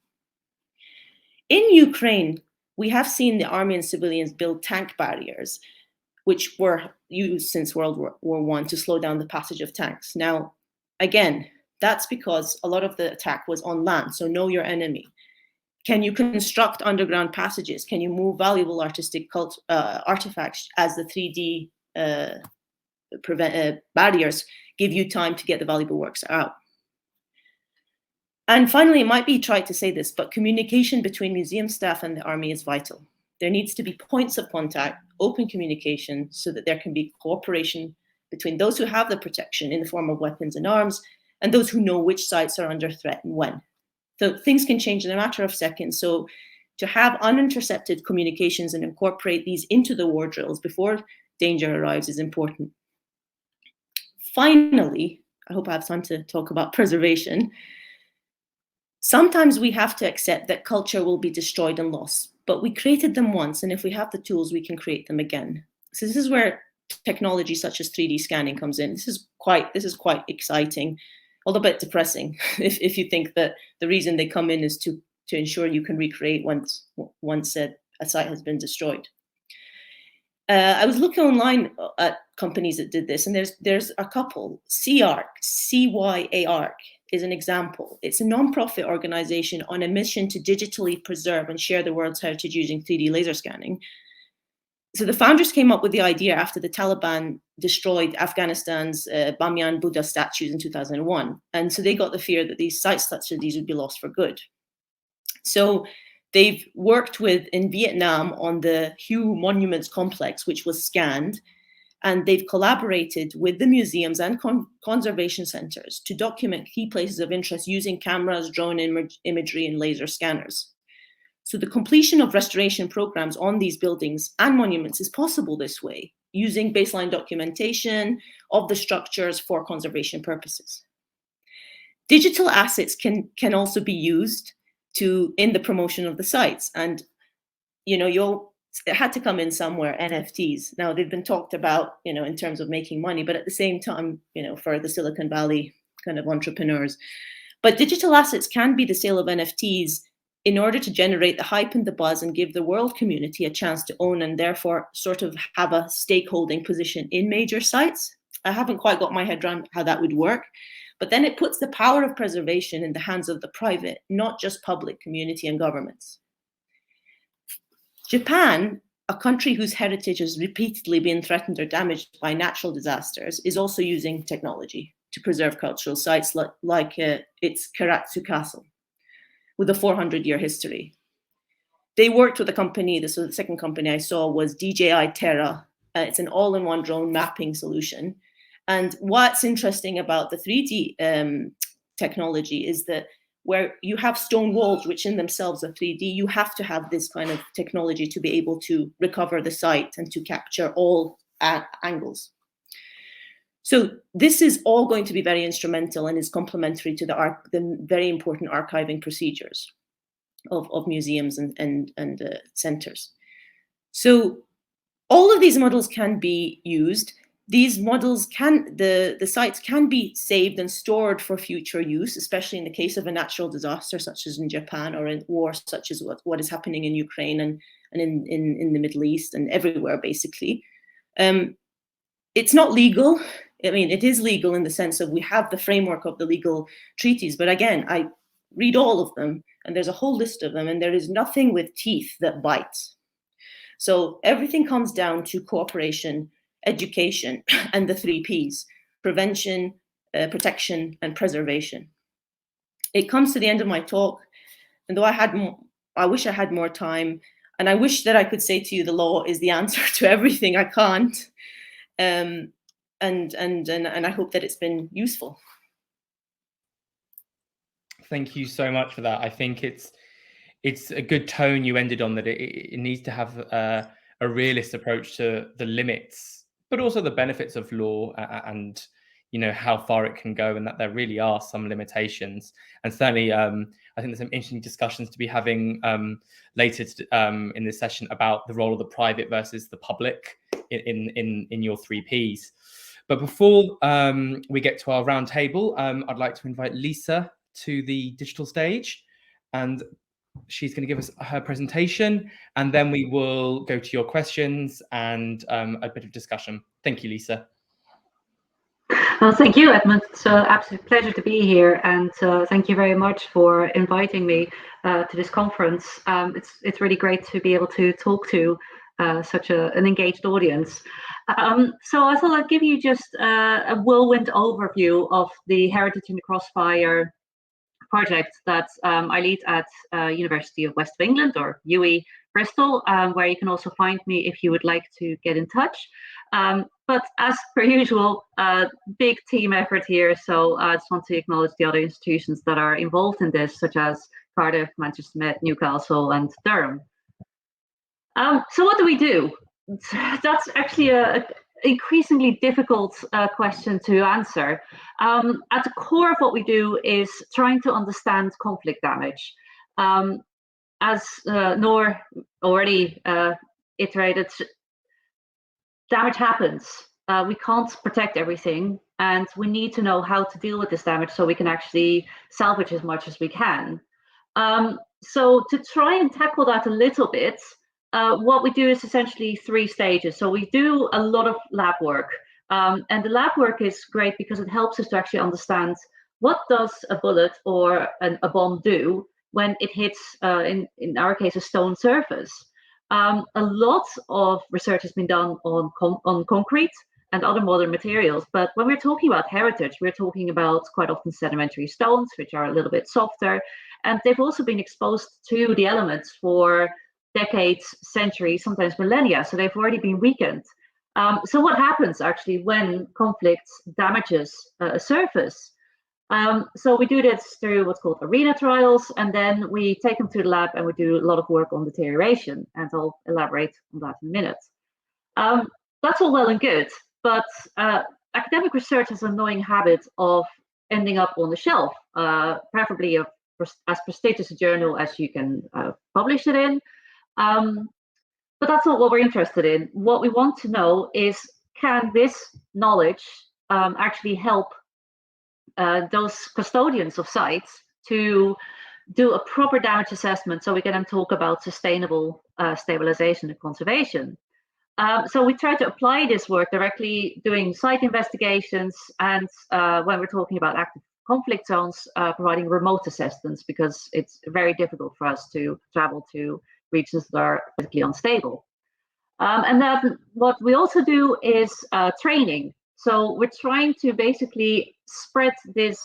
In Ukraine, we have seen the army and civilians build tank barriers, which were used since World War I to slow down the passage of tanks. Now, again, that's because a lot of the attack was on land, so know your enemy. Can you construct underground passages? Can you move valuable artistic artifacts as the 3D barriers give you time to get the valuable works out? And finally, it might be tried to say this, but communication between museum staff and the army is vital. There needs to be points of contact, open communication, so that there can be cooperation between those who have the protection in the form of weapons and arms and those who know which sites are under threat and when. So things can change in a matter of seconds. So to have unintercepted communications and incorporate these into the war drills before danger arrives is important. Finally, I hope I have time to talk about preservation. Sometimes we have to accept that culture will be destroyed and lost, but we created them once, and if we have the tools, we can create them again. So this is where technology such as 3D scanning comes in. This is quite exciting, although a bit depressing if you think that the reason they come in is to ensure you can recreate once a site has been destroyed. I was looking online at companies that did this, and there's a couple. CYARC, CYARC is an example. It's a non-profit organization on a mission to digitally preserve and share the world's heritage using 3D laser scanning. So the founders came up with the idea after the Taliban destroyed Afghanistan's Bamyan Buddha statues in 2001. And so they got the fear that these sites such as these would be lost for good. So they've worked in Vietnam on the Hue Monuments Complex, which was scanned, and they've collaborated with the museums and conservation centers to document key places of interest using cameras, drone imagery, and laser scanners. So the completion of restoration programs on these buildings and monuments is possible this way, using baseline documentation of the structures for conservation purposes. Digital assets can also be used in the promotion of the sites. And, it had to come in somewhere, NFTs. Now they've been talked about, in terms of making money, but at the same time, for the Silicon Valley kind of entrepreneurs. But digital assets can be the sale of NFTs in order to generate the hype and the buzz and give the world community a chance to own and therefore sort of have a stakeholding position in major sites. I haven't quite got my head around how that would work, but then it puts the power of preservation in the hands of the private, not just public, community and governments. Japan, a country whose heritage has repeatedly been threatened or damaged by natural disasters, is also using technology to preserve cultural sites like its Karatsu Castle, with a 400-year history. They worked with a company, so the second company I saw was DJI Terra. It's an all-in-one drone mapping solution. And what's interesting about the 3D technology is that where you have stone walls, which in themselves are 3D, you have to have this kind of technology to be able to recover the site and to capture all angles. So this is all going to be very instrumental and is complementary to the very important archiving procedures of museums and centers. So all of these models can be used. These models the sites can be saved and stored for future use, especially in the case of a natural disaster, such as in Japan, or in war, such as what is happening in Ukraine and in the Middle East and everywhere, basically. It's not legal. I mean, it is legal in the sense of we have the framework of the legal treaties, but again, I read all of them, and there's a whole list of them, and there is nothing with teeth that bites. So everything comes down to cooperation, education, and the 3 Ps: prevention, protection, and preservation. It comes to the end of my talk, and though I wish I had more time, and I wish that I could say to you the law is the answer to everything. I can't, and I hope that it's been useful. Thank you so much for that. I think it's a good tone you ended on, that it needs to have a realist approach to the limits, but also the benefits of law and how far it can go, and that there really are some limitations. And certainly, I think there's some interesting discussions to be having later in this session about the role of the private versus the public in your 3 Ps. But before we get to our round table, I'd like to invite Lisa to the digital stage, and she's going to give us her presentation, and then we will go to your questions and a bit of discussion. Thank you, Lisa. Well, thank you, Edmund. It's an absolute pleasure to be here, and thank you very much for inviting me to this conference. It's really great to be able to talk to such an engaged audience. So I thought I'd give you just a whirlwind overview of the Heritage in the Crossfire project that I lead at University of West of England, or UWE Bristol, where you can also find me if you would like to get in touch. But as per usual, big team effort here. So I just want to acknowledge the other institutions that are involved in this, such as Cardiff, Manchester Met, Newcastle, and Durham. So what do we do? That's actually a increasingly difficult question to answer. At the core of what we do is trying to understand conflict damage. As Noor already iterated, damage happens. We can't protect everything, and we need to know how to deal with this damage so we can actually salvage as much as we can. So to try and tackle that a little bit, what we do is essentially 3 stages. So we do a lot of lab work, and the lab work is great because it helps us to actually understand what does a bullet or a bomb do when it hits, in our case, a stone surface. A lot of research has been done on concrete and other modern materials, but when we're talking about heritage, we're talking about quite often sedimentary stones, which are a little bit softer, and they've also been exposed to the elements for decades, centuries, sometimes millennia, so they've already been weakened. So what happens actually when conflict damages a surface? So we do this through what's called arena trials, and then we take them to the lab and we do a lot of work on deterioration, and I'll elaborate on that in a minute. That's all well and good, but academic research has an annoying habit of ending up on the shelf, preferably as prestigious a journal as you can publish it in. But that's not what we're interested in. What we want to know is, can this knowledge actually help those custodians of sites to do a proper damage assessment so we can then talk about sustainable stabilization and conservation. So we try to apply this work directly doing site investigations, and when we're talking about active conflict zones, providing remote assessments, because it's very difficult for us to travel to regions that are physically unstable. And then what we also do is training. So we're trying to basically spread this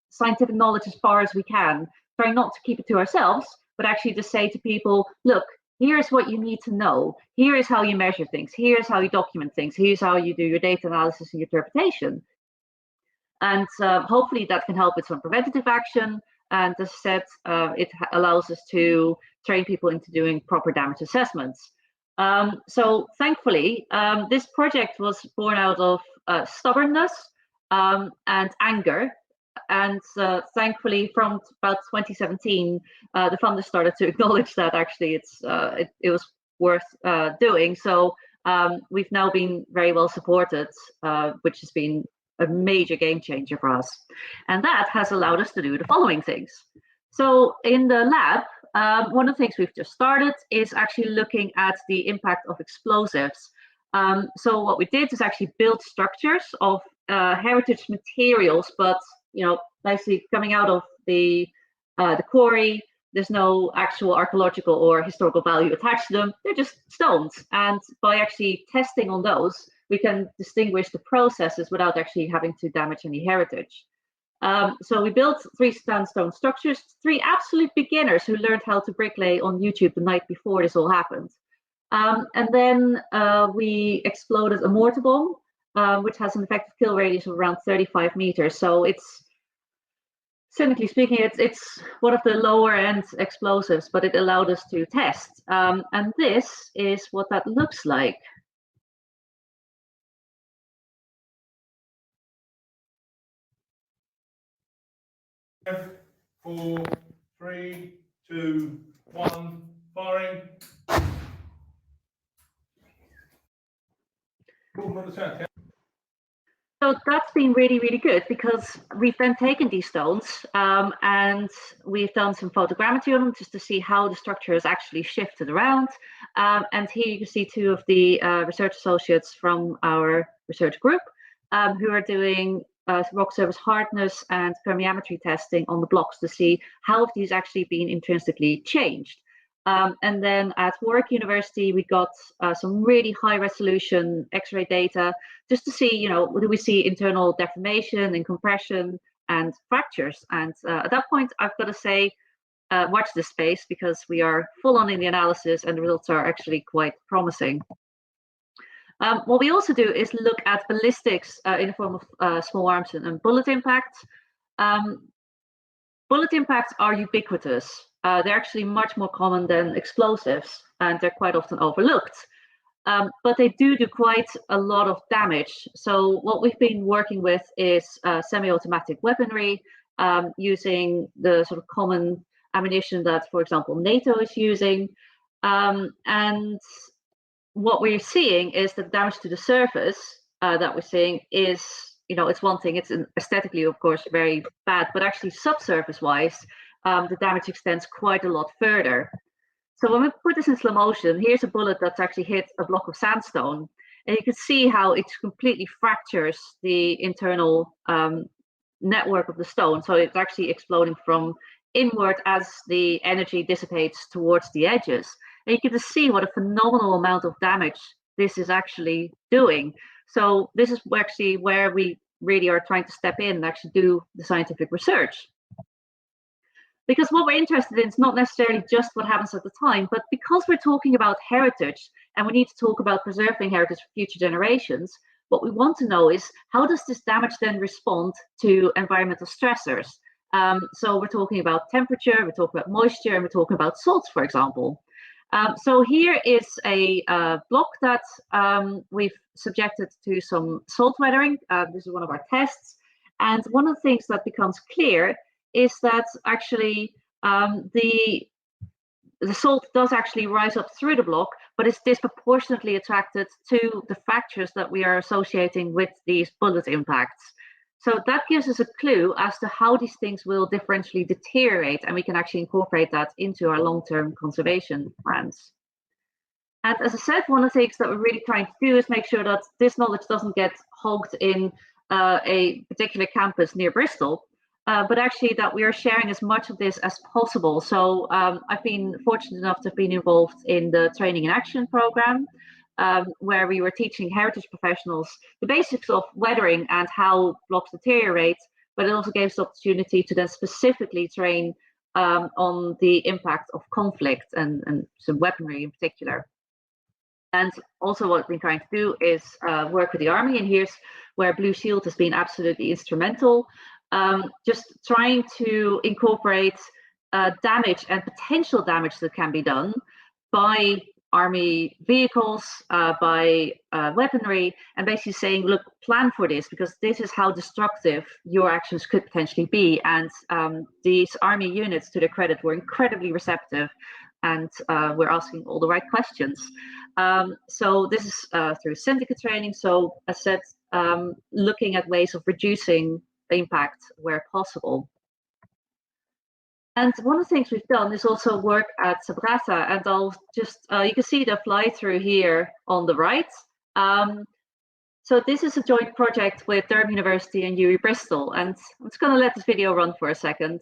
scientific knowledge as far as we can, trying not to keep it to ourselves, but actually to say to people, look, here's what you need to know. Here is how you measure things. Here's how you document things. Here's how you do your data analysis and your interpretation. And hopefully that can help with some preventative action. And as I said, it allows us to train people into doing proper damage assessments. So thankfully, this project was born out of stubbornness and anger. And thankfully, from about 2017, the funders started to acknowledge that actually it was worth doing. So we've now been very well supported, which has been a major game changer for us. And that has allowed us to do the following things. So in the lab, one of the things we've just started is actually looking at the impact of explosives. So what we did is actually build structures of heritage materials, but basically coming out of the quarry, there's no actual archaeological or historical value attached to them. They're just stones, and by actually testing on those, we can distinguish the processes without actually having to damage any heritage. So we built 3 sandstone structures, 3 absolute beginners who learned how to bricklay on YouTube the night before this all happened. And then we exploded a mortar bomb, which has an effective kill radius of around 35 meters. So it's, cynically speaking, it's one of the lower end explosives, but it allowed us to test. And this is what that looks like. Four, 3, 2, 1, firing. So that's been really, really good, because we've then taken these stones and we've done some photogrammetry on them just to see how the structure has actually shifted around. And here you can see 2 of the research associates from our research group who are doing rock surface hardness and permeametry testing on the blocks to see how have these actually been intrinsically changed. And then at Warwick University, we got some really high resolution X-ray data just to see, do we see internal deformation and compression and fractures. And at that point, I've got to say, watch this space because we are full on in the analysis and the results are actually quite promising. What we also do is look at ballistics in the form of small arms and bullet impacts. Bullet impacts are ubiquitous. They're actually much more common than explosives, and they're quite often overlooked. But they do quite a lot of damage. So what we've been working with is semi-automatic weaponry, using the sort of common ammunition that, for example, NATO is using. And what we're seeing is that damage to the surface that we're seeing is, it's one thing. It's aesthetically, of course, very bad, but actually subsurface-wise, the damage extends quite a lot further. So when we put this in slow motion, here's a bullet that's actually hit a block of sandstone, and you can see how it completely fractures the internal network of the stone. So it's actually exploding from inward as the energy dissipates towards the edges. And you can just see what a phenomenal amount of damage this is actually doing. So this is actually where we really are trying to step in and actually do the scientific research. Because what we're interested in is not necessarily just what happens at the time, but because we're talking about heritage and we need to talk about preserving heritage for future generations, what we want to know is how does this damage then respond to environmental stressors? So we're talking about temperature, we're talking about moisture, and we're talking about salts, for example. So here is a block that we've subjected to some salt weathering. This is one of our tests. And one of the things that becomes clear is that actually the salt does actually rise up through the block, but it's disproportionately attracted to the fractures that we are associating with these bullet impacts. So that gives us a clue as to how these things will differentially deteriorate, and we can actually incorporate that into our long-term conservation plans. And as I said, one of the things that we're really trying to do is make sure that this knowledge doesn't get hogged in a particular campus near Bristol, but actually that we are sharing as much of this as possible. So I've been fortunate enough to have been involved in the Training in Action program, where we were teaching heritage professionals the basics of weathering and how blocks deteriorate, but it also gave us the opportunity to then specifically train on the impact of conflict and some weaponry in particular. And also what we've been trying to do is work with the Army, and here's where Blue Shield has been absolutely instrumental, just trying to incorporate damage and potential damage that can be done by Army vehicles, by weaponry, and basically saying, look, plan for this, because this is how destructive your actions could potentially be. And these Army units, to their credit, were incredibly receptive, and we're asking all the right questions. So this is through syndicate training. So as I said, looking at ways of reducing the impact where possible. And one of the things we've done is also work at Sabratha, and I'll just, you can see the fly through here on the right. So this is a joint project with Durham University and UWI Bristol, and I'm just going to let this video run for a second.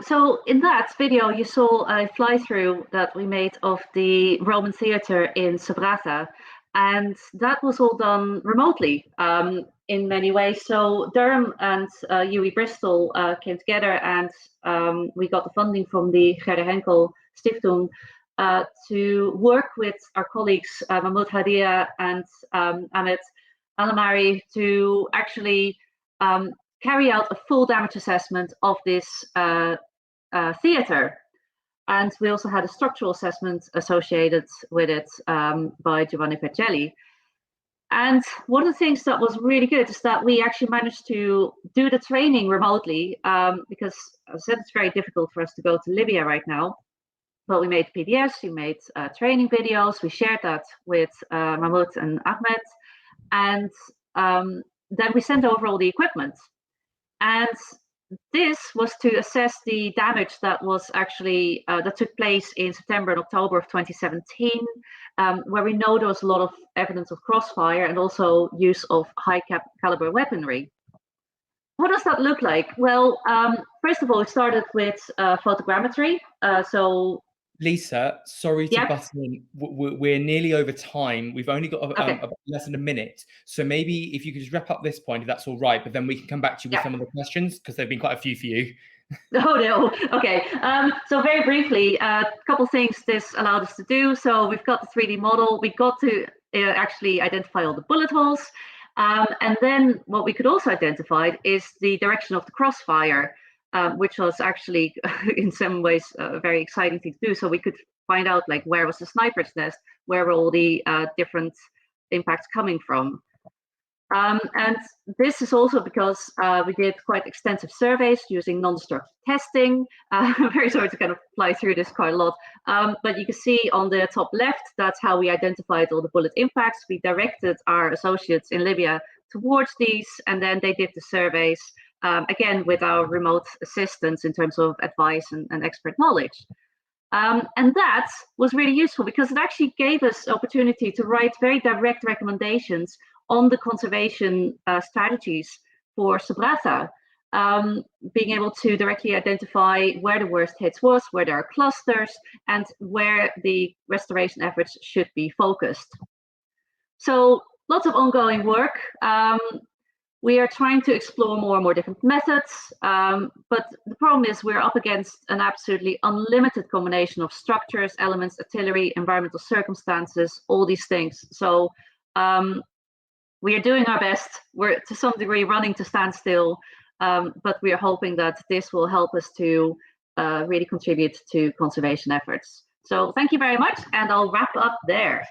So in that video, you saw a fly-through that we made of the Roman theatre in Sabratha, and that was all done remotely in many ways. So Durham and UWI Bristol came together, and we got the funding from the Gerda Henkel Stiftung to work with our colleagues Mahmoud Hadia and Ahmed Alamari to actually carry out a full damage assessment of this theatre. And we also had a structural assessment associated with it by Giovanni Pergelli. And one of the things that was really good is that we actually managed to do the training remotely because, as I said, it's very difficult for us to go to Libya right now. But we made PDFs, we made training videos, we shared that with Mahmoud and Ahmed. And then we sent over all the equipment. And this was to assess the damage that was actually that took place in September and October of 2017, where we know there was a lot of evidence of crossfire and also use of high caliber weaponry. What does that look like? Well, first of all, it started with photogrammetry. So Lisa, sorry to butt in. We're nearly over time. We've only got about less than a minute. So maybe if you could just wrap up this point, if that's all right, but then we can come back to you with some of the questions because there've been quite a few for you. Oh, no. Okay. So very briefly, a couple things this allowed us to do. So we've got the 3D model. We got to actually identify all the bullet holes. And then what we could also identify is the direction of the crossfire. Which was actually in some ways a very exciting thing to do. So we could find out like where was the sniper's nest, where were all the different impacts coming from. And this is also because we did quite extensive surveys using non-destructive testing. I'm very sorry to kind of fly through this quite a lot, but you can see on the top left, that's how we identified all the bullet impacts. We directed our associates in Libya towards these, and then they did the surveys. Again, with our remote assistance in terms of advice and expert knowledge. And that was really useful because it actually gave us opportunity to write very direct recommendations on the conservation strategies for Sabratha, being able to directly identify where the worst hits was, where there are clusters, and where the restoration efforts should be focused. So lots of ongoing work. We are trying to explore more and more different methods, but the problem is we're up against an absolutely unlimited combination of structures, elements, artillery, environmental circumstances, all these things. So we are doing our best. We're to some degree running to stand still, but we are hoping that this will help us to really contribute to conservation efforts. So thank you very much, and I'll wrap up there.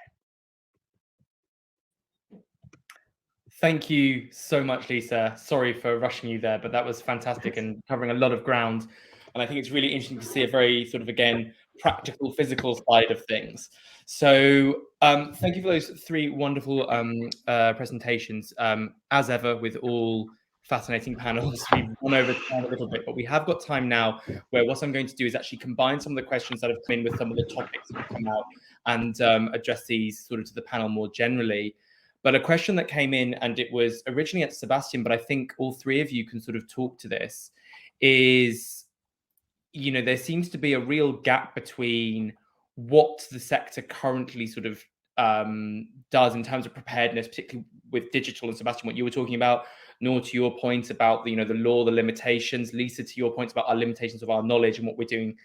Thank you so much, Lisa. Sorry for rushing you there, but that was fantastic and covering a lot of ground. And I think it's really interesting to see a very sort of, again, practical, physical side of things. So thank you for those three wonderful presentations. As ever, with all fascinating panels, we've run over time a little bit, but we have got time now where what I'm going to do is actually combine some of the questions that have come in with some of the topics that have come out and address these sort of to the panel more generally. But a question that came in, and it was originally at Sebastian, but I think all three of you can sort of talk to this, is, you know, there seems to be a real gap between what the sector currently sort of does in terms of preparedness, particularly with digital. And Sebastian, what you were talking about, Noor, to your point about, you know, the law, the limitations, Lisa, to your points about our limitations of our knowledge and what we're doing.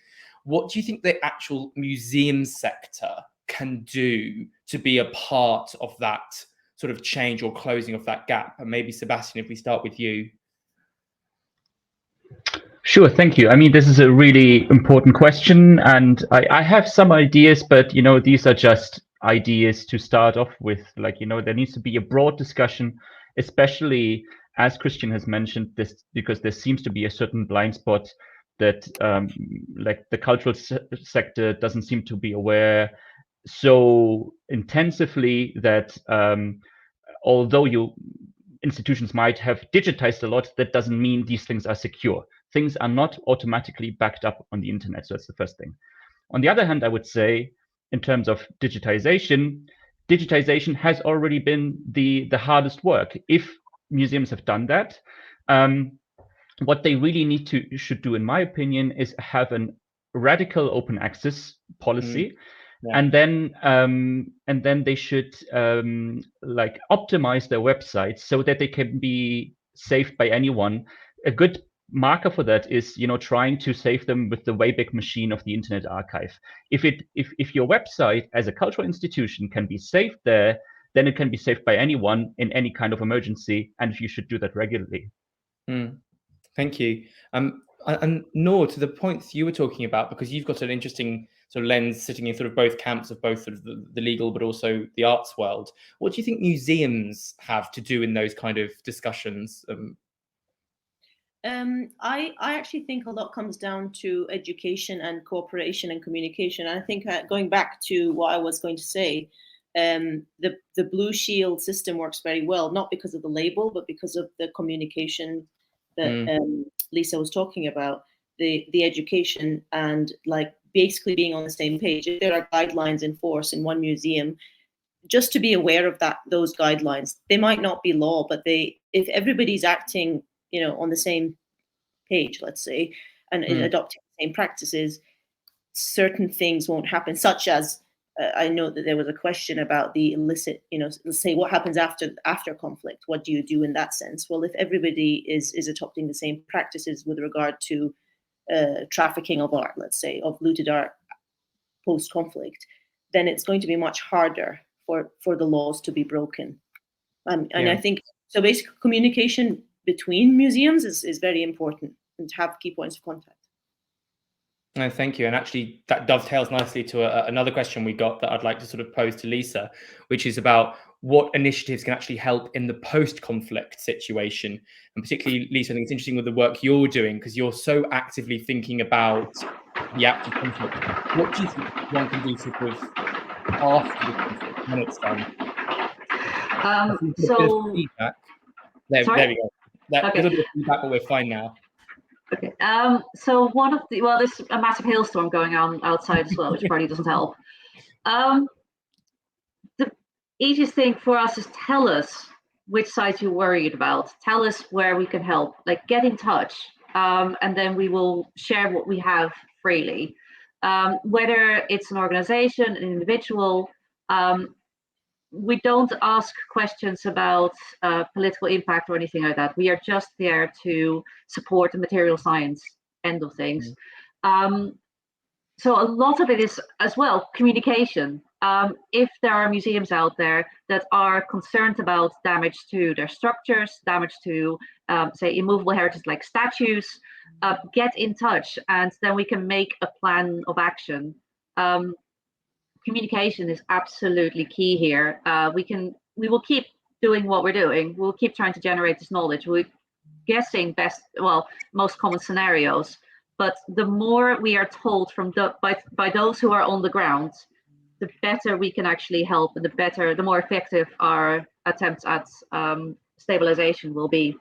What do you think the actual museum sector can do to be a part of that sort of change or closing of that gap? And maybe Sebastian, if we start with you. Sure, thank you. I mean, this is a really important question, and I have some ideas, but you know, these are just ideas to start off with. Like, you know, there needs to be a broad discussion, especially as Christian has mentioned this, because there seems to be a certain blind spot that like the cultural sector doesn't seem to be aware so intensively that although institutions might have digitized a lot, that doesn't mean these things are secure. Things are not automatically backed up on the internet. So that's the first thing. On the other hand, I would say in terms of digitization has already been the hardest work. If museums have done that, what they really should do, in my opinion, is have a radical open access policy. Yeah. And then they should like optimize their websites so that they can be saved by anyone. A good marker for that is, you know, trying to save them with the Wayback Machine of the Internet Archive. If your website as a cultural institution can be saved there, then it can be saved by anyone in any kind of emergency, and you should do that regularly. Thank you. And Noor, to the points you were talking about, because you've got an interesting sort of lens sitting in sort of both camps of both sort of the legal but also the arts world, what do you think museums have to do in those kind of discussions? I actually think a lot comes down to education and cooperation and communication. And I think going back to what I was going to say, the Blue Shield system works very well, not because of the label, but because of the communication that Lisa was talking about, the education and like basically being on the same page. If there are guidelines in force in one museum, just to be aware of those guidelines. They might not be law, but if everybody's acting, on the same page, let's say, and adopting the same practices, certain things won't happen, such as I know that there was a question about the illicit, let's say what happens after conflict. What do you do in that sense? Well, if everybody is adopting the same practices with regard to trafficking of art, let's say, of looted art post-conflict, then it's going to be much harder for the laws to be broken. I think, so basically communication between museums is very important, and to have key points of contact. No, thank you. And actually that dovetails nicely to another question we got that I'd like to sort of pose to Lisa, which is about what initiatives can actually help in the post-conflict situation. And particularly, Lisa, I think it's interesting with the work you're doing, because you're so actively thinking about the actual conflict. What do you think one can do sort of after the conflict when it's done? So feedback. Sorry? There we go. That Okay. little bit of feedback, but we're fine now. Okay. So there's a massive hailstorm going on outside as well, which probably doesn't help. The easiest thing for us is tell us which sites you're worried about. Tell us where we can help. Like, get in touch, and then we will share what we have freely. Whether it's an organization, an individual, we don't ask questions about political impact or anything like that. We are just there to support the material science end of things. So a lot of it is as well communication. If there are museums out there that are concerned about damage to their structures, damage to, say, immovable heritage like statues, get in touch, and then we can make a plan of action. Communication is absolutely key here. We will keep doing what we're doing. We'll keep trying to generate this knowledge. We're guessing most common scenarios, but the more we are told by those who are on the ground, the better we can actually help, and the more effective our attempts at stabilization will be.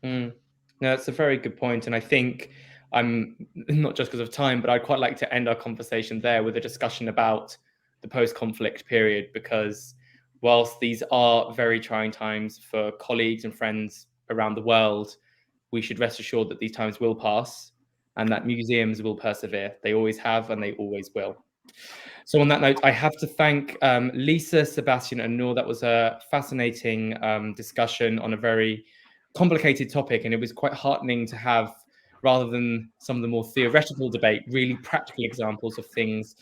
No, that's a very good point, and I think I'm not just because of time, but I'd quite like to end our conversation there with a discussion about the post-conflict period, because whilst these are very trying times for colleagues and friends around the world, we should rest assured that these times will pass and that museums will persevere. They always have, and they always will. So on that note, I have to thank Lisa, Sebastian, and Noor. That was a fascinating discussion on a very complicated topic, and it was quite heartening to have, rather than some of the more theoretical debate, really practical examples of things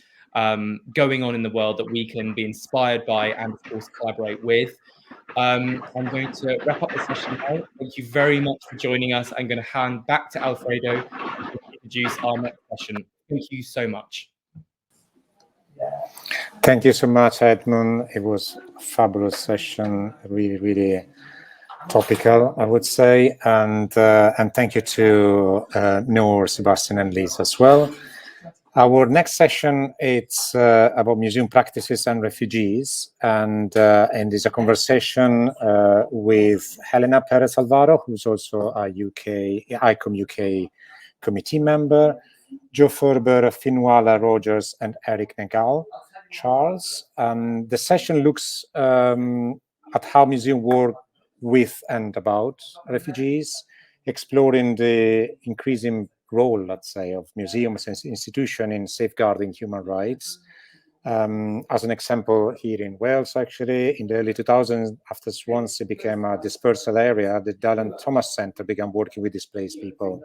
going on in the world that we can be inspired by and, of course, collaborate with. I'm going to wrap up the session now. Thank you very much for joining us. I'm going to hand back to Alfredo to introduce our next session. Thank you so much. Thank you so much, Edmund. It was a fabulous session, really, really topical, I would say, and thank you to Noor, Sebastian, and Lisa as well. Our next session, it's about museum practices and refugees, and is a conversation with Helena Perez Alvaro, who's also a ICOM UK committee member, Joe Ferber, Finwala Rogers, and Eric Negal Charles. The session looks at how museums work with and about refugees, exploring the increasing role, let's say, of museums and institutions in safeguarding human rights. As an example, here in Wales, actually, in the early 2000s, after Swansea became a dispersal area, the Dylan Thomas Centre began working with displaced people,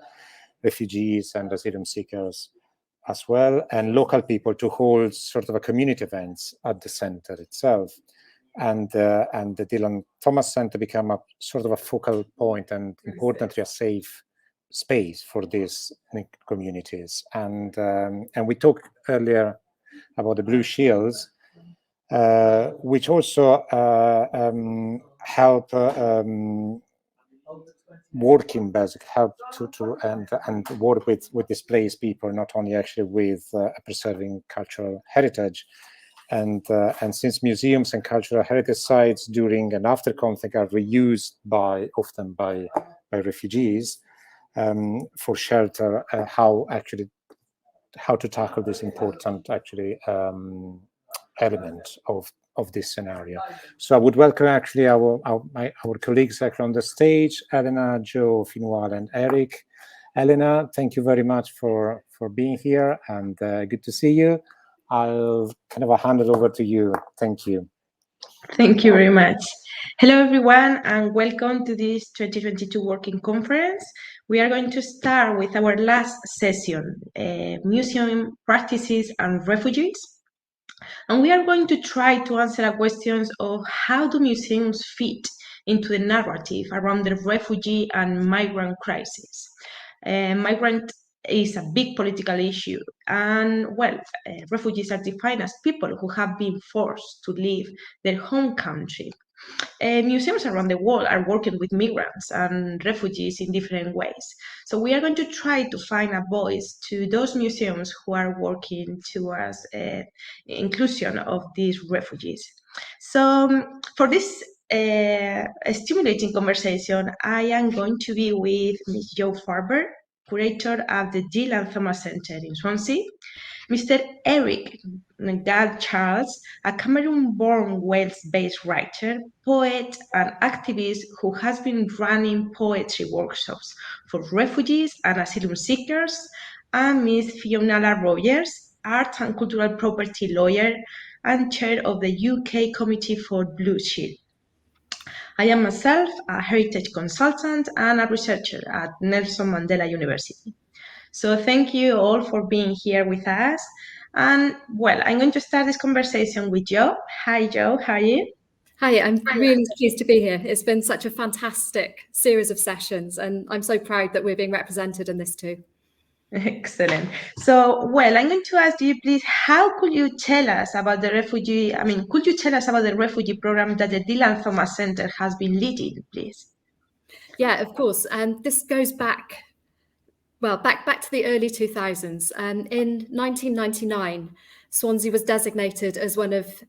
refugees and asylum seekers as well, and local people to hold sort of a community events at the centre itself. and the Dylan Thomas Centre become a sort of a focal point and importantly a safe space for these communities. And we talked earlier about the Blue Shields, which also help working basic help to and work with displaced people, not only actually with preserving cultural heritage. And since museums and cultural heritage sites during and after conflict are reused often by refugees for shelter, how to tackle this important element of this scenario. So I would welcome actually our colleagues actually on the stage, Elena, Joe, Finwal, and Eric. Elena, thank you very much for being here, and good to see you. I'll kind of hand it over to you. Thank you. Thank you very much. Hello, everyone, and welcome to this 2022 working conference. We are going to start with our last session, Museum Practices and Refugees. And we are going to try to answer the questions of how do museums fit into the narrative around the refugee and migrant crisis. Migrant is a big political issue, and refugees are defined as people who have been forced to leave their home country. Museums around the world are working with migrants and refugees in different ways. So we are going to try to find a voice to those museums who are working towards inclusion of these refugees. So for this stimulating conversation, I am going to be with Ms. Jo Farber, curator of the Dylan Thomas Centre in Swansea, Mr. Eric Charles, a Cameroon-born Wales-based writer, poet, and activist who has been running poetry workshops for refugees and asylum seekers, and Ms. Fiona Rogers, art and cultural property lawyer and chair of the UK Committee for Blue Shield. I am myself a heritage consultant and a researcher at Nelson Mandela University. So thank you all for being here with us. And I'm going to start this conversation with Jo. Hi, Jo, how are you? Hi, I'm really pleased to be here. It's been such a fantastic series of sessions, and I'm so proud that we're being represented in this too. Excellent. So, I'm going to ask you, please, how could you tell us about the refugee? Could you tell us about the refugee program that the Dylan Thomas Centre has been leading, please? Yeah, of course. And this goes back to the early 2000s. In 1999, Swansea was designated as one of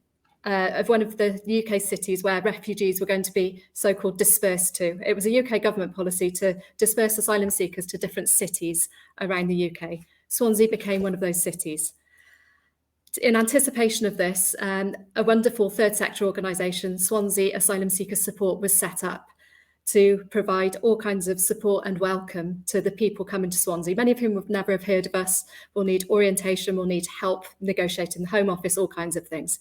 the UK cities where refugees were going to be so-called dispersed to. It was a UK government policy to disperse asylum seekers to different cities around the UK. Swansea became one of those cities. In anticipation of this, a wonderful third sector organisation, Swansea Asylum Seeker Support, was set up to provide all kinds of support and welcome to the people coming to Swansea, many of whom would never have heard of us, will need orientation, will need help negotiating the Home Office, all kinds of things.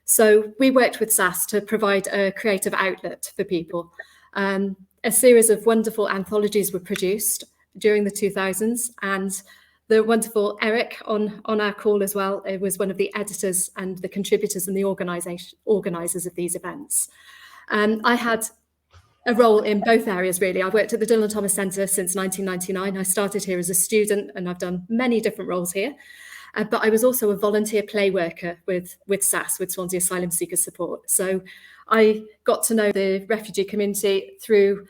So we worked with SAS to provide a creative outlet for people. A series of wonderful anthologies were produced during the 2000s, and the wonderful Eric on our call as well, it was one of the editors and the contributors and the organisers of these events. I had a role in both areas, really. I've worked at the Dylan Thomas Centre since 1999. I started here as a student, and I've done many different roles here. But I was also a volunteer play worker with SAS, with Swansea Asylum Seeker Support. So I got to know the refugee community through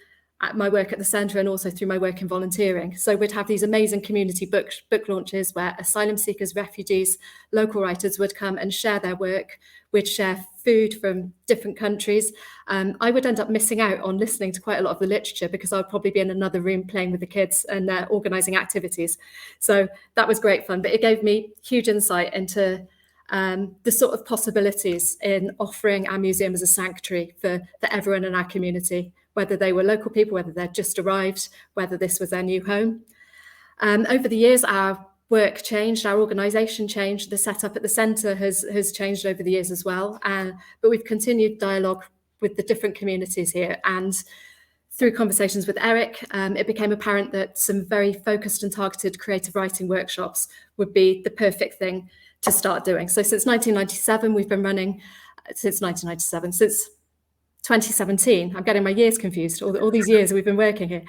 my work at the centre and also through my work in volunteering. So we'd have these amazing community book launches where asylum seekers, refugees, local writers would come and share their work. We'd share food from different countries. I would end up missing out on listening to quite a lot of the literature because I would probably be in another room playing with the kids and organising activities. So that was great fun, but it gave me huge insight into the sort of possibilities in offering our museum as a sanctuary for everyone in our community, whether they were local people, whether they'd just arrived, whether this was their new home. Over the years, our work changed, our organisation changed, the setup at the centre has changed over the years as well. But we've continued dialogue with the different communities here, and through conversations with Eric, it became apparent that some very focused and targeted creative writing workshops would be the perfect thing to start doing. So since 1997, we've been running since 1997, since 2017. I'm getting my years confused. All these years we've been working here.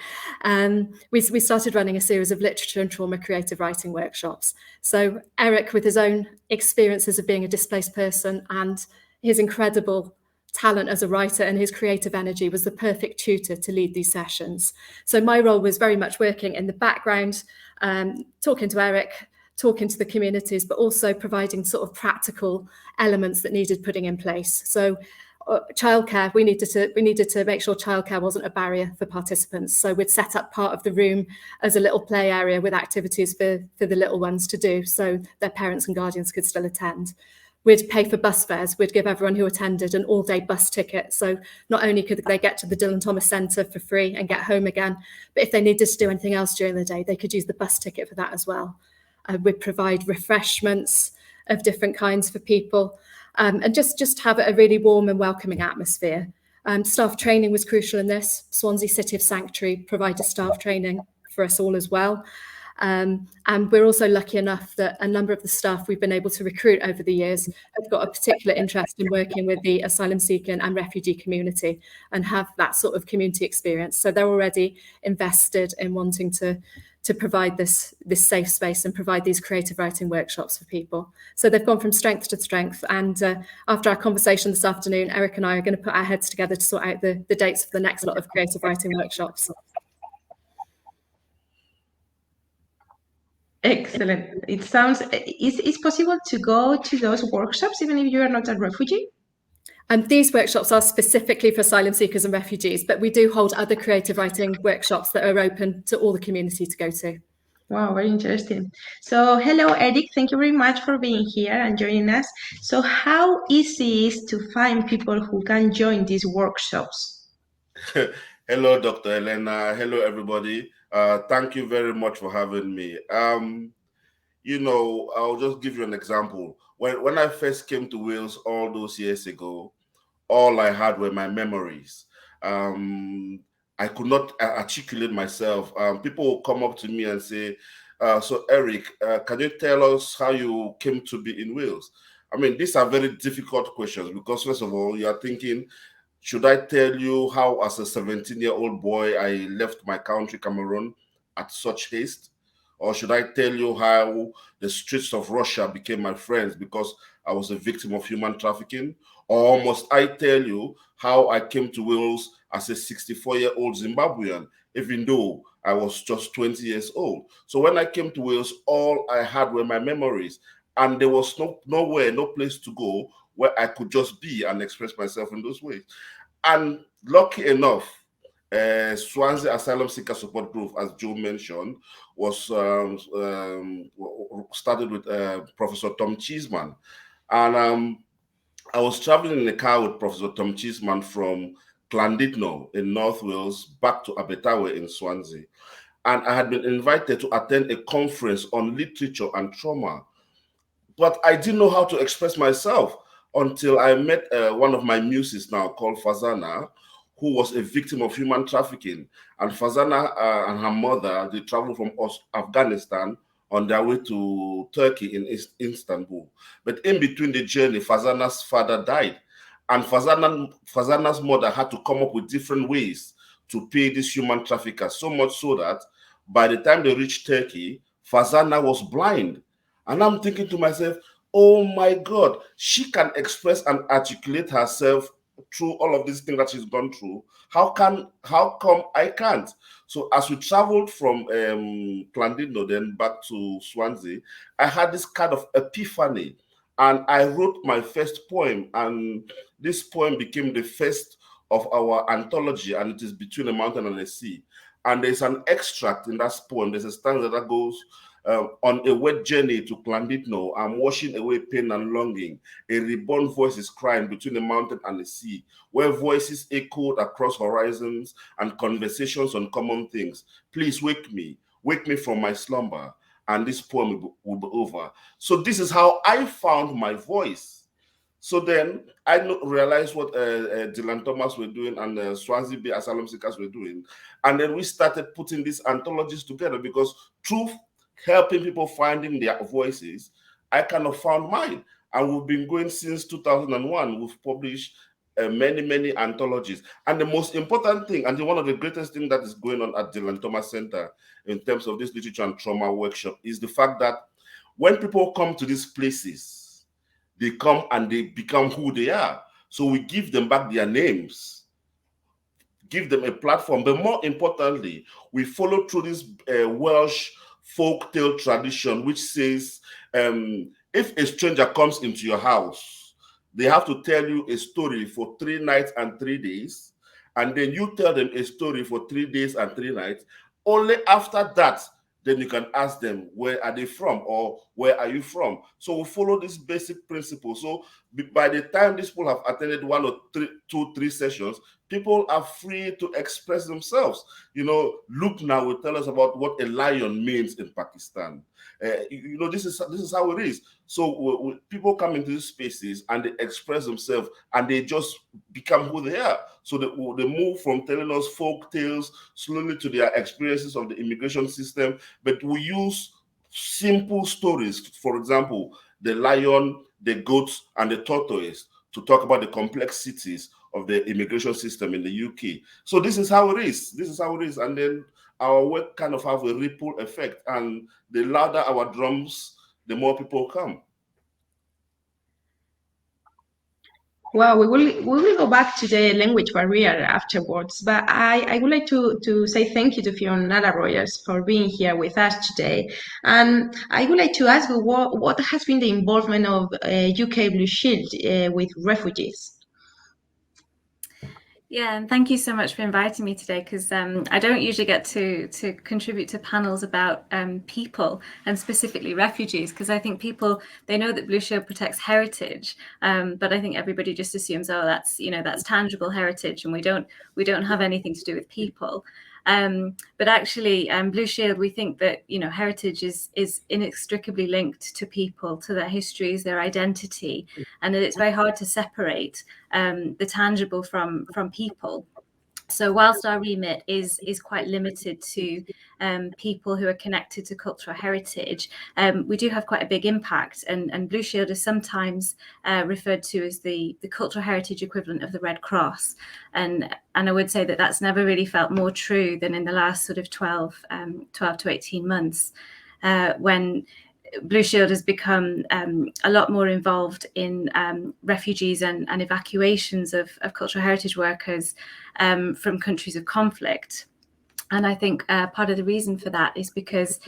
We started running a series of literature and trauma creative writing workshops. So Eric, with his own experiences of being a displaced person and his incredible talent as a writer and his creative energy, was the perfect tutor to lead these sessions. So my role was very much working in the background, talking to Eric, talking to the communities, but also providing sort of practical elements that needed putting in place. So childcare, we needed to make sure childcare wasn't a barrier for participants. So we'd set up part of the room as a little play area with activities for the little ones to do, so their parents and guardians could still attend. We'd pay for bus fares. We'd give everyone who attended an all-day bus ticket. So not only could they get to the Dylan Thomas Centre for free and get home again, but if they needed to do anything else during the day, they could use the bus ticket for that as well. We'd provide refreshments of different kinds for people. And just have a really warm and welcoming atmosphere. Staff training was crucial in this. Swansea City of Sanctuary provided staff training for us all as well. And we're also lucky enough that a number of the staff we've been able to recruit over the years have got a particular interest in working with the asylum seeking and refugee community and have that sort of community experience. So they're already invested in wanting to provide this safe space and provide these creative writing workshops for people. So they've gone from strength to strength. And after our conversation this afternoon, Eric and I are going to put our heads together to sort out the dates for the next lot of creative writing workshops. Excellent. It sounds, is possible to go to those workshops even if you are not a refugee? And these workshops are specifically for asylum seekers and refugees, but we do hold other creative writing workshops that are open to all the community to go to. Wow, very interesting. So hello, Eric. Thank you very much for being here and joining us. So how easy is to find people who can join these workshops? Hello, Dr. Elena. Hello, everybody. Thank you very much for having me. You know, I'll just give you an example. When I first came to Wales all those years ago, all I had were my memories. I could not articulate myself. People will come up to me and say, so Eric, can you tell us how you came to be in Wales? I mean, these are very difficult questions because first of all, you are thinking, should I tell you how as a 17-year-old boy, I left my country, Cameroon, at such haste? Or should I tell you how the streets of Russia became my friends because I was a victim of human trafficking? Or must I tell you how I came to Wales as a 64-year-old Zimbabwean, even though I was just 20 years old? So when I came to Wales, all I had were my memories, and there was nowhere, no place to go where I could just be and express myself in those ways. And lucky enough, Swansea Asylum Seeker Support Group, as Joe mentioned, was started with Professor Tom Cheeseman. And I was traveling in a car with Professor Tom Cheeseman from Llandudno in North Wales back to Abertawe in Swansea. And I had been invited to attend a conference on literature and trauma. But I didn't know how to express myself until I met one of my muses now called Fazana, who was a victim of human trafficking. And Fazana and her mother, they traveled from Afghanistan on their way to Turkey in Istanbul. But in between the journey, Fazana's father died. And Fazana's mother had to come up with different ways to pay these human traffickers, so much so that by the time they reached Turkey, Fazana was blind. And I'm thinking to myself, oh my God, she can express and articulate herself through all of these things that she's gone through. How come I can't? So as we traveled from Llandudno then back to Swansea, I had this kind of epiphany, and I wrote my first poem, and this poem became the first of our anthology, and it is Between a Mountain and a Sea. And there's an extract in that poem. There's a stanza that goes, on a wet journey to Llandudno, I'm washing away pain and longing. A reborn voice is crying between a mountain and a sea, where voices echoed across horizons and conversations on common things. Please wake me from my slumber, and this poem will be over. So this is how I found my voice. So then I realized what Dylan Thomas were doing and Swansea Bay Asylum Seekers were doing. And then we started putting these anthologies together because through helping people finding their voices, I kind of found mine. And we've been going since 2001. We've published many anthologies. And the most important thing, and one of the greatest things that is going on at the Dylan Thomas Center in terms of this literature and trauma workshop, is the fact that when people come to these places, they come and they become who they are. So we give them back their names, give them a platform, but more importantly, we follow through this Welsh folk tale tradition, which says, if a stranger comes into your house, they have to tell you a story for 3 nights and 3 days, and then you tell them a story for 3 days and 3 nights. Only after that, then you can ask them, where are they from, or where are you from? So we follow this basic principle. So by the time these people have attended 1 or 2, 3 sessions, people are free to express themselves. You know, Luke now will tell us about what a lion means in Pakistan. You know, this is how it is. So people come into these spaces and they express themselves and they just become who they are. So they move from telling us folk tales slowly to their experiences of the immigration system. But we use simple stories, for example, the lion, the goats, and the tortoise, to talk about the complexities of the immigration system in the UK. So this is how it is. This is how it is. And then our work kind of have a ripple effect. And the louder our drums, the more people come. Well, we will go back to the language barrier afterwards, but I would like to say thank you to Fiona Rogers for being here with us today. And I would like to ask you what has been the involvement of UK Blue Shield with refugees? Yeah, and thank you so much for inviting me today, because I don't usually get to contribute to panels about people, and specifically refugees, because I think people, they know that Blue Shield protects heritage, but I think everybody just assumes, oh, that's, you know, that's tangible heritage, and we don't have anything to do with people. But actually, Blue Shield, we think that, you know, heritage is inextricably linked to people, to their histories, their identity, and that it's very hard to separate the tangible from people. So whilst our remit is quite limited to people who are connected to cultural heritage, we do have quite a big impact, and Blue Shield is sometimes referred to as the cultural heritage equivalent of the Red Cross, and I would say that that's never really felt more true than in the last sort of 12 to 18 months, when Blue Shield has become a lot more involved in refugees and evacuations of cultural heritage workers from countries of conflict. And I think part of the reason for that is because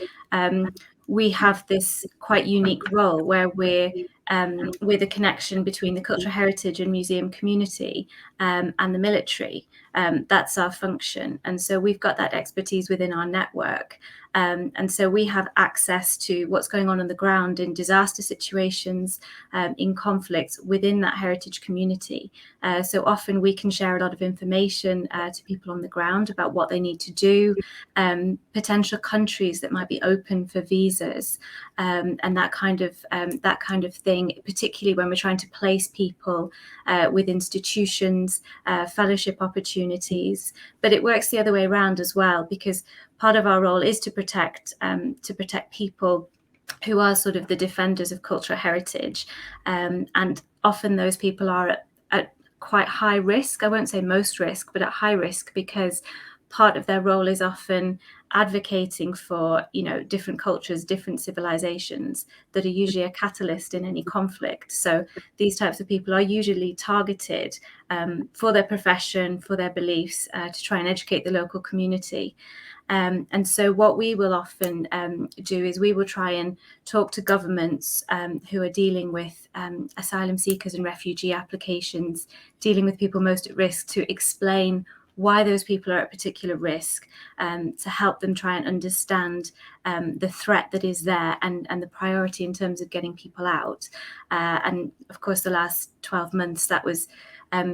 we have this quite unique role where we're the connection between the cultural heritage and museum community and the military. That's our function. And so we've got that expertise within our network. And so we have access to what's going on the ground in disaster situations, in conflicts within that heritage community. So often we can share a lot of information to people on the ground about what they need to do, potential countries that might be open for visas, and that kind of thing, particularly when we're trying to place people with institutions, fellowship opportunities. But it works the other way around as well, because part of our role is to protect people who are sort of the defenders of cultural heritage, and often those people are at quite high risk. I won't say most risk, but at high risk, because part of their role is often advocating for, you know, different cultures, different civilizations that are usually a catalyst in any conflict. So these types of people are usually targeted for their profession, for their beliefs, to try and educate the local community. And so what we will often do is we will try and talk to governments who are dealing with asylum seekers and refugee applications, dealing with people most at risk, to explain why those people are at particular risk, to help them try and understand the threat that is there and the priority in terms of getting people out. And of course, the last 12 months, that was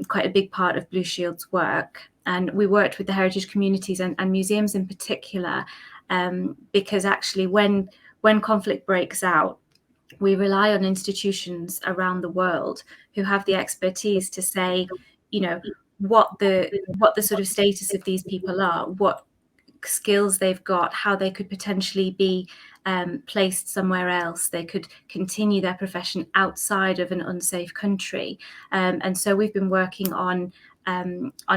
quite a big part of Blue Shield's work. And we worked with the heritage communities and museums in particular, because actually when conflict breaks out, we rely on institutions around the world who have the expertise to say, you know, what the sort of status of these people are, what skills they've got, how they could potentially be placed somewhere else. They could continue their profession outside of an unsafe country. And so we've been working on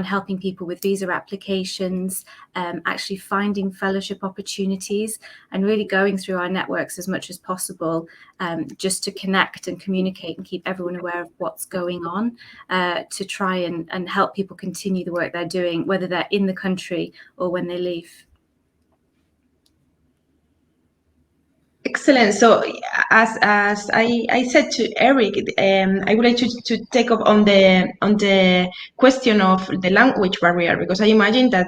helping people with visa applications, actually finding fellowship opportunities, and really going through our networks as much as possible, just to connect and communicate and keep everyone aware of what's going on, to try and help people continue the work they're doing, whether they're in the country or when they leave. Excellent. So, as I said to Eric, I would like to take up on the question of the language barrier, because I imagine that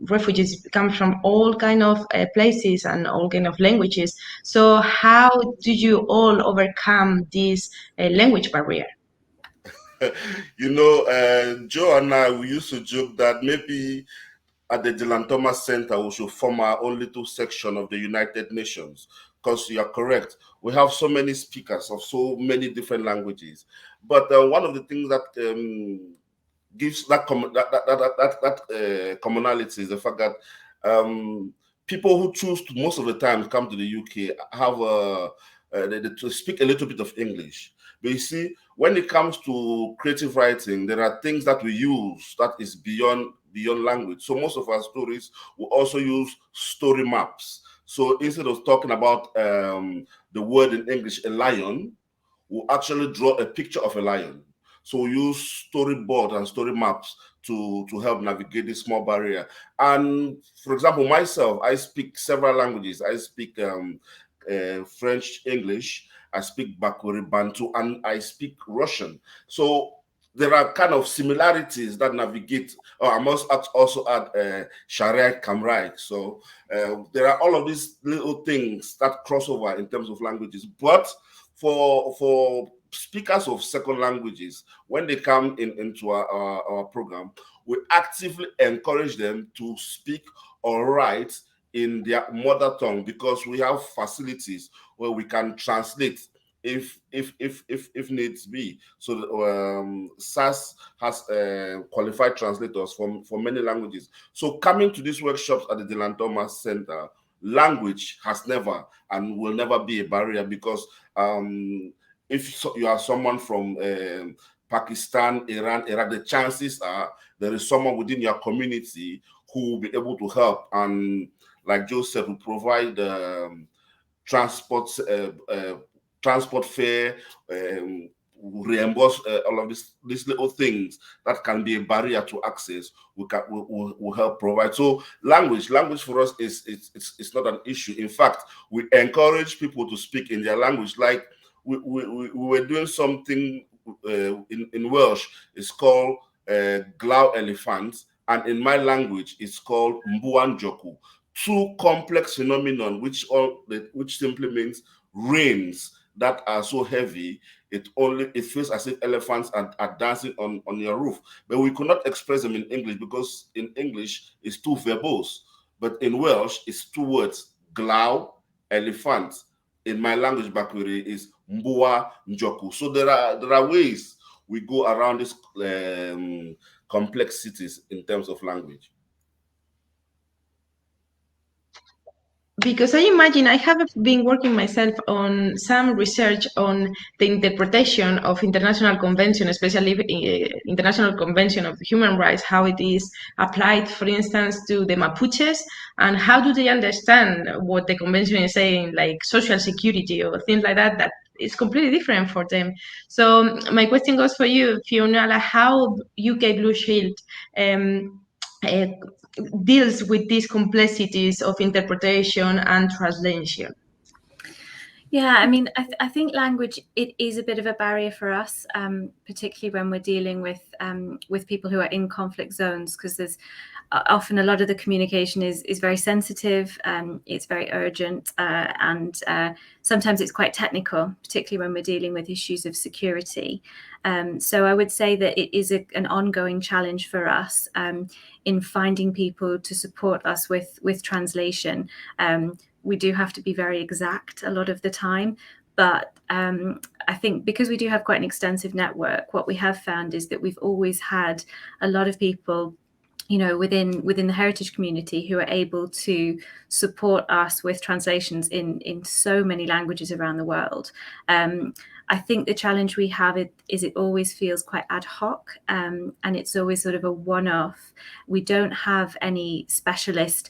refugees come from all kind of places and all kind of languages. So, how do you all overcome this language barrier? Joe and I, we used to joke that maybe at the Dylan Thomas Center, we should form our own little section of the United Nations, because you are correct. We have so many speakers of so many different languages. But one of the things that gives that commonality is the fact that people who choose to most of the time come to the UK have to speak a little bit of English. But you see, when it comes to creative writing, there are things that we use that is beyond language. So most of our stories will also use story maps. So instead of talking about the word in English, a lion, we'll actually draw a picture of a lion. So we use storyboard and story maps to help navigate this small barrier. And for example, myself, I speak several languages. I speak French, English, I speak Bakuri, Bantu, and I speak Russian. So there are kind of similarities that navigate. I must also add Sharia Kamrai. So there are all of these little things that cross over in terms of languages. But for speakers of second languages, when they come into our program, we actively encourage them to speak or write in their mother tongue, because we have facilities where we can translate if needs be. So SAS has qualified translators for many languages. So coming to these workshops at the Dylan Thomas Center, language has never and will never be a barrier, because if you are someone from Pakistan, Iran, Iraq, the chances are there is someone within your community who will be able to help, and like Joe said, will provide transport fare, reimburse all of these little things that can be a barrier to access. We'll help provide. So language for us is not an issue. In fact, we encourage people to speak in their language. Like we were doing something in Welsh. It's called Glaw Elephant, and in my language, it's called Mbuan Joku. Two complex phenomenon, which simply means rains that are so heavy, it feels as if elephants are dancing on your roof. But we could not express them in English, because in English it's too verbose. But in Welsh, it's two words: Glaw, elephant. In my language, Bakuri, is Mbua Njoku. So there are ways we go around these complexities in terms of language. Because I imagine I have been working myself on some research on the interpretation of international convention, especially International Convention of Human Rights, how it is applied, for instance, to the Mapuches, and how do they understand what the convention is saying, like social security or things like that, that is completely different for them. So my question goes for you, Fiona, how UK Blue Shield deals with these complexities of interpretation and translation. Yeah, I mean, I think language, it is a bit of a barrier for us, particularly when we're dealing with people who are in conflict zones, because there's often a lot of the communication is very sensitive, it's very urgent, and sometimes it's quite technical, particularly when we're dealing with issues of security. So I would say that it is an ongoing challenge for us in finding people to support us with translation. We do have to be very exact a lot of the time, but I think because we do have quite an extensive network, what we have found is that we've always had a lot of people you know, within the heritage community who are able to support us with translations in so many languages around the world. I think the challenge we have is it always feels quite ad hoc, and it's always sort of a one-off. We don't have any specialist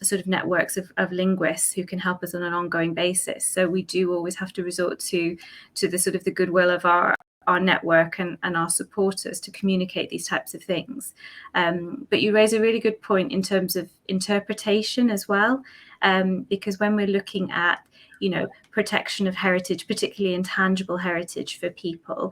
sort of networks of linguists who can help us on an ongoing basis. So we do always have to resort to the sort of the goodwill of our network and our supporters to communicate these types of things. But you raise a really good point in terms of interpretation as well, because when we're looking at, you know, protection of heritage, particularly intangible heritage for people,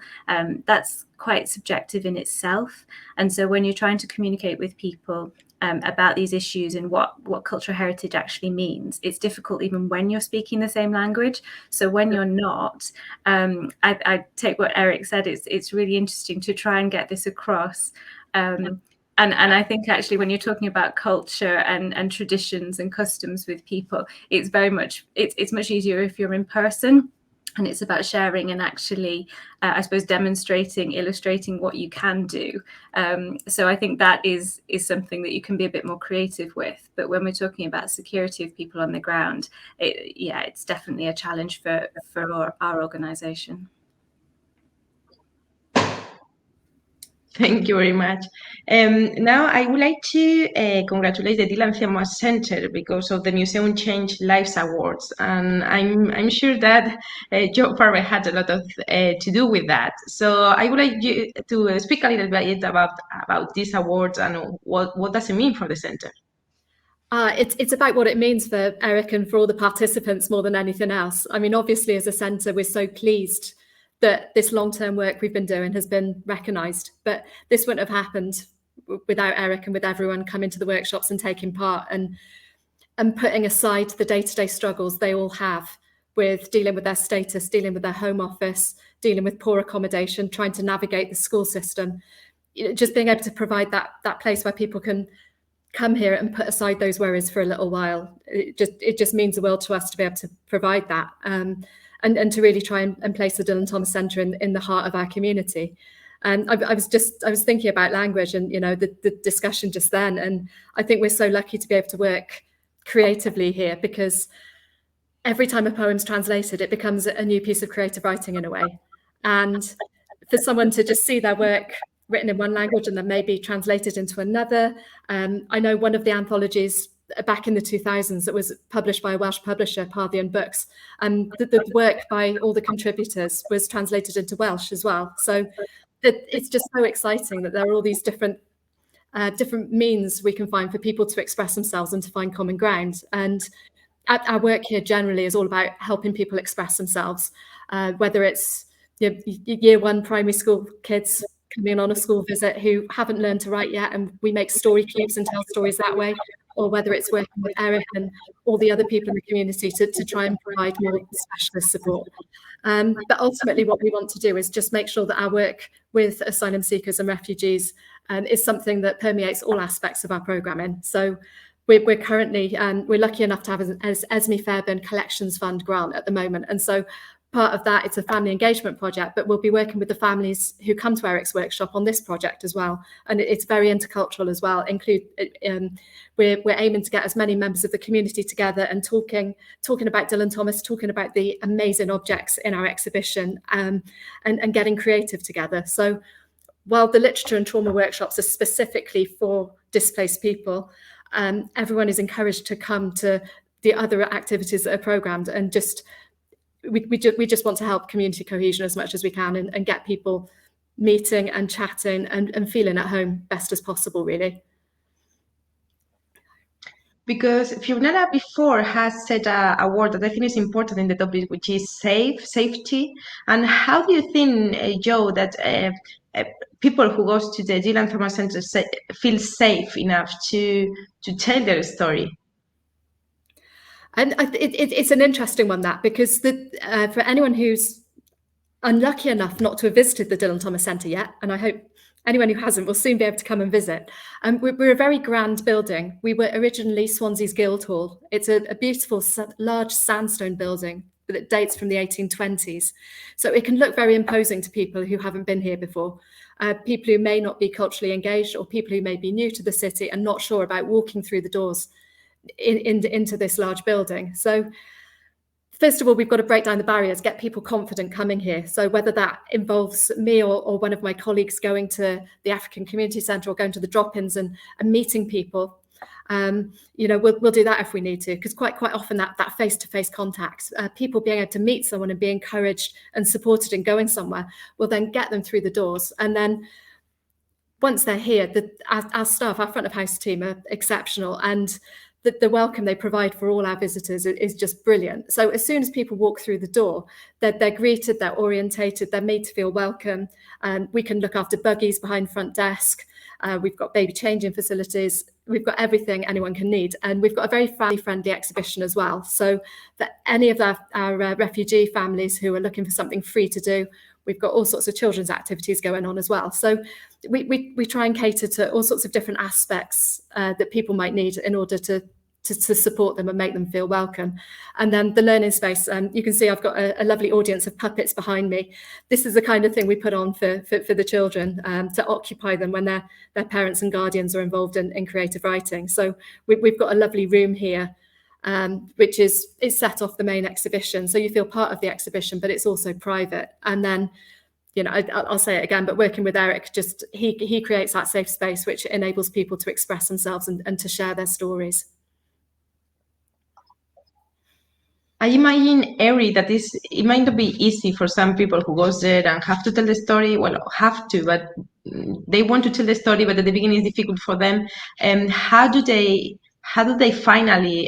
that's quite subjective in itself. And so when you're trying to communicate with people about these issues and what cultural heritage actually means, it's difficult even when you're speaking the same language. So when you're not, I take what Eric said, it's really interesting to try and get this across. And I think actually when you're talking about culture and traditions and customs with people, it's very much, it's much easier if you're in person. And it's about sharing and actually, I suppose, demonstrating, illustrating what you can do. So I think that is something that you can be a bit more creative with. But when we're talking about security of people on the ground, it's definitely a challenge for our organisation. Thank you very much. Now I would like to congratulate the Dylan Thomas Center because of the Museum Change Lives Awards, and I'm sure that Joe Farber had a lot of to do with that. So I would like you to speak a little bit about these awards and what does it mean for the center. It's about what it means for Eric and for all the participants more than anything else. I mean, obviously, as a centre, we're so pleased that this long-term work we've been doing has been recognised, but this wouldn't have happened without Eric and with everyone coming to the workshops and taking part and putting aside the day-to-day struggles they all have with dealing with their status, dealing with their home office, dealing with poor accommodation, trying to navigate the school system. You know, just being able to provide that place where people can come here and put aside those worries for a little while. It just means the world to us to be able to provide that. And to really try and place the Dylan Thomas Centre in the heart of our community. And I was thinking about language and, you know, the discussion just then. And I think we're so lucky to be able to work creatively here, because every time a poem's translated, it becomes a new piece of creative writing in a way. And for someone to just see their work written in one language and then maybe translated into another. I know one of the anthologies back in the 2000s that was published by a Welsh publisher, Parthian Books, and the work by all the contributors was translated into Welsh as well. So it's just so exciting that there are all these different means we can find for people to express themselves and to find common ground. And our work here generally is all about helping people express themselves, whether it's year one primary school kids coming on a school visit who haven't learned to write yet, and we make story cubes and tell stories that way, or whether it's working with Eric and all the other people in the community to try and provide more specialist support. But ultimately what we want to do is just make sure that our work with asylum seekers and refugees is something that permeates all aspects of our programming. So we're currently, we're lucky enough to have an Esme Fairbairn Collections Fund grant at the moment. And so part of that, it's a family engagement project, but we'll be working with the families who come to Eric's workshop on this project as well. And it's very intercultural as well. We're aiming to get as many members of the community together and talking about Dylan Thomas, talking about the amazing objects in our exhibition, and getting creative together. So while the literature and trauma workshops are specifically for displaced people, everyone is encouraged to come to the other activities that are programmed, and we just want to help community cohesion as much as we can and get people meeting and chatting and feeling at home best as possible, really. Because Fiona before has said a word that I think is important in the topic, which is safety. And how do you think, Joe, that people who go to the Dylan Thomas Centre feel safe enough to tell their story? And it's an interesting one, that, because for anyone who's unlucky enough not to have visited the Dylan Thomas Centre yet, and I hope anyone who hasn't will soon be able to come and visit. We're a very grand building. We were originally Swansea's Guildhall. It's a beautiful, large sandstone building that dates from the 1820s. So it can look very imposing to people who haven't been here before, people who may not be culturally engaged, or people who may be new to the city and not sure about walking through the doors into this large building. So first of all, we've got to break down the barriers, get people confident coming here. So whether that involves me or one of my colleagues going to the African Community Centre or going to the drop-ins and meeting people, you know, we'll do that if we need to, because quite often that face-to-face contact, people being able to meet someone and be encouraged and supported in going somewhere will then get them through the doors. And then once they're here, our staff, our front of house team are exceptional, and the welcome they provide for all our visitors is just brilliant. So as soon as people walk through the door, they're greeted, they're orientated, they're made to feel welcome. We can look after buggies behind front desk. We've got baby changing facilities. We've got everything anyone can need. And we've got a very family-friendly exhibition as well. So that any of our refugee families who are looking for something free to do, we've got all sorts of children's activities going on as well. So we try and cater to all sorts of different aspects that people might need in order to support them and make them feel welcome. And then the learning space, you can see I've got a lovely audience of puppets behind me. This is the kind of thing we put on for the children to occupy them when their parents and guardians are involved in creative writing. So we've got a lovely room here, which is set off the main exhibition. So you feel part of the exhibition, but it's also private. And then, you know, I'll say it again, but working with Eric, just he creates that safe space, which enables people to express themselves and to share their stories. I imagine, Eri, that it might not be easy for some people who goes there and have to tell the story. Well, have to, but they want to tell the story, but at the beginning it's difficult for them. And how do they finally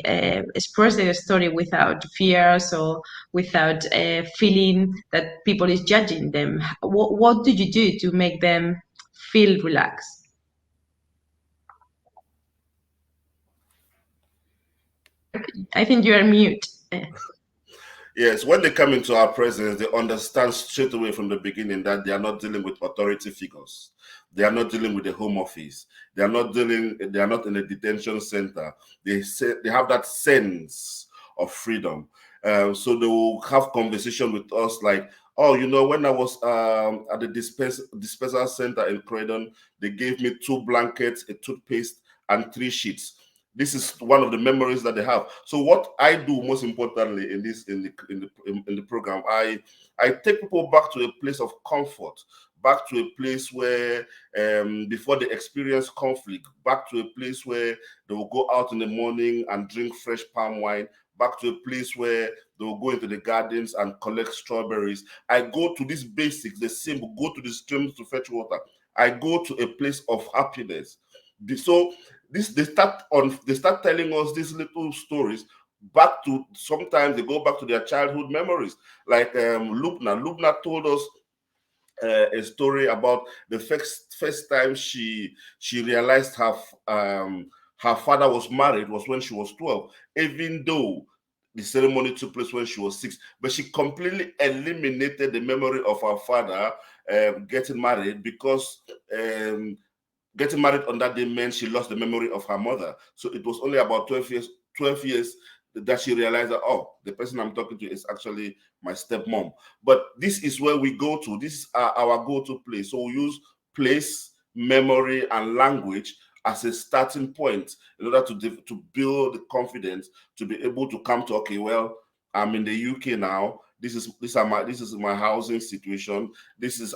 express their story without fears or without feeling that people is judging them? What do you do to make them feel relaxed? I think you are mute. Yes, when they come into our presence, they understand straight away from the beginning that they are not dealing with authority figures. They are not dealing with the Home Office. They are not in a detention center. They have that sense of freedom. So they will have conversation with us like, oh, you know, when I was at the dispersal center in Croydon, they gave me 2 blankets, a toothpaste, and 3 sheets. This is one of the memories that they have. So what I do most importantly in the program, I take people back to a place of comfort, back to a place where before they experience conflict, back to a place where they will go out in the morning and drink fresh palm wine, back to a place where they will go into the gardens and collect strawberries. I go to these basics, the simple, go to the streams to fetch water. I go to a place of happiness. So they start telling us these little stories back to, sometimes they go back to their childhood memories. Like Lubna told us a story about the first time she realized her father was married was when she was 12, even though the ceremony took place when she was 6. But she completely eliminated the memory of her father getting married, because getting married on that day meant she lost the memory of her mother. So it was only about 12 years that she realized that, oh, the person I'm talking to is actually my stepmom. But this is where we go to. This is our go-to place. So we use place, memory, and language as a starting point in order to build the confidence to be able to come to, okay, well, I'm in the UK now. This is my housing situation.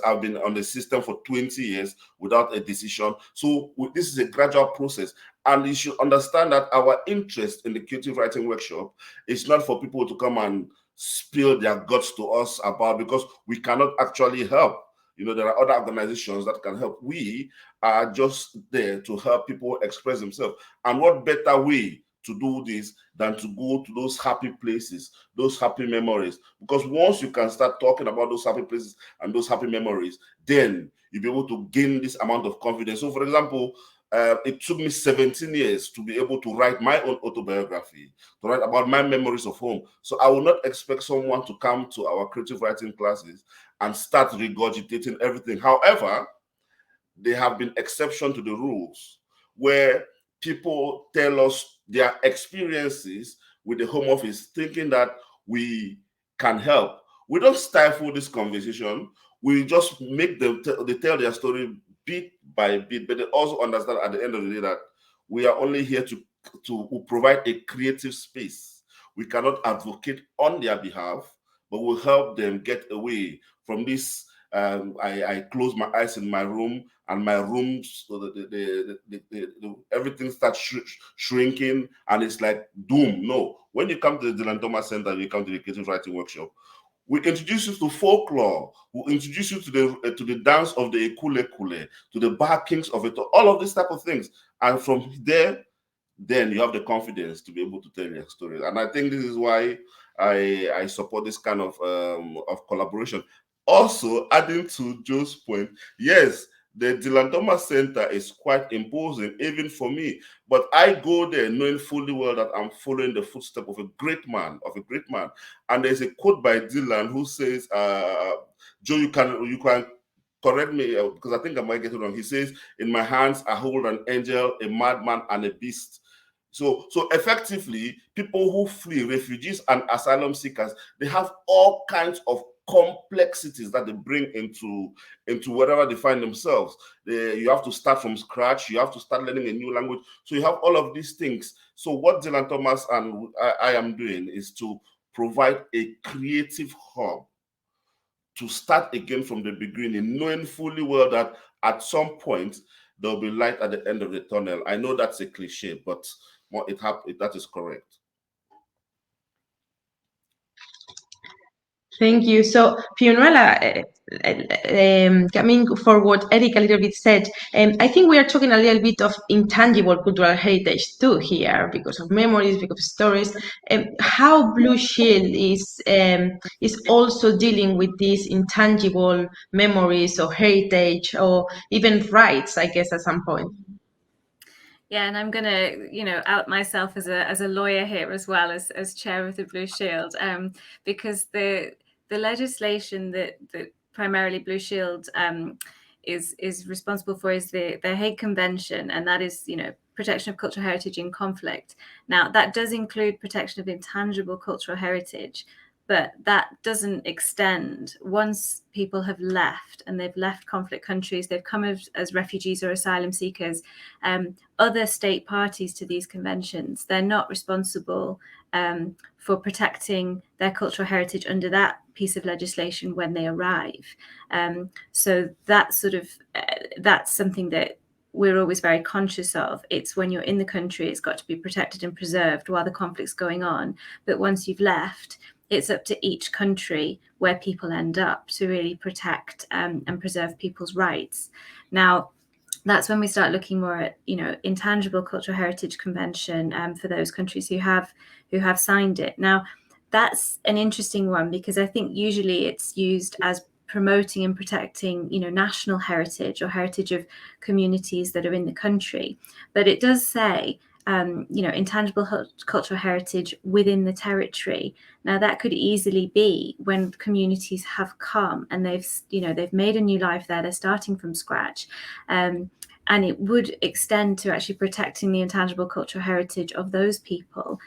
I've been on the system for 20 years without a decision. So this is a gradual process. And you should understand that our interest in the creative writing workshop is not for people to come and spill their guts to us about, because we cannot actually help. You know, there are other organizations that can help. We are just there to help people express themselves. And what better way to do this than to go to those happy places, those happy memories? Because once you can start talking about those happy places and those happy memories, then you'll be able to gain this amount of confidence. So, for example, it took me 17 years to be able to write my own autobiography, to write about my memories of home. So I will not expect someone to come to our creative writing classes and start regurgitating everything. However, there have been exceptions to the rules where people tell us their experiences with the Home Office, thinking that we can help. We don't stifle this conversation. We just make them they tell their story bit by bit, but they also understand at the end of the day that we are only here to provide a creative space. We cannot advocate on their behalf, but we'll help them get away from this. I close my eyes in my room, and my room, so everything starts shrinking, and it's like doom. No, when you come to the Dylan Thomas Center, you come to the creative writing workshop. We introduce you to folklore. We introduce you to the dance of the ekule kule, to the barkings of it, all of these type of things, and from there, then you have the confidence to be able to tell your story. And I think this is why I support this kind of collaboration. Also, adding to Joe's point, yes, the Dylan Thomas Center is quite imposing, even for me. But I go there knowing fully well that I'm following the footsteps of a great man, And there's a quote by Dylan who says, Joe, you can correct me because I think I might get it wrong. He says, "In my hands I hold an angel, a madman, and a beast." So effectively, people who flee, refugees and asylum seekers, they have all kinds of complexities that they bring into wherever they find themselves. You have to start from scratch. You have to start learning a new language. So you have all of these things. So what Dylan Thomas and I am doing is to provide a creative hub to start again from the beginning, knowing fully well that at some point there'll be light at the end of the tunnel. I know that's a cliche, but that is correct. Thank you. So, Fionuala, coming for what Eric a little bit said, I think we are talking a little bit of intangible cultural heritage too here, because of memories, because of stories. How Blue Shield is also dealing with these intangible memories or heritage or even rights, I guess, at some point. Yeah, and I'm going to, out myself as a lawyer here as well as chair of the Blue Shield, because the legislation that primarily Blue Shield is responsible for is the Hague Convention, and that is, protection of cultural heritage in conflict. Now, that does include protection of intangible cultural heritage, but that doesn't extend once people have left and they've left conflict countries, they've come as refugees or asylum seekers. Other state parties to these conventions, they're not responsible for protecting their cultural heritage under that piece of legislation when they arrive. So that's that's something that we're always very conscious of. It's when you're in the country, it's got to be protected and preserved while the conflict's going on. But once you've left, it's up to each country where people end up to really protect and preserve people's rights. Now, that's when we start looking more at, intangible cultural heritage convention for those countries who have signed it. Now, that's an interesting one because I think usually it's used as promoting and protecting, national heritage or heritage of communities that are in the country. But it does say, intangible cultural heritage within the territory. Now, that could easily be when communities have come and they've made a new life there. They're starting from scratch. And it would extend to actually protecting the intangible cultural heritage of those people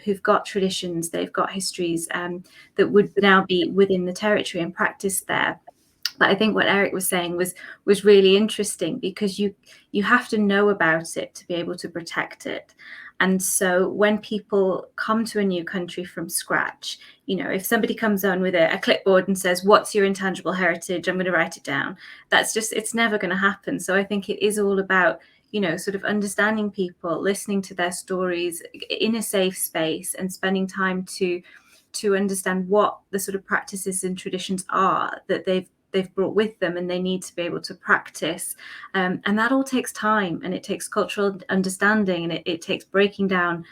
who've got traditions, they've got histories that would now be within the territory and practiced there. But I think what Eric was saying was really interesting because you have to know about it to be able to protect it. And so when people come to a new country from scratch, if somebody comes on with a clipboard and says, "What's your intangible heritage? I'm going to write it down." It's never going to happen. So I think it is all about, sort of understanding people, listening to their stories in a safe space and spending time to understand what the sort of practices and traditions are that they've brought with them and they need to be able to practice. And that all takes time, and it takes cultural understanding, and it takes breaking down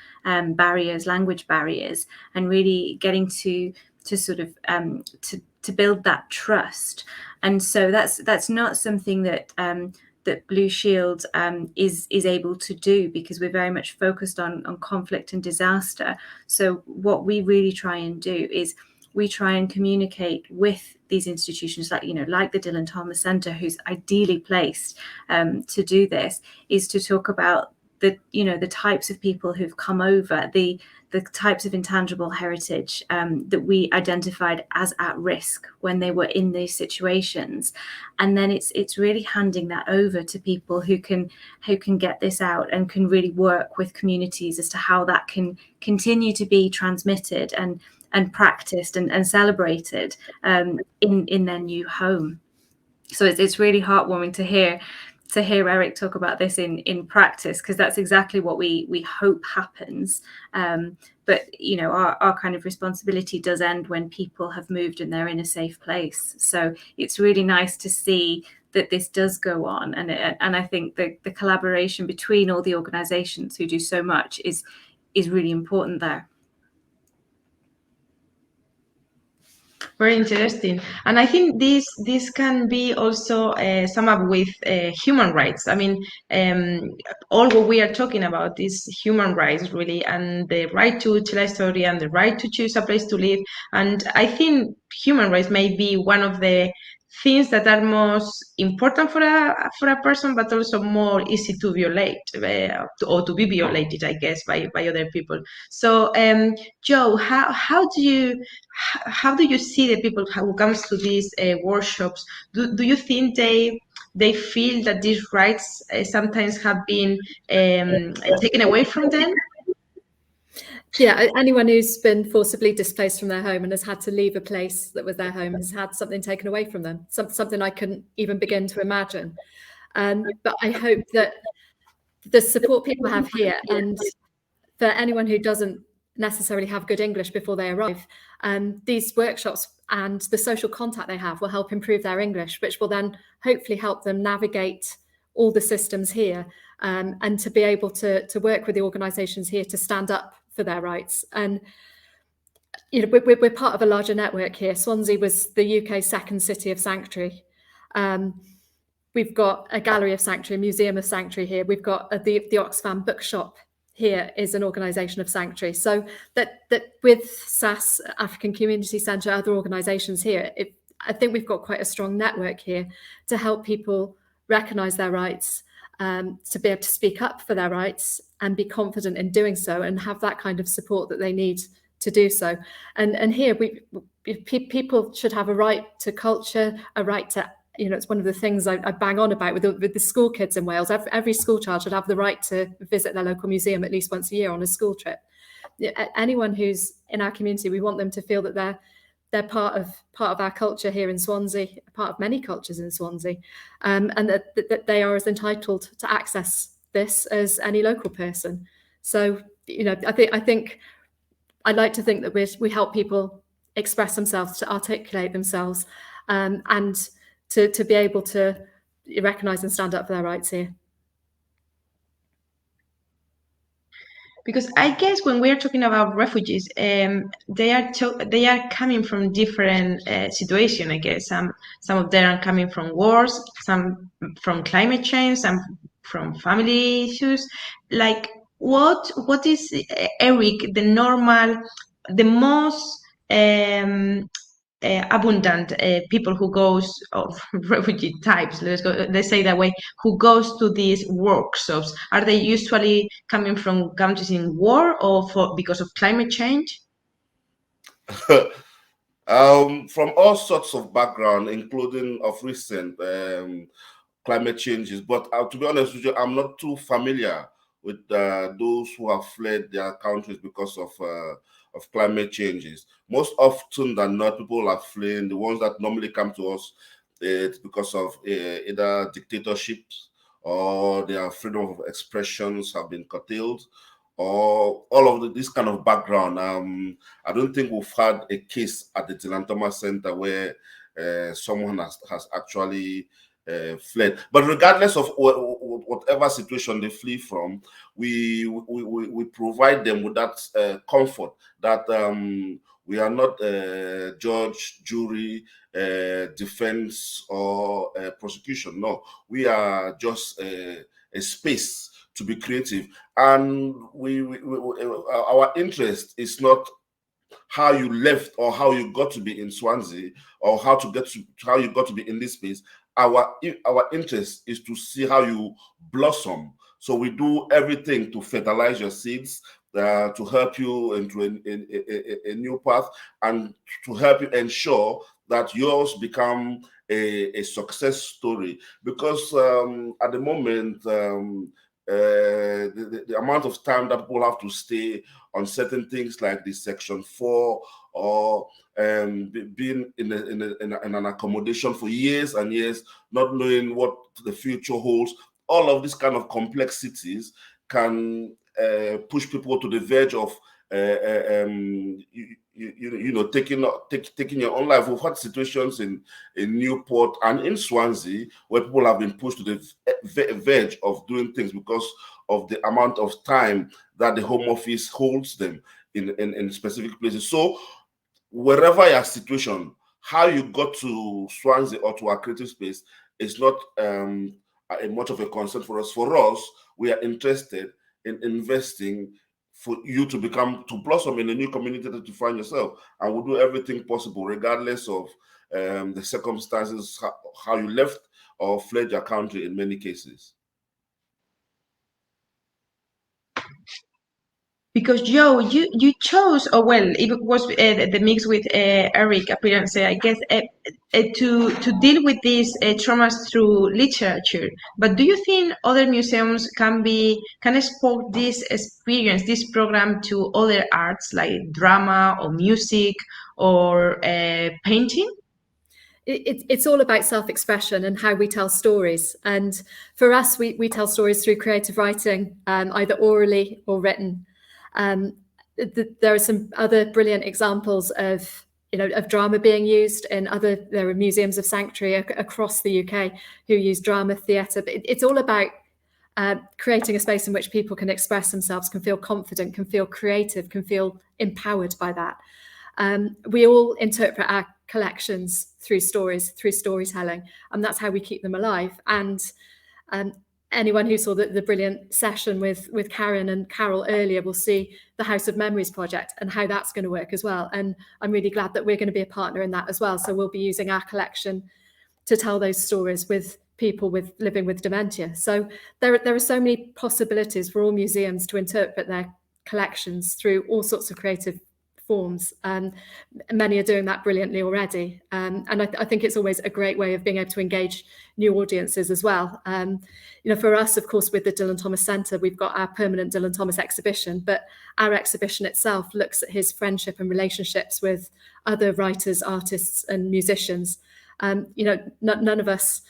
barriers, language barriers, and really getting to sort of to build that trust. And so that's not something that Blue Shield is able to do because we're very much focused on conflict and disaster. So what we really try and do is we try and communicate with these institutions like the Dylan Thomas Center, who's ideally placed to do this, is to talk about the types of people who've come over, the types of intangible heritage that we identified as at risk when they were in these situations. And then it's really handing that over to people who can get this out and can really work with communities as to how that can continue to be transmitted and practiced and celebrated in their new home. So it's really heartwarming to hear Eric talk about this in practice, because that's exactly what we hope happens. But our kind of responsibility does end when people have moved and they're in a safe place. So it's really nice to see that this does go on, and I think the collaboration between all the organisations who do so much is really important there. Very interesting, and I think this can be also summed up with human rights. I mean, all what we are talking about is human rights, really, and the right to tell a story and the right to choose a place to live. And I think human rights may be one of the things that are most important for a person, but also more easy to violate or to be violated, I guess, by other people. So, Joe, how do you see the people who comes to these workshops? Do you think they feel that these rights sometimes have been taken away from them? Yeah, anyone who's been forcibly displaced from their home and has had to leave a place that was their home has had something taken away from them, something I couldn't even begin to imagine. But I hope that the support people have here, and for anyone who doesn't necessarily have good English before they arrive, these workshops and the social contact they have will help improve their English, which will then hopefully help them navigate all the systems here, and to be able to work with the organisations here to stand up for their rights. And we're part of a larger network here. Swansea was the UK's second city of sanctuary. We've got a gallery of sanctuary, a museum of sanctuary here. We've got the Oxfam bookshop here is an organisation of sanctuary. So that with SAS, African Community Centre, other organisations here, I think we've got quite a strong network here to help people recognise their rights, to be able to speak up for their rights and be confident in doing so, and have that kind of support that they need to do so. And here people should have a right to culture, a right to, it's one of the things I bang on about with the school kids in Wales. Every school child should have the right to visit their local museum at least once a year on a school trip. Anyone who's in our community, we want them to feel that they're part of our culture here in Swansea, part of many cultures in Swansea, and that they are as entitled to access this as any local person. So, I think I'd like to think that we help people express themselves, to articulate themselves, and to be able to recognise and stand up for their rights here. Because I guess when we are talking about refugees, they are coming from different situations. I guess some of them are coming from wars, some from climate change, some from family issues. Like, what is, Eric, the most abundant people who goes of refugee types, let's say that way, who goes to these workshops? Are they usually coming from countries in war or because of climate change? From all sorts of background, including of recent climate changes. But to be honest with you, I'm not too familiar with those who have fled their countries because of climate changes. Most often than not, people are fleeing. The ones that normally come to us, it's because of either dictatorships, or their freedom of expressions have been curtailed, or all of this kind of background. I don't think we've had a case at the Tilantoma Center where someone has actually fled. But regardless of whatever situation they flee from, we provide them with that comfort that we are not judge, jury, defense, or prosecution. No, we are just a space to be creative, and our interest is not how you left or how you got to be in Swansea, or how you got to be in this space. Our interest is to see how you blossom, So we do everything to fertilize your seeds, to help you into a new path, and to help you ensure that yours become a success story. Because at the moment, the amount of time that people have to stay on certain things like the Section 4 or being in an accommodation for years and years, not knowing what the future holds, all of these kind of complexities can push people to the verge of taking your own life. We've had situations in Newport and in Swansea where people have been pushed to the verge of doing things because of the amount of time that the Home Office holds them in specific places. So wherever your situation, how you got to Swansea or to our creative space is not much of a concern for us. For us, we are interested in investing for you to blossom in a new community that you find yourself, and we'll do everything possible, regardless of the circumstances, how you left or fled your country in many cases. Because Joe, you chose, it was the mix with Eric appearance, I guess, to deal with these traumas through literature. But do you think other museums can export this experience, this program, to other arts like drama or music or painting? It's all about self-expression and how we tell stories. And for us, we tell stories through creative writing, either orally or written. There are some other brilliant examples of drama being used in there are museums of sanctuary across the UK who use drama, theatre. But it's all about creating a space in which people can express themselves, can feel confident, can feel creative, can feel empowered by that. We all interpret our collections through stories, through storytelling, and that's how we keep them alive. And anyone who saw the brilliant session with Karin and Carol earlier will see the House of Memories project and how that's going to work as well. And I'm really glad that we're going to be a partner in that as well. So we'll be using our collection to tell those stories with people living with dementia. So there are so many possibilities for all museums to interpret their collections through all sorts of creative forms, and many are doing that brilliantly already. And I think it's always a great way of being able to engage new audiences as well. For us, of course, with the Dylan Thomas Centre, we've got our permanent Dylan Thomas exhibition, but our exhibition itself looks at his friendship and relationships with other writers, artists, and musicians. None of us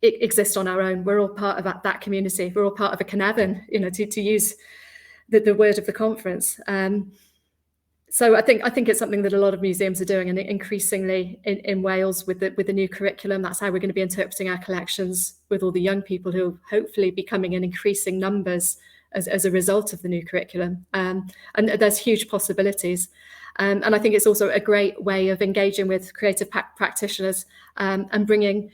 exist on our own. We're all part of that community. We're all part of a Cynefin, to use the word of the conference. So I think it's something that a lot of museums are doing, and increasingly in Wales with the new curriculum, that's how we're going to be interpreting our collections with all the young people who hopefully be coming in increasing numbers as a result of the new curriculum. And there's huge possibilities. And I think it's also a great way of engaging with creative practitioners and bringing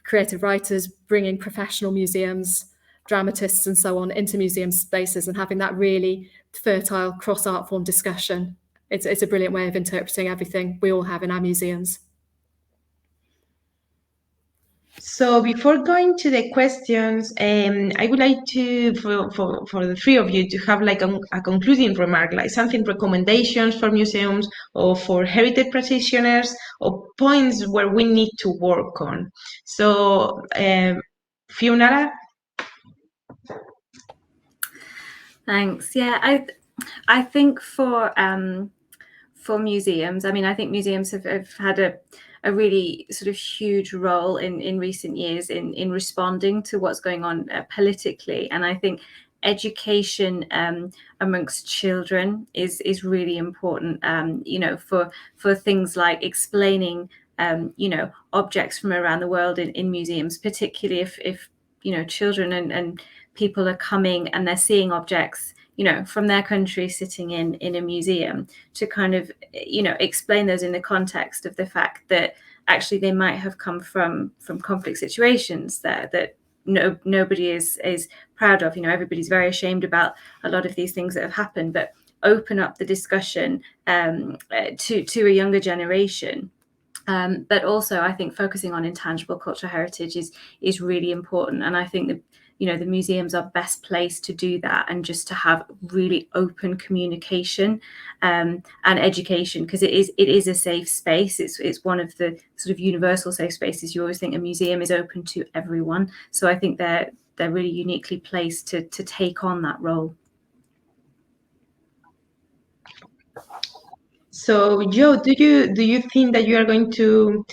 creative writers, bringing professional museums, dramatists and so on into museum spaces and having that really fertile cross-art form discussion. It's a brilliant way of interpreting everything we all have in our museums. So before going to the questions, I would like to, for the three of you, to have like a concluding remark, like something, recommendations for museums or for heritage practitioners, or points where we need to work on. So, Fiona? Thanks. Yeah, I think for museums, I think museums have had a really sort of huge role in recent years in responding to what's going on politically, and I think education amongst children is really important. For things like explaining objects from around the world in museums, particularly if children and people are coming and they're seeing objects from their country sitting in a museum, to kind of explain those in the context of the fact that actually they might have come from conflict situations that nobody is proud of. Everybody's very ashamed about a lot of these things that have happened, but open up the discussion to a younger generation. But also I think focusing on intangible cultural heritage is really important, and I think the museums are best placed to do that, and just to have really open communication and education, because it is a safe space. It's one of the sort of universal safe spaces. You always think a museum is open to everyone, so I think they're really uniquely placed to take on that role. So, Joe, do you think that you are going to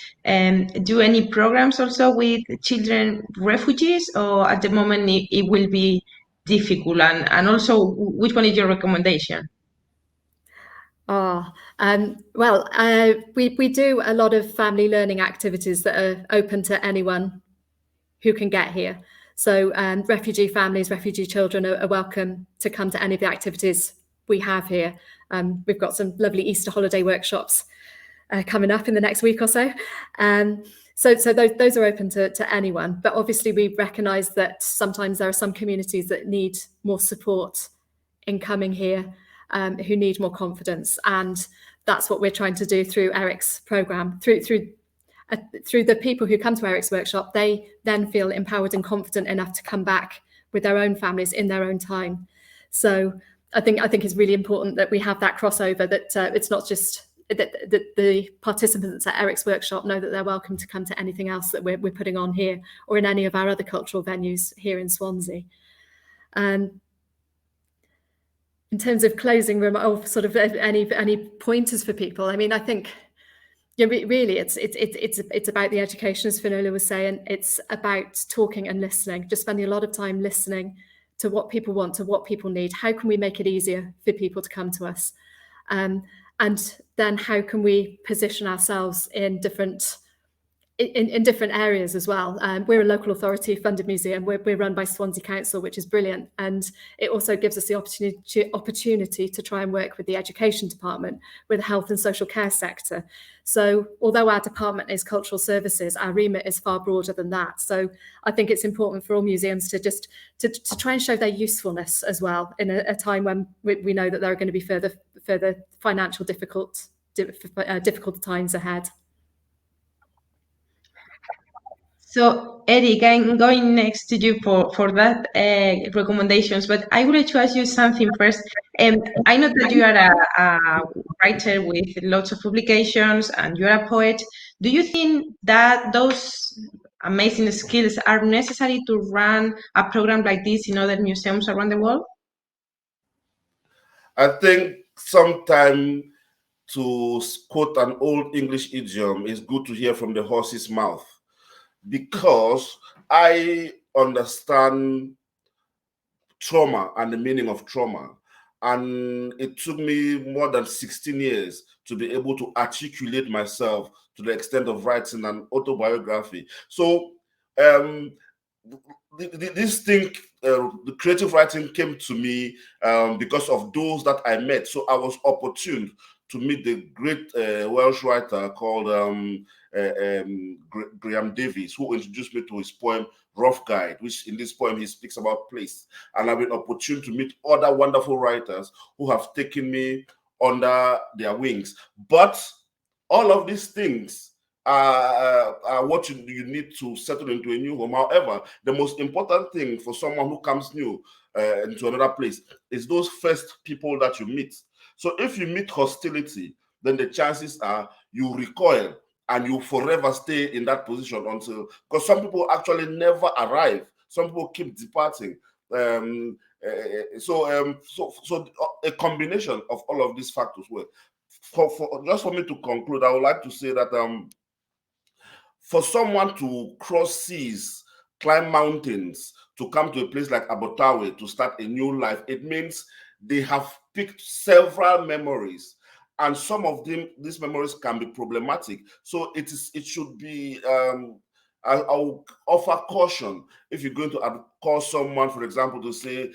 do any programs also with children refugees, or at the moment it will be difficult? And also, which one is your recommendation? Well, we do a lot of family learning activities that are open to anyone who can get here. So refugee families, refugee children are welcome to come to any of the activities we have here. We've got some lovely Easter holiday workshops coming up in the next week or so. So those are open to anyone. But obviously we recognise that sometimes there are some communities that need more support in coming here, who need more confidence. And that's what we're trying to do through Eric's programme. Through the people who come to Eric's workshop, they then feel empowered and confident enough to come back with their own families in their own time. So I think it's really important that we have that crossover, that it's not just that the participants at Eric's workshop know that they're welcome to come to anything else that we're putting on here, or in any of our other cultural venues here in Swansea. In terms of closing or sort of any pointers for people, I mean, I think, yeah, really, it's about the education, as Finola was saying. It's about talking and listening, just spending a lot of time listening to what people want, to what people need. How can we make it easier for people to come to us? And then how can we position ourselves in different areas as well. We're a local authority funded museum. We're run by Swansea Council, which is brilliant, and it also gives us the opportunity to try and work with the education department, with the health and social care sector. So although our department is cultural services, our remit is far broader than that. So I think it's important for all museums to just to try and show their usefulness as well in a time when we know that there are going to be further financial difficult times ahead. So, Eric, I'm going next to you for that recommendations, but I would like to ask you something first. I know that you are a writer with lots of publications and you're a poet. Do you think that those amazing skills are necessary to run a program like this in other museums around the world? I think sometimes, to quote an old English idiom, it's good to hear from the horse's mouth. Because I understand trauma and the meaning of trauma. And it took me more than 16 years to be able to articulate myself to the extent of writing an autobiography. So this thing, the creative writing came to me because of those that I met. So I was opportune to meet the great Welsh writer called Graham Davies, who introduced me to his poem Rough Guide, which in this poem he speaks about place. And I've been opportune to meet other wonderful writers who have taken me under their wings. But all of these things are what you need to settle into a new home. However, the most important thing for someone who comes new into another place is those first people that you meet. So if you meet hostility, then the chances are you recoil and you forever stay in that position until, because some people actually never arrive. Some people keep departing. So a combination of all of these factors work. Just for me to conclude, I would like to say that for someone to cross seas, climb mountains, to come to a place like Abotawe to start a new life, it means they have picked several memories, and some of them, these memories can be problematic. So it should be, I'll offer caution if you're going to call someone, for example, to say,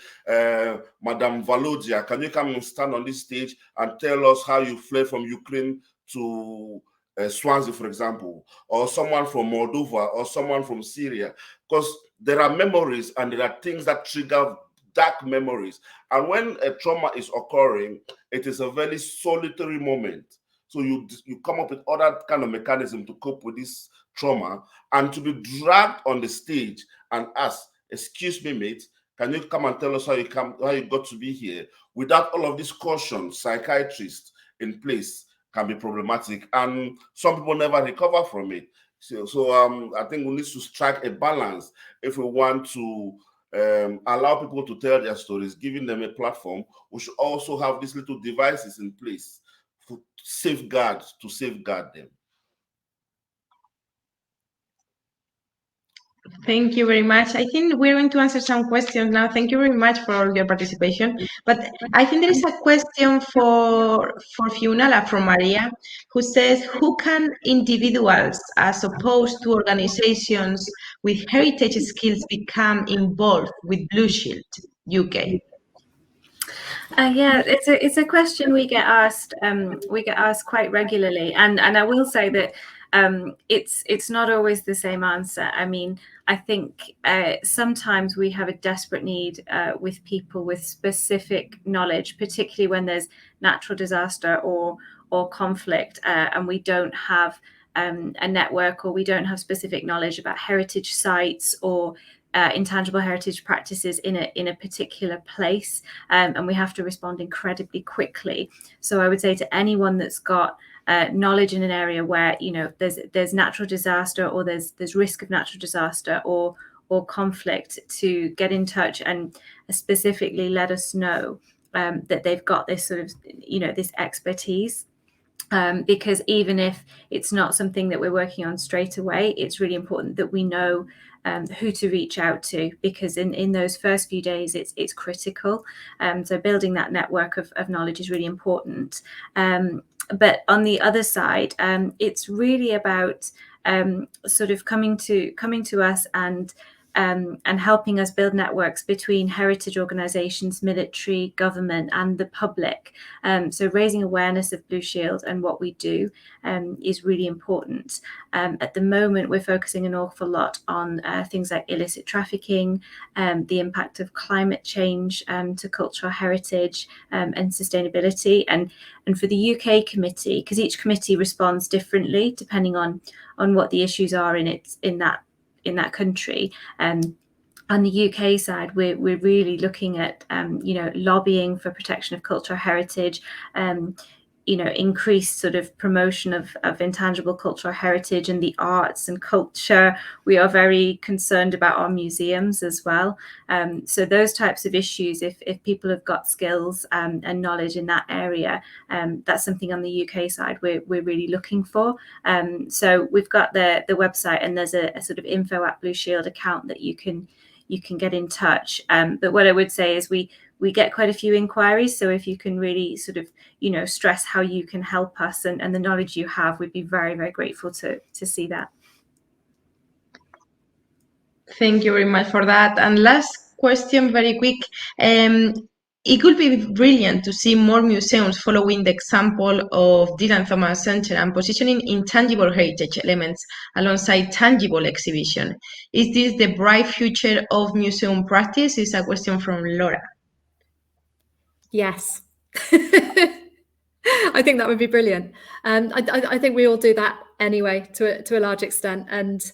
Madame Valodia, can you come and stand on this stage and tell us how you fled from Ukraine to Swansea, for example, or someone from Moldova, or someone from Syria, because there are memories and there are things that trigger dark memories. And when a trauma is occurring, it is a very solitary moment. So you come up with other kind of mechanism to cope with this trauma, and to be dragged on the stage and asked, excuse me, mate, can you come and tell us how you got to be here? Without all of these cautions, psychiatrists in place can be problematic, and some people never recover from it. So I think we need to strike a balance if we want to allow people to tell their stories, giving them a platform. We should also have these little devices in place to safeguard them. Thank you very much. I think we're going to answer some questions now. Thank you very much for your participation. But I think there is a question for Fiona from Maria, who says, who can individuals as opposed to organizations with heritage skills become involved with Blue Shield UK? Yeah, it's a question we get asked quite regularly, and I will say that it's not always the same answer. I mean, I think sometimes we have a desperate need with people with specific knowledge, particularly when there's natural disaster or conflict, and we don't have a network, or we don't have specific knowledge about heritage sites or intangible heritage practices in a particular place, and we have to respond incredibly quickly. So I would say to anyone that's got knowledge in an area where there's natural disaster, or there's risk of natural disaster or conflict, to get in touch and specifically let us know that they've got this sort of this expertise. Because even if it's not something that we're working on straight away, it's really important that we know who to reach out to, because in those first few days it's critical. So building that network of knowledge is really important. But on the other side, it's really about sort of coming to us and helping us build networks between heritage organisations, military, government, and the public. So raising awareness of Blue Shield and what we do is really important. At the moment, we're focusing an awful lot on things like illicit trafficking, the impact of climate change to cultural heritage and sustainability. And for the UK committee, because each committee responds differently depending on what the issues are in that country. On the UK side, we're really looking at lobbying for protection of cultural heritage, increased sort of promotion of intangible cultural heritage and the arts and culture. We are very concerned about our museums as well. So those types of issues, if people have got skills and knowledge in that area, that's something on the UK side we're really looking for. So we've got the website, and there's a sort of info@Blue Shield account that you can get in touch. But what I would say is we get quite a few inquiries. So if you can really sort of, stress how you can help us and the knowledge you have, we'd be very, very grateful to see that. Thank you very much for that. And last question, very quick. It could be brilliant to see more museums following the example of Dylan Thomas Center and positioning intangible heritage elements alongside tangible exhibition. Is this the bright future of museum practice? Is a question from Laura. Yes. I think that would be brilliant. I think we all do that anyway to a large extent. And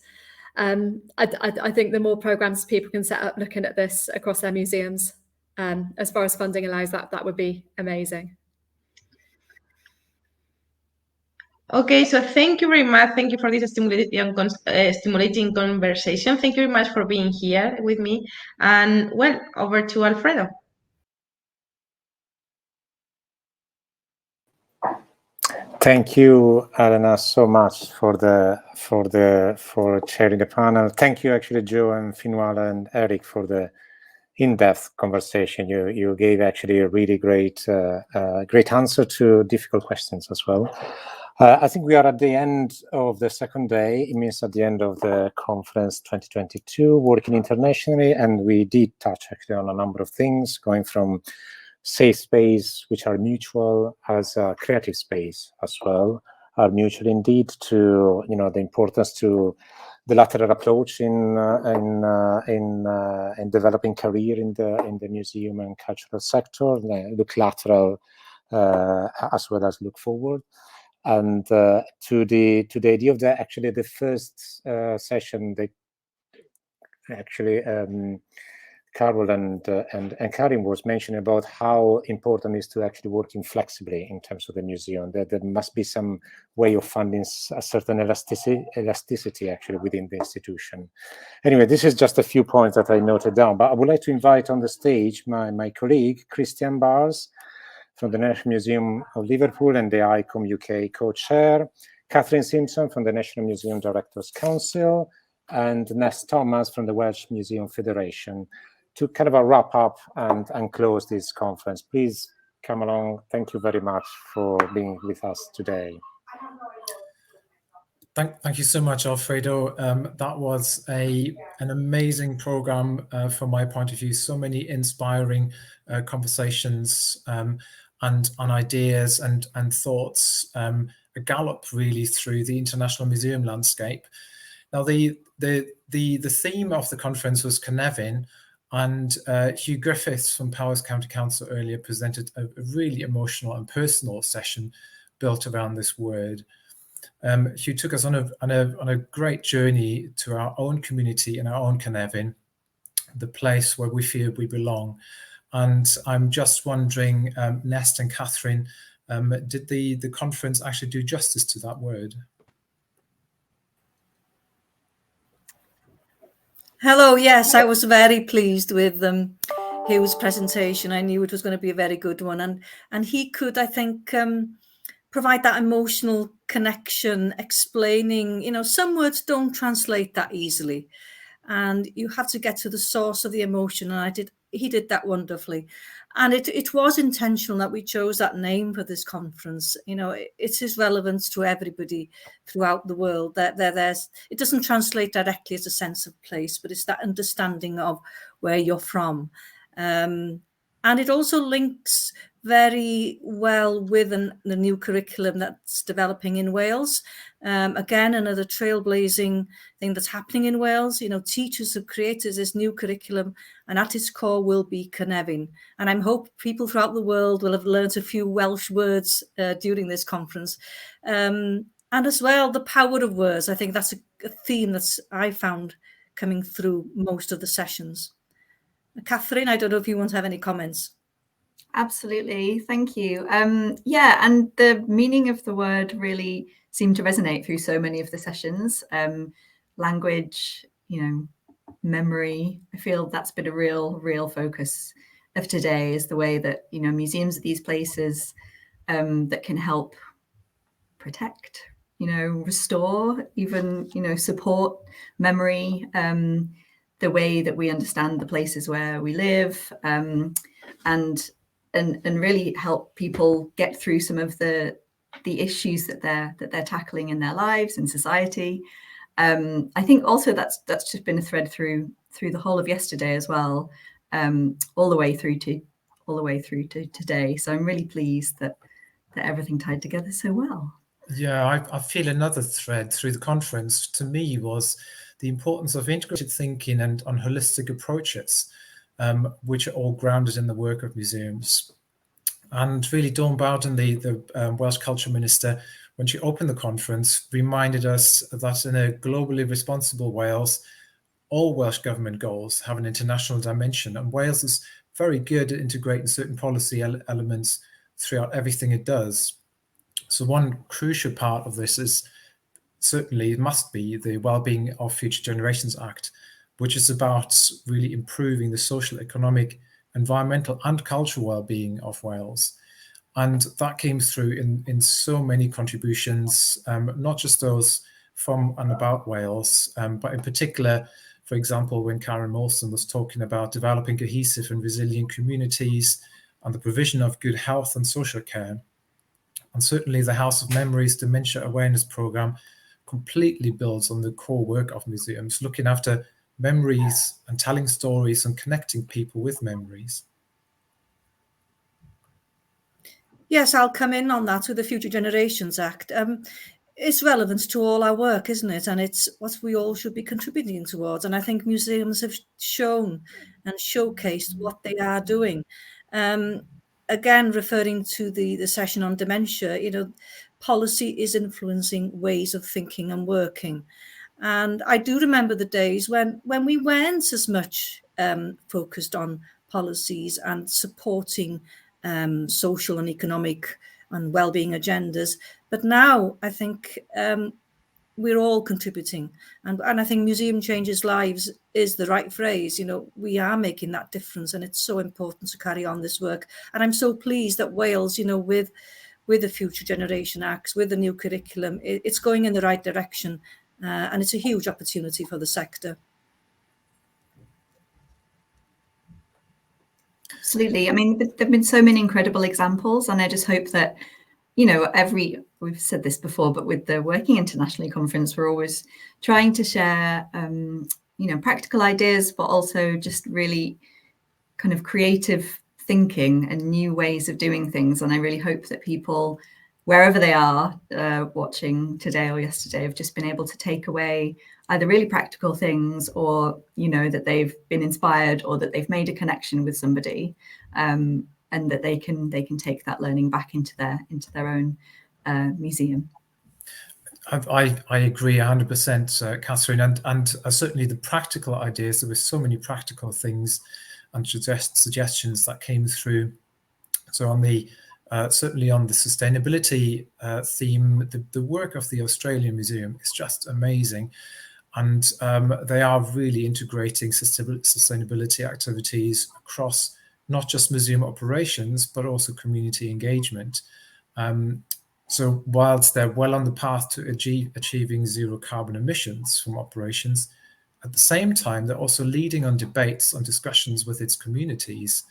I think the more programs people can set up looking at this across their museums, as far as funding allows, that would be amazing. Okay, so thank you very much. Thank you for this stimulating conversation. Thank you very much for being here with me. And well, over to Alfredo. Thank you, Elena, so much for chairing the panel. Thank you, actually, Joe and Finwala and Eric, for the in-depth conversation. You gave actually a really great answer to difficult questions as well. I think we are at the end of the second day. It means at the end of the conference 2022, working internationally, and we did touch actually on a number of things, going from safe space, which are mutual, as a creative space as well, are mutual indeed, to the importance to the lateral approach in developing career in the museum and cultural sector. Look lateral as well as look forward, and to the idea of the first session, actually, Carol and Karin was mentioning about how important it is to actually working flexibly in terms of the museum. That there must be some way of finding a certain elasticity actually within the institution. Anyway, this is just a few points that I noted down, but I would like to invite on the stage my colleague, Christian Bars, from the National Museum of Liverpool and the ICOM UK co-chair, Catherine Simpson from the National Museum Directors Council, and Ness Thomas from the Welsh Museum Federation, to kind of wrap up and close this conference. Please come along. Thank you very much for being with us today. Thank you so much, Alfredo. That was an amazing program from my point of view. So many inspiring conversations and ideas and thoughts. A gallop really through the international museum landscape. Now, the theme of the conference was Cynefin, and Hugh Griffiths from Powys County Council earlier presented a really emotional and personal session built around this word. Hugh took us on a great journey to our own community and our own Cynefin, the place where we feel we belong. And I'm just wondering, Nest and Catherine, did the conference actually do justice to that word? Hello, yes, I was very pleased with Hugh's presentation. I knew it was going to be a very good one. And he could, I think, provide that emotional connection, explaining, some words don't translate that easily. And you have to get to the source of the emotion. And he did that wonderfully. And it was intentional that we chose that name for this conference. It is relevant to everybody throughout the world. It doesn't translate directly as a sense of place, but it's that understanding of where you're from. And it also links very well with the new curriculum that's developing in Wales. Again, another trailblazing thing that's happening in Wales. Teachers have created this new curriculum, and at its core will be Cynefin. And I hope people throughout the world will have learned a few Welsh words during this conference. And as well, the power of words. I think that's a theme that's I found coming through most of the sessions. Catherine, I don't know if you want to have any comments. Absolutely, thank you. Yeah, and the meaning of the word really seemed to resonate through so many of the sessions. Language, memory. I feel that's been a real focus of today, is the way that museums are these places that can help protect, restore, even support memory. The way that we understand the places where we live, and really help people get through some of the issues that they're tackling in their lives and society. I think also that's just been a thread through the whole of yesterday as well, all the way through to today. So I'm really pleased that everything tied together so well. Yeah, I feel another thread through the conference to me was the importance of integrated thinking and on holistic approaches, which are all grounded in the work of museums. And really, Dawn Bowden, the Welsh Culture Minister, when she opened the conference, reminded us that in a globally responsible Wales, all Welsh government goals have an international dimension, and Wales is very good at integrating certain policy elements throughout everything it does. So one crucial part of this is certainly it must be the Wellbeing of Future Generations Act, which is about really improving the social, economic, environmental and cultural well-being of Wales. And that came through in so many contributions, not just those from and about Wales, but in particular, for example, when Karin Molson was talking about developing cohesive and resilient communities and the provision of good health and social care. And certainly the House of Memories Dementia Awareness Programme completely builds on the core work of museums, looking after memories and telling stories and connecting people with memories. Yes, I'll come in on that with the Future Generations Act. It's relevant to all our work, isn't it? And it's what we all should be contributing towards. And I think museums have shown and showcased what they are doing. Again, referring to the session on dementia, policy is influencing ways of thinking and working. And I do remember the days when we weren't as much focused on policies and supporting social and economic and well-being agendas. But now I think we're all contributing, and I think museum changes lives is the right phrase. We are making that difference, and it's so important to carry on this work. And I'm so pleased that Wales, with the Future Generation Acts, with the new curriculum, it's going in the right direction, and it's a huge opportunity for the sector. Absolutely. I mean, there've been so many incredible examples, and I just hope that, we've said this before, but with the Working Internationally conference, we're always trying to share, practical ideas, but also just really kind of creative thinking and new ways of doing things. And I really hope that people, wherever they are watching today or yesterday, have just been able to take away either really practical things, or, that they've been inspired, or that they've made a connection with somebody, and that they can take that learning back into their own museum. I agree 100%, Catherine, and certainly the practical ideas. There were so many practical things and suggestions that came through. So on the certainly on the sustainability theme, the work of the Australian Museum is just amazing, and they are really integrating sustainability activities across not just museum operations, but also community engagement. So whilst they're well on the path to achieving zero carbon emissions from operations, at the same time, they're also leading on debates, on discussions with its communities,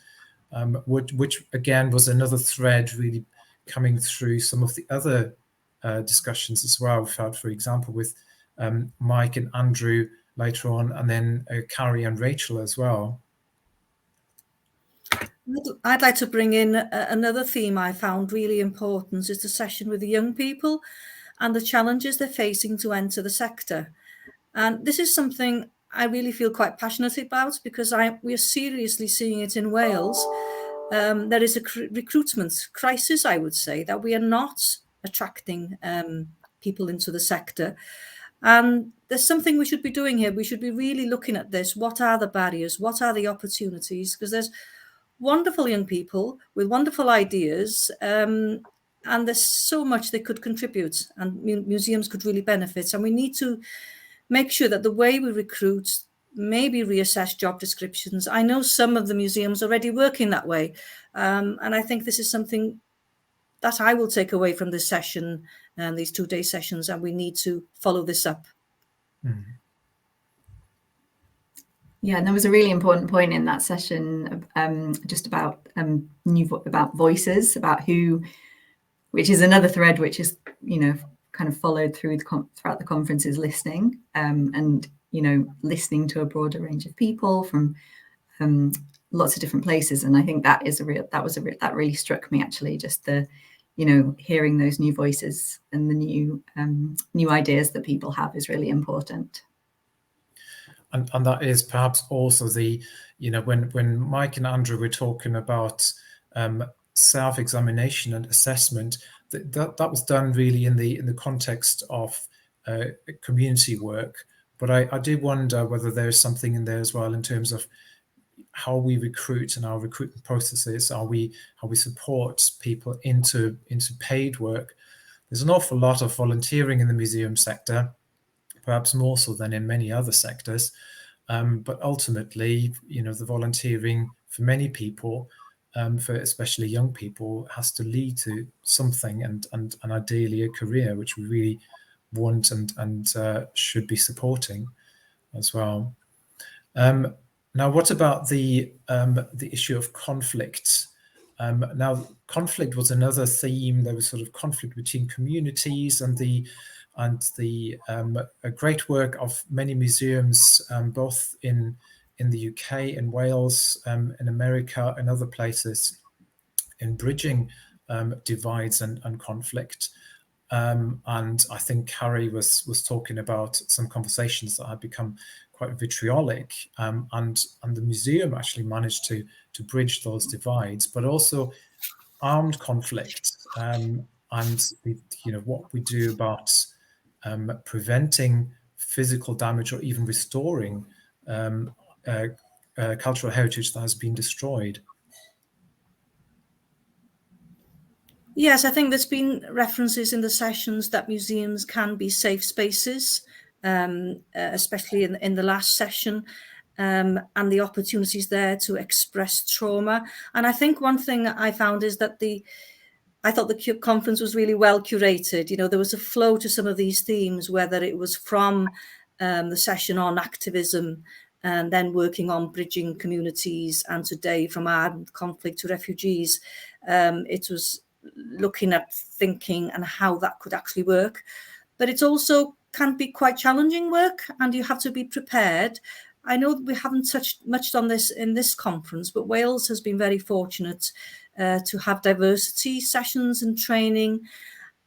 which again was another thread really coming through some of the other discussions as well. We've had, for example, with Mike and Andrew later on, and then Karin and Rachel as well. I'd like to bring in another theme I found really important, is the session with the young people and the challenges they're facing to enter the sector. And this is something I really feel quite passionate about, because we are seriously seeing it in Wales. There is a recruitment crisis, I would say, that we are not attracting people into the sector. And there's something we should be doing here. We should be really looking at this. What are the barriers? What are the opportunities? Because there's wonderful young people with wonderful ideas, and there's so much they could contribute, and museums could really benefit. And we need to make sure that the way we recruit, maybe reassess job descriptions. I know some of the museums are already working that way, and I think this is something that I will take away from this session and these 2-day sessions, and we need to follow this up. Mm. Yeah, and there was a really important point in that session, just about about voices, about who, which is another thread which is kind of followed through throughout the conference, is listening, and listening to a broader range of people from lots of different places. And I think that really struck me, actually, just the hearing those new voices and the new ideas that people have is really important. And that is perhaps also the, when Mike and Andrew were talking about self-examination and assessment, that was done really in the context of community work. But I do wonder whether there's something in there as well in terms of how we recruit and our recruitment processes, how we support people into paid work. There's an awful lot of volunteering in the museum sector, perhaps more so than in many other sectors. But ultimately, the volunteering for many people, for especially young people, has to lead to something, and ideally a career, which we really want and should be supporting as well. Now, what about the issue of conflict? Now, conflict was another theme. There was sort of conflict between communities, and the great work of many museums, both in the UK, in Wales, in America, and other places, in bridging divides and conflict. And I think Karin was talking about some conversations that had become quite vitriolic, and the museum actually managed to bridge those divides, but also armed conflict, and what we do about preventing physical damage or even restoring cultural heritage that has been destroyed. Yes, I think there's been references in the sessions that museums can be safe spaces, especially in the last session, and the opportunities there to express trauma. And I think one thing I found is that I thought the conference was really well curated. You know, there was a flow to some of these themes, whether it was from the session on activism and then working on bridging communities, and today from armed conflict to refugees. It was looking at thinking and how that could actually work. But it also can be quite challenging work, and you have to be prepared. I know we haven't touched much on this in this conference, but Wales has been very fortunate to have diversity sessions and training,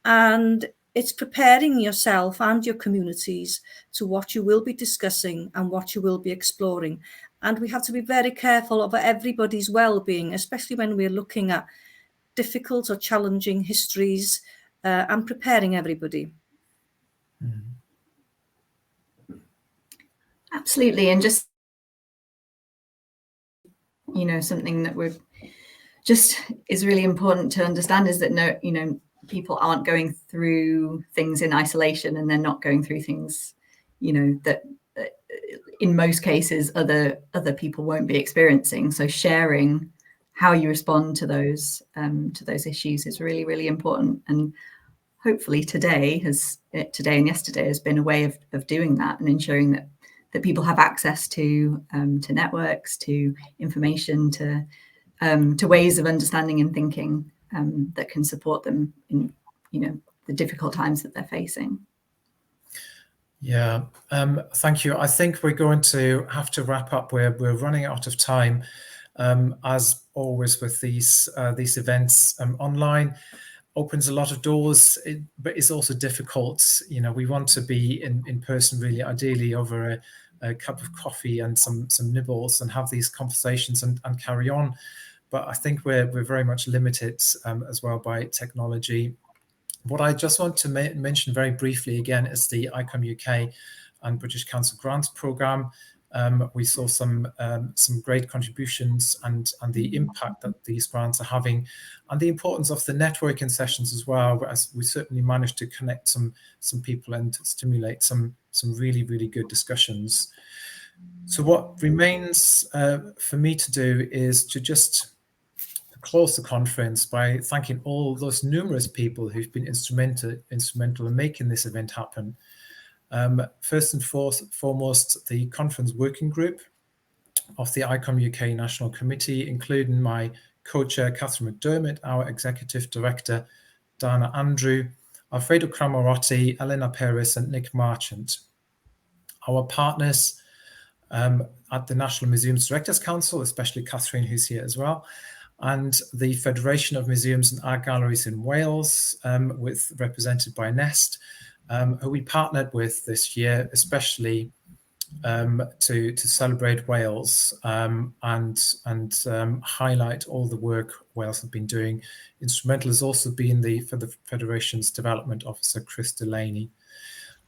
and it's preparing yourself and your communities to what you will be discussing and what you will be exploring. And we have to be very careful of everybody's well-being, especially when we're looking at difficult or challenging histories, and preparing everybody. Absolutely. And just, you know, something that we're just is really important to understand is that no, you know, people aren't going through things in isolation, and they're not going through things, you know, that in most cases other people won't be experiencing. So sharing how you respond to those issues is really, really important. And hopefully today and yesterday has been a way of doing that and ensuring that people have access to networks, to information, to ways of understanding and thinking that can support them in, you know, the difficult times that they're facing. Yeah, thank you. I think we're going to have to wrap up. We're running out of time. As always with these events, online opens a lot of doors, but it's also difficult. You know, we want to be in person, really, ideally over a cup of coffee and some nibbles, and have these conversations and carry on. But I think we're very much limited as well by technology. What I just want to mention very briefly again is the ICOM UK and British Council Grants Programme. We saw some great contributions and the impact that these grants are having, and the importance of the networking sessions as well, as we certainly managed to connect some people and stimulate some really, really good discussions. So what remains for me to do is to just close the conference by thanking all those numerous people who've been instrumental in making this event happen. First and foremost, the conference working group of the ICOM UK National Committee, including my co-chair, Catherine McDermott, our executive director, Dana Andrew, Alfredo Cramorotti, Elena Perez, and Nick Marchant. Our partners at the National Museums Directors Council, especially Catherine, who's here as well, and the Federation of Museums and Art Galleries in Wales, represented by Nest, who we partnered with this year, especially to celebrate Wales and highlight all the work Wales have been doing. Instrumental has also been for the Federation's Development Officer, Chris Delaney.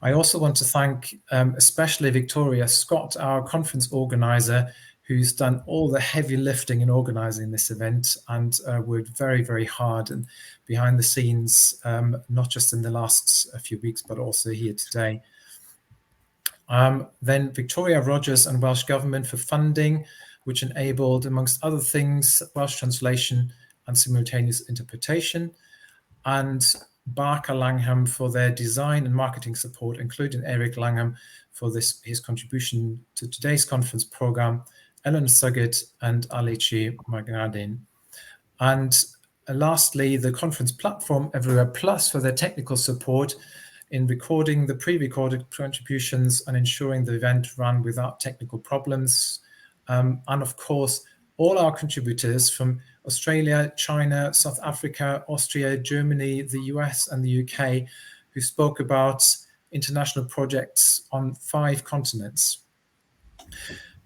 I also want to thank especially Victoria Scott, our conference organizer, who's done all the heavy lifting in organising this event and worked very, very hard and behind the scenes, not just in the last few weeks, but also here today. Then Victoria Rogers and Welsh Government for funding, which enabled, amongst other things, Welsh translation and simultaneous interpretation, and Barker Langham for their design and marketing support, including Eric Langham for his contribution to today's conference programme, Ellen Suggett and Alici Magnadin. And lastly, the conference platform Everywhere Plus for their technical support in recording the pre-recorded contributions and ensuring the event ran without technical problems. And of course, all our contributors from Australia, China, South Africa, Austria, Germany, the US, and the UK, who spoke about international projects on 5 continents.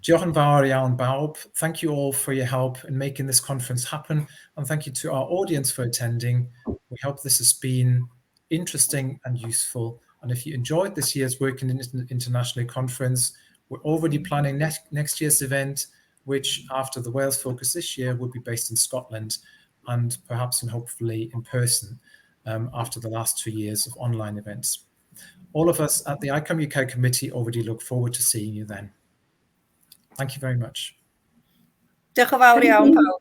Diolch yn fawr iawn bawb. Thank you all for your help in making this conference happen, and thank you to our audience for attending. We hope this has been interesting and useful, And if you enjoyed this year's Working Internationally conference, we're already planning next year's event, which after the Wales focus this year will be based in Scotland and perhaps and hopefully in person after the last 2 years of online events. All of us at the ICOM UK committee already look forward to seeing you then. Thank you very much. Diolch yn fawr iawn, pawb.